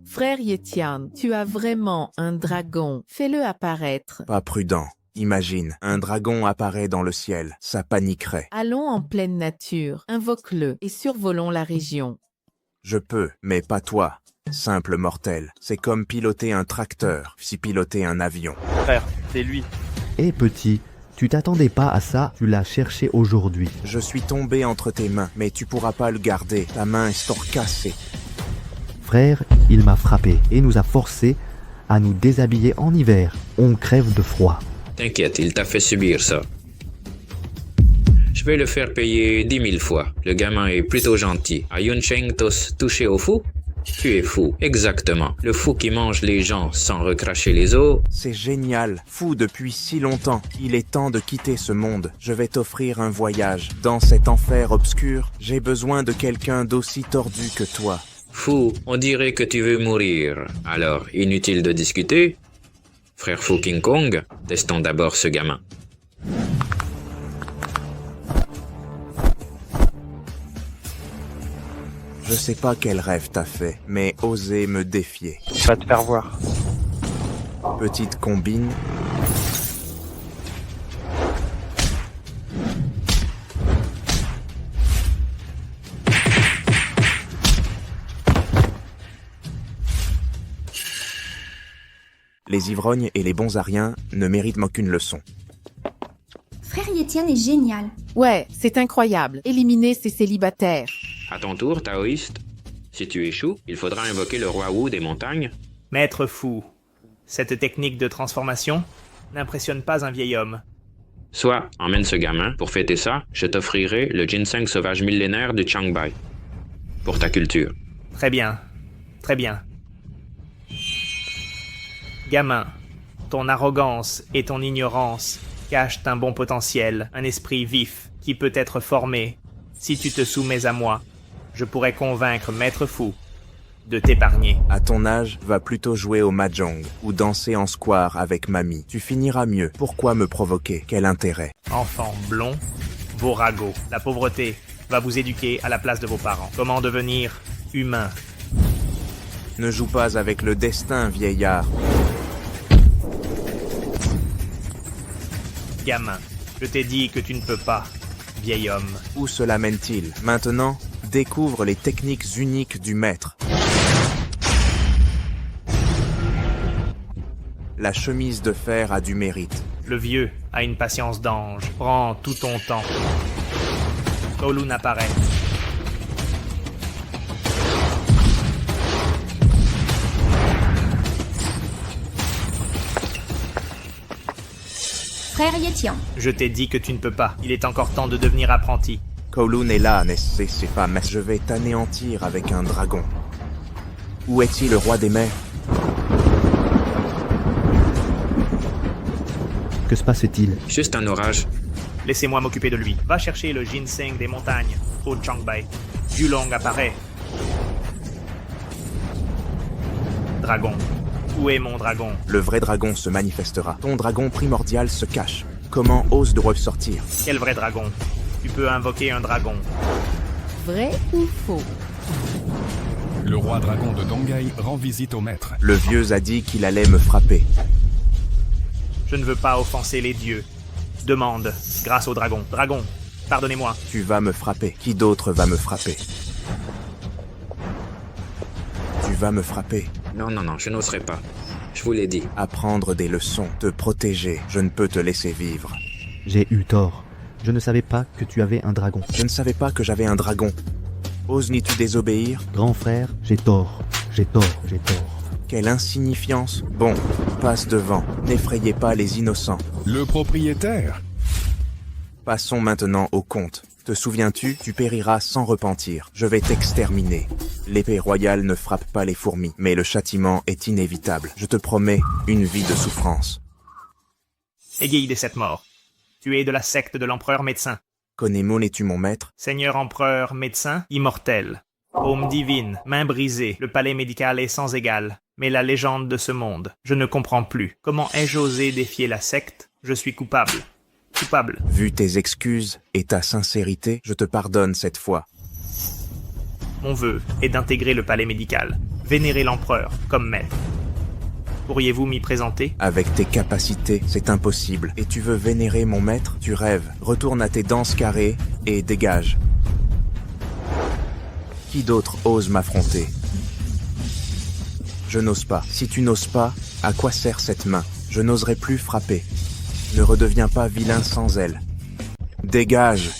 Speaker 9: Frère Yetian, tu as vraiment un dragon. Fais-le apparaître.
Speaker 5: Pas prudent. Imagine, un dragon apparaît dans le ciel. Ça paniquerait.
Speaker 9: Allons en pleine nature. Invoque-le et survolons la région.
Speaker 5: Je peux, mais pas toi. Simple mortel. C'est comme piloter un tracteur, si piloter un avion.
Speaker 4: Frère, c'est lui.
Speaker 17: Eh petit, tu t'attendais pas à ça, tu l'as cherché aujourd'hui.
Speaker 5: Je suis tombé entre tes mains, mais tu pourras pas le garder. Ta main est fort cassée.
Speaker 17: Frère, il m'a frappé et nous a forcés à nous déshabiller en hiver. On crève de froid.
Speaker 1: T'inquiète, il t'a fait subir ça. Je vais le faire payer 10 000 fois. Le gamin est plutôt gentil. A Yuncheng t'os touché au fou? Tu es fou, exactement. Le fou qui mange les gens sans recracher les os.
Speaker 5: C'est génial. Fou depuis si longtemps. Il est temps de quitter ce monde. Je vais t'offrir un voyage. Dans cet enfer obscur, j'ai besoin de quelqu'un d'aussi tordu que toi.
Speaker 1: Fou, on dirait que tu veux mourir. Alors, inutile de discuter. Frère Fou King Kong, testons d'abord ce gamin.
Speaker 5: Je sais pas quel rêve t'as fait, mais osez me défier.
Speaker 4: Va te faire voir.
Speaker 5: Petite combine. Les ivrognes et les bons ariens ne méritent aucune leçon.
Speaker 3: Frère Yetian est génial.
Speaker 9: Ouais, c'est incroyable. Éliminer ces célibataires.
Speaker 1: À ton tour, taoïste. Si tu échoues, il faudra invoquer le roi Wu des montagnes.
Speaker 2: Maître Fou, cette technique de transformation n'impressionne pas un vieil homme.
Speaker 1: Soit, emmène ce gamin. Pour fêter ça, je t'offrirai le ginseng sauvage millénaire de Changbai. Pour ta culture.
Speaker 2: Très bien, très bien. Gamin, ton arrogance et ton ignorance cachent un bon potentiel, un esprit vif qui peut être formé. Si tu te soumets à moi, je pourrais convaincre Maître Fou de t'épargner.
Speaker 5: À ton âge, va plutôt jouer au mahjong ou danser en square avec mamie. Tu finiras mieux. Pourquoi me provoquer? Quel intérêt?
Speaker 2: Enfant blond, vos ragots. La pauvreté va vous éduquer à la place de vos parents. Comment devenir humain?
Speaker 5: Ne joue pas avec le destin, vieillard.
Speaker 2: Gamin, je t'ai dit que tu ne peux pas, vieil homme.
Speaker 5: Où cela mène-t-il? Maintenant, découvre les techniques uniques du maître. La chemise de fer a du mérite.
Speaker 2: Le vieux a une patience d'ange. Prends tout ton temps. Kowloon apparaît.
Speaker 3: Frère Yetian.
Speaker 2: Je t'ai dit que tu ne peux pas. Il est encore temps de devenir apprenti.
Speaker 5: Kowloon est là, n'est-ce pas, mais je vais t'anéantir avec un dragon. Où est-il, le roi des mers?
Speaker 17: Que se passe-t-il?
Speaker 1: Juste un orage.
Speaker 2: Laissez-moi m'occuper de lui. Va chercher le ginseng des montagnes, au Changbai. Julong apparaît. Dragon. Où est mon dragon?
Speaker 5: Le vrai dragon se manifestera. Ton dragon primordial se cache. Comment oses-tu ressortir?
Speaker 2: Quel vrai dragon? Tu peux invoquer un dragon.
Speaker 9: Vrai ou faux?
Speaker 22: Le roi dragon de Dongai rend visite au maître.
Speaker 5: Le vieux a dit qu'il allait me frapper.
Speaker 2: Je ne veux pas offenser les dieux. Demande, grâce au dragon. Dragon, pardonnez-moi.
Speaker 5: Tu vas me frapper. Qui d'autre va me frapper? Tu vas me frapper.
Speaker 1: Non, je n'oserais pas. Je vous l'ai dit.
Speaker 5: Apprendre des leçons, te protéger. Je ne peux te laisser vivre.
Speaker 17: J'ai eu tort. Je ne savais pas que tu avais un dragon.
Speaker 5: Je ne savais pas que j'avais un dragon. Oses-tu désobéir?
Speaker 17: Grand frère, j'ai tort. J'ai tort.
Speaker 5: Quelle insignifiance. Bon, passe devant. N'effrayez pas les innocents.
Speaker 22: Le propriétaire.
Speaker 5: Passons maintenant au conte. Te souviens-tu? Tu périras sans repentir. Je vais t'exterminer. L'épée royale ne frappe pas les fourmis, mais le châtiment est inévitable. Je te promets une vie de souffrance.
Speaker 2: Aiguille des 7 morts. Tu es de la secte de l'empereur médecin.
Speaker 5: Konemon, es-tu mon maître?
Speaker 2: Seigneur empereur médecin, immortel. Paume divine, main brisée, le palais médical est sans égal. Mais la légende de ce monde, je ne comprends plus. Comment ai-je osé défier la secte? Je suis coupable. Coupable.
Speaker 5: Vu tes excuses et ta sincérité, je te pardonne cette fois.
Speaker 2: Mon vœu est d'intégrer le palais médical, vénérer l'empereur comme maître. Pourriez-vous m'y présenter?
Speaker 5: Avec tes capacités, c'est impossible. Et tu veux vénérer mon maître? Tu rêves. Retourne à tes danses carrées et dégage. Qui d'autre ose m'affronter? Je n'ose pas. Si tu n'oses pas, à quoi sert cette main? Je n'oserai plus frapper. Ne redeviens pas vilain sans elle. Dégage!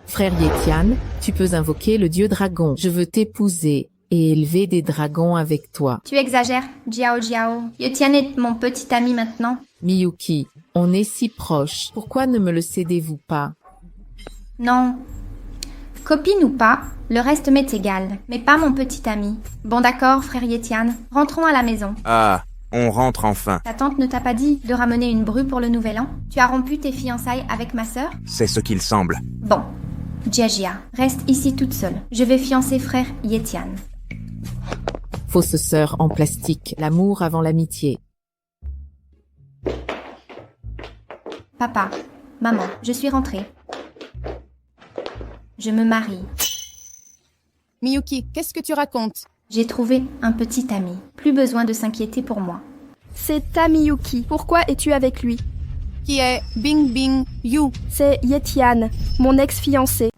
Speaker 9: Frère Yetian, tu peux invoquer le dieu dragon. Je veux t'épouser et élever des dragons avec toi.
Speaker 3: Tu exagères, Jiao Jiao. Yetian est mon petit ami maintenant.
Speaker 9: Miyuki, on est si proches. Pourquoi ne me le cédez-vous pas?
Speaker 3: Non. Copine ou pas, le reste m'est égal, mais pas mon petit ami. Bon d'accord, frère Yetian, rentrons à la maison.
Speaker 5: Ah, on rentre enfin.
Speaker 3: Ta tante ne t'a pas dit de ramener une bru pour le nouvel an? Tu as rompu tes fiançailles avec ma sœur?
Speaker 5: C'est ce qu'il semble.
Speaker 3: Bon. Jia, reste ici toute seule. Je vais fiancer frère Yetian.
Speaker 9: Fausse sœur en plastique, l'amour avant l'amitié.
Speaker 3: Papa, maman, je suis rentrée. Je me marie.
Speaker 13: Miyuki, qu'est-ce que tu racontes?
Speaker 3: J'ai trouvé un petit ami. Plus besoin de s'inquiéter pour moi.
Speaker 6: C'est ta Miyuki. Pourquoi es-tu avec lui?
Speaker 13: Qui est Bing Bing Yu?
Speaker 6: C'est Yetian, mon ex-fiancé.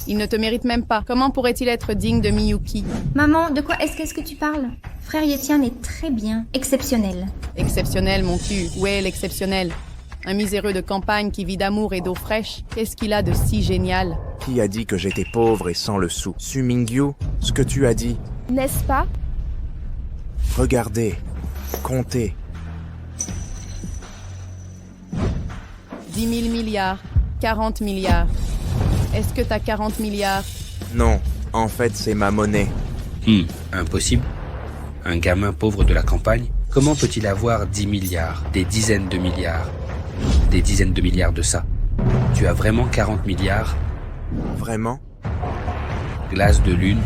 Speaker 13: Il ne te mérite même pas. Comment pourrait-il être digne de Miyuki?
Speaker 3: Maman, de quoi est-ce que tu parles? Frère Yetian est très bien. Exceptionnel.
Speaker 13: Exceptionnel, mon cul. Où est l'exceptionnel? Un miséreux de campagne qui vit d'amour et d'eau fraîche. Qu'est-ce qu'il a de si génial?
Speaker 5: Qui a dit que j'étais pauvre et sans le sou? Su Mingyu, ce que tu as dit.
Speaker 6: N'est-ce pas?
Speaker 5: Regardez. Comptez.
Speaker 13: 10 000 milliards. 40 milliards. Est-ce que t'as 40 milliards?
Speaker 5: Non, en fait c'est ma monnaie.
Speaker 14: Impossible. Un gamin pauvre de la campagne, comment peut-il avoir 10 milliards, des dizaines de milliards, des dizaines de milliards de ça? Tu as vraiment 40 milliards?
Speaker 5: Vraiment?
Speaker 14: Glace de lune,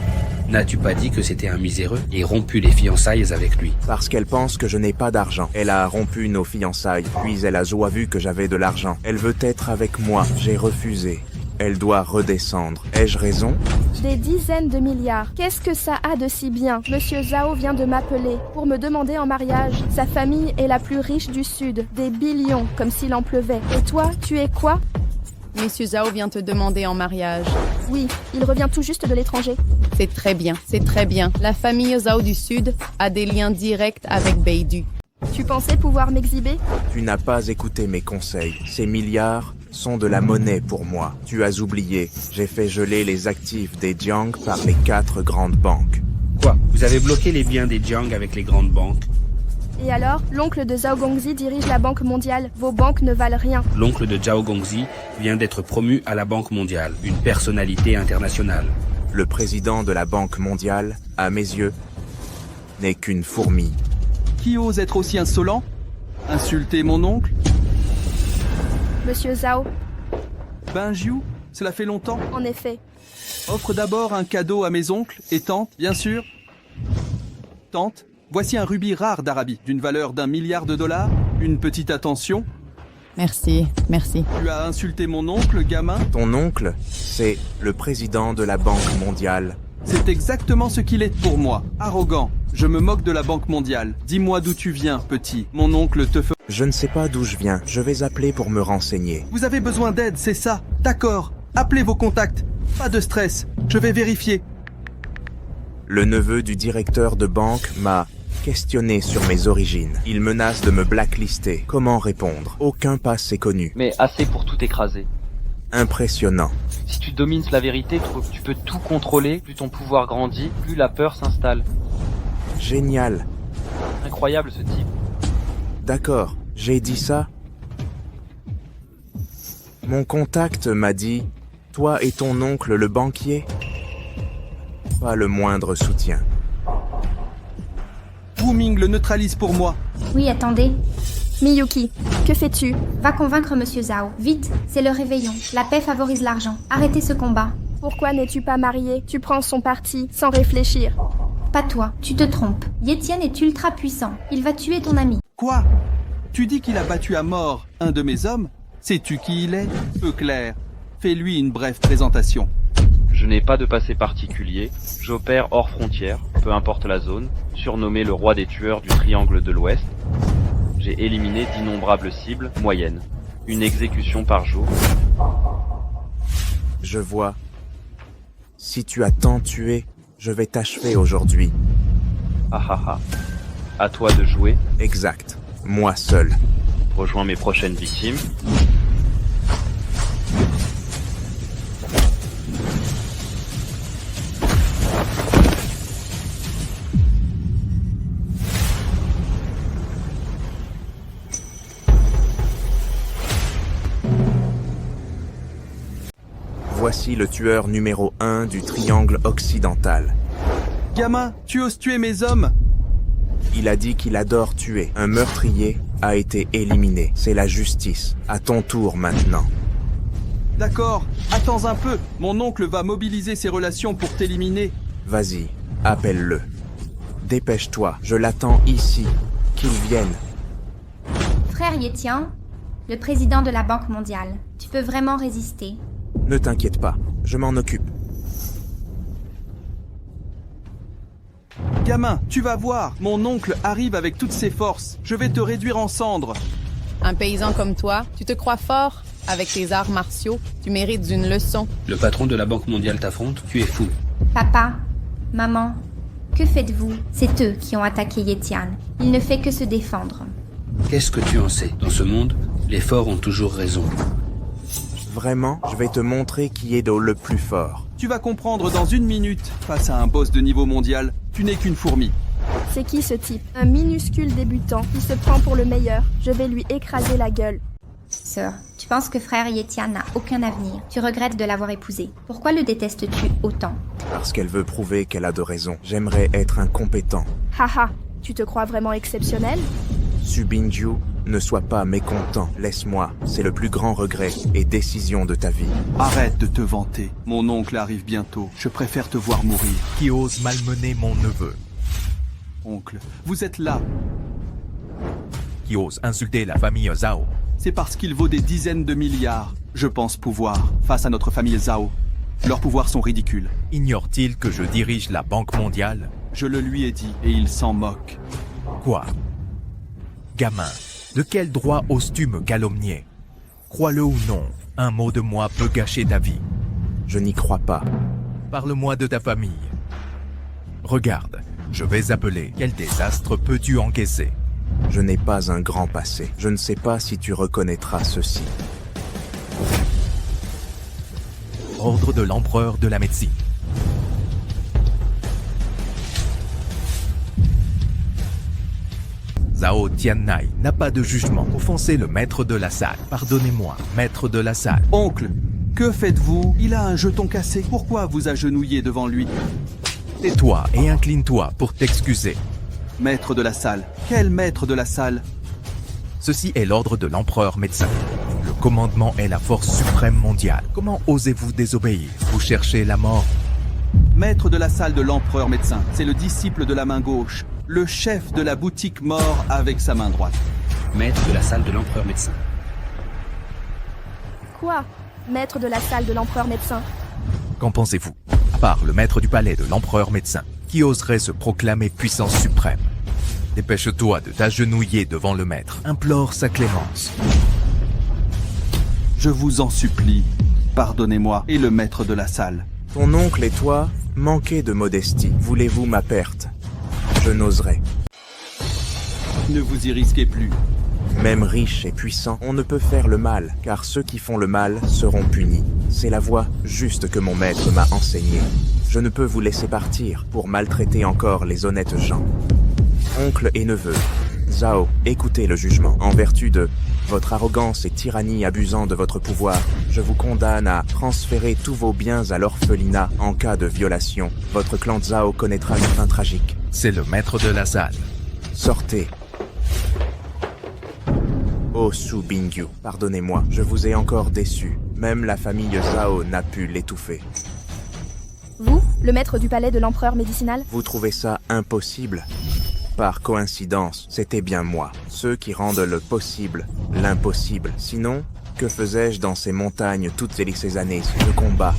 Speaker 14: n'as-tu pas dit que c'était un miséreux et rompu les fiançailles avec lui?
Speaker 5: Parce qu'elle pense que je n'ai pas d'argent. Elle a rompu nos fiançailles, puis elle a vu que j'avais de l'argent. Elle veut être avec moi, j'ai refusé. Elle doit redescendre. Ai-je raison?
Speaker 6: Des dizaines de milliards. Qu'est-ce que ça a de si bien? Monsieur Zhao vient de m'appeler pour me demander en mariage. Sa famille est la plus riche du Sud. Des billions, comme s'il en pleuvait. Et toi, tu es quoi?
Speaker 13: Monsieur Zhao vient te demander en mariage.
Speaker 6: Oui, il revient tout juste de l'étranger.
Speaker 13: C'est très bien, c'est très bien. La famille Zhao du Sud a des liens directs avec Beidou.
Speaker 6: Tu pensais pouvoir m'exhiber?
Speaker 5: Tu n'as pas écouté mes conseils. Ces milliards sont de la monnaie pour moi. Tu as oublié, j'ai fait geler les actifs des Jiang par les 4 grandes banques.
Speaker 14: Quoi? Vous avez bloqué les biens des Jiang avec les grandes banques?
Speaker 6: Et alors, l'oncle de Zhao Gongzi dirige la Banque mondiale. Vos banques ne valent rien.
Speaker 14: L'oncle de Zhao Gongzi vient d'être promu à la Banque mondiale, une personnalité internationale.
Speaker 5: Le président de la Banque mondiale, à mes yeux, n'est qu'une fourmi.
Speaker 23: Qui ose être aussi insolent? Insulter mon oncle?
Speaker 6: Monsieur Zhao.
Speaker 23: Bingyu, cela fait longtemps.
Speaker 6: En effet.
Speaker 23: Offre d'abord un cadeau à mes oncles et tantes, bien sûr. Tante, voici un rubis rare d'Arabie, d'une valeur d'1 milliard de dollars. Une petite attention.
Speaker 13: Merci, merci.
Speaker 23: Tu as insulté mon oncle, gamin?
Speaker 5: Ton oncle, c'est le président de la Banque mondiale.
Speaker 23: C'est exactement ce qu'il est pour moi. Arrogant. Je me moque de la Banque mondiale. Dis-moi d'où tu viens, petit. Mon oncle te fait...
Speaker 5: Je ne sais pas d'où je viens. Je vais appeler pour me renseigner.
Speaker 23: Vous avez besoin d'aide, c'est ça? D'accord. Appelez vos contacts. Pas de stress. Je vais vérifier.
Speaker 5: Le neveu du directeur de banque m'a questionné sur mes origines. Il menace de me blacklister. Comment répondre? Aucun passé connu.
Speaker 4: Mais assez pour tout écraser.
Speaker 5: Impressionnant.
Speaker 4: Si tu domines la vérité, tu peux tout contrôler. Plus ton pouvoir grandit, plus la peur s'installe.
Speaker 5: Génial.
Speaker 4: Incroyable ce type.
Speaker 5: D'accord, j'ai dit ça. Mon contact m'a dit, toi et ton oncle le banquier, pas le moindre soutien.
Speaker 23: Wu Ming le neutralise pour moi.
Speaker 3: Oui, attendez.
Speaker 6: Miyuki, que fais-tu?
Speaker 3: Va convaincre Monsieur Zhao. Vite, c'est le réveillon. La paix favorise l'argent. Arrêtez ce combat.
Speaker 6: Pourquoi n'es-tu pas marié? Tu prends son parti, sans réfléchir.
Speaker 3: Pas toi, tu te trompes. Yetian est ultra puissant. Il va tuer ton ami.
Speaker 23: Quoi? Tu dis qu'il a battu à mort un de mes hommes? Sais-tu qui il est? Peu clair. Fais-lui une brève présentation.
Speaker 4: Je n'ai pas de passé particulier. J'opère hors frontières, peu importe la zone. Surnommé le roi des tueurs du triangle de l'Ouest. J'ai éliminé d'innombrables cibles moyennes. Une exécution par jour.
Speaker 5: Je vois. Si tu as tant tué, je vais t'achever aujourd'hui.
Speaker 4: Ah ah ah. À toi de jouer.
Speaker 5: Exact. Moi seul.
Speaker 4: Rejoins mes prochaines victimes.
Speaker 5: Voici le tueur numéro 1 du triangle occidental.
Speaker 23: Gamin, tu oses tuer mes hommes?
Speaker 5: Il a dit qu'il adore tuer. Un meurtrier a été éliminé. C'est la justice. À ton tour maintenant.
Speaker 23: D'accord, attends un peu. Mon oncle va mobiliser ses relations pour t'éliminer.
Speaker 5: Vas-y, appelle-le. Dépêche-toi, je l'attends ici. Qu'il vienne.
Speaker 3: Frère Yetian, le président de la Banque mondiale, tu peux vraiment résister.
Speaker 5: Ne t'inquiète pas, je m'en occupe.
Speaker 23: Gamin, tu vas voir, mon oncle arrive avec toutes ses forces. Je vais te réduire en cendres.
Speaker 13: Un paysan comme toi, tu te crois fort? Avec tes arts martiaux, tu mérites une leçon.
Speaker 14: Le patron de la Banque mondiale t'affronte, tu es fou.
Speaker 3: Papa, maman, que faites-vous? C'est eux qui ont attaqué Yetian. Il ne fait que se défendre.
Speaker 14: Qu'est-ce que tu en sais? Dans ce monde, les forts ont toujours raison.
Speaker 5: Vraiment, je vais te montrer qui est le plus fort.
Speaker 23: Tu vas comprendre dans 1 minute. Face à un boss de niveau mondial, tu n'es qu'une fourmi.
Speaker 6: C'est qui ce type? Un minuscule débutant qui se prend pour le meilleur. Je vais lui écraser la gueule.
Speaker 3: Sœur, tu penses que frère Yetian n'a aucun avenir. Tu regrettes de l'avoir épousé. Pourquoi le détestes-tu autant?
Speaker 5: Parce qu'elle veut prouver qu'elle a de raison. J'aimerais être incompétent.
Speaker 6: Haha, tu te crois vraiment exceptionnel?
Speaker 5: Subinju, ne sois pas mécontent. Laisse-moi. C'est le plus grand regret et décision de ta vie.
Speaker 23: Arrête de te vanter. Mon oncle arrive bientôt. Je préfère te voir mourir.
Speaker 8: Qui ose malmener mon neveu?
Speaker 23: Oncle, vous êtes là.
Speaker 8: Qui ose insulter la famille Zhao?
Speaker 23: C'est parce qu'il vaut des dizaines de milliards. Je pense pouvoir, face à notre famille Zhao. Leurs pouvoirs sont ridicules.
Speaker 8: Ignore-t-il que je dirige la Banque mondiale?
Speaker 23: Je le lui ai dit, et il s'en moque.
Speaker 8: Quoi? Gamin, de quel droit oses-tu me calomnier? Crois-le ou non, un mot de moi peut gâcher ta vie.
Speaker 5: Je n'y crois pas.
Speaker 8: Parle-moi de ta famille. Regarde, je vais appeler. Quel désastre peux-tu encaisser?
Speaker 5: Je n'ai pas un grand passé. Je ne sais pas si tu reconnaîtras ceci.
Speaker 8: Ordre de l'empereur de la médecine. Zhao Tiannai n'a pas de jugement. Offensez le maître de la salle. Pardonnez-moi, maître de la salle.
Speaker 23: Oncle, que faites-vous? Il a un jeton cassé. Pourquoi vous agenouillez devant lui?
Speaker 8: Tais-toi et incline-toi pour t'excuser.
Speaker 23: Maître de la salle. Quel maître de la salle?
Speaker 8: Ceci est l'ordre de l'empereur médecin. Le commandement est la force suprême mondiale. Comment osez-vous désobéir? Vous cherchez la mort?
Speaker 23: Maître de la salle de l'empereur médecin. C'est le disciple de la main gauche. Le chef de la boutique mort avec sa main droite.
Speaker 14: Maître de la salle de l'empereur médecin.
Speaker 6: Quoi? Maître de la salle de l'empereur médecin?
Speaker 8: Qu'en pensez-vous? À part le maître du palais de l'empereur médecin, qui oserait se proclamer puissance suprême? Dépêche-toi de t'agenouiller devant le maître. Implore sa clémence.
Speaker 23: Je vous en supplie, pardonnez-moi et le maître de la salle.
Speaker 5: Ton oncle et toi manquez de modestie. Voulez-vous ma perte? Je n'oserais.
Speaker 23: Ne vous y risquez plus.
Speaker 5: Même riche et puissant, on ne peut faire le mal, car ceux qui font le mal seront punis. C'est la voie juste que mon maître m'a enseignée. Je ne peux vous laisser partir pour maltraiter encore les honnêtes gens. Oncle et neveu, Zhao, écoutez le jugement. En vertu de votre arrogance et tyrannie abusant de votre pouvoir, je vous condamne à transférer tous vos biens à l'orphelinat en cas de violation. Votre clan Zhao connaîtra une fin tragique.
Speaker 8: C'est le maître de la salle.
Speaker 5: Sortez. Oh Subingyu, pardonnez-moi, je vous ai encore déçu. Même la famille Zhao n'a pu l'étouffer.
Speaker 6: Vous, le maître du palais de l'empereur médicinal?
Speaker 5: Vous trouvez ça impossible? Par coïncidence, c'était bien moi. Ceux qui rendent le possible, l'impossible. Sinon, que faisais-je dans ces montagnes toutes ces années de combat?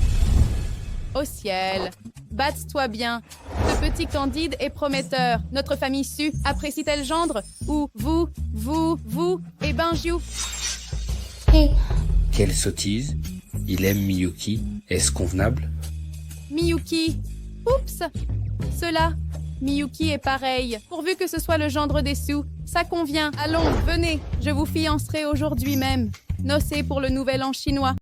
Speaker 13: Au ciel, batte-toi bien. Te Petit candide et prometteur. Notre famille Su apprécie-t-elle gendre? Ou vous et Benjiu?
Speaker 3: Hé,
Speaker 14: Quelle sottise. Il aime Miyuki. Est-ce convenable?
Speaker 13: Miyuki. Oups. Cela. Miyuki est pareil. Pourvu que ce soit le gendre des Su, ça convient. Allons, venez. Je vous fiancerai aujourd'hui même. Nocez pour le nouvel an chinois.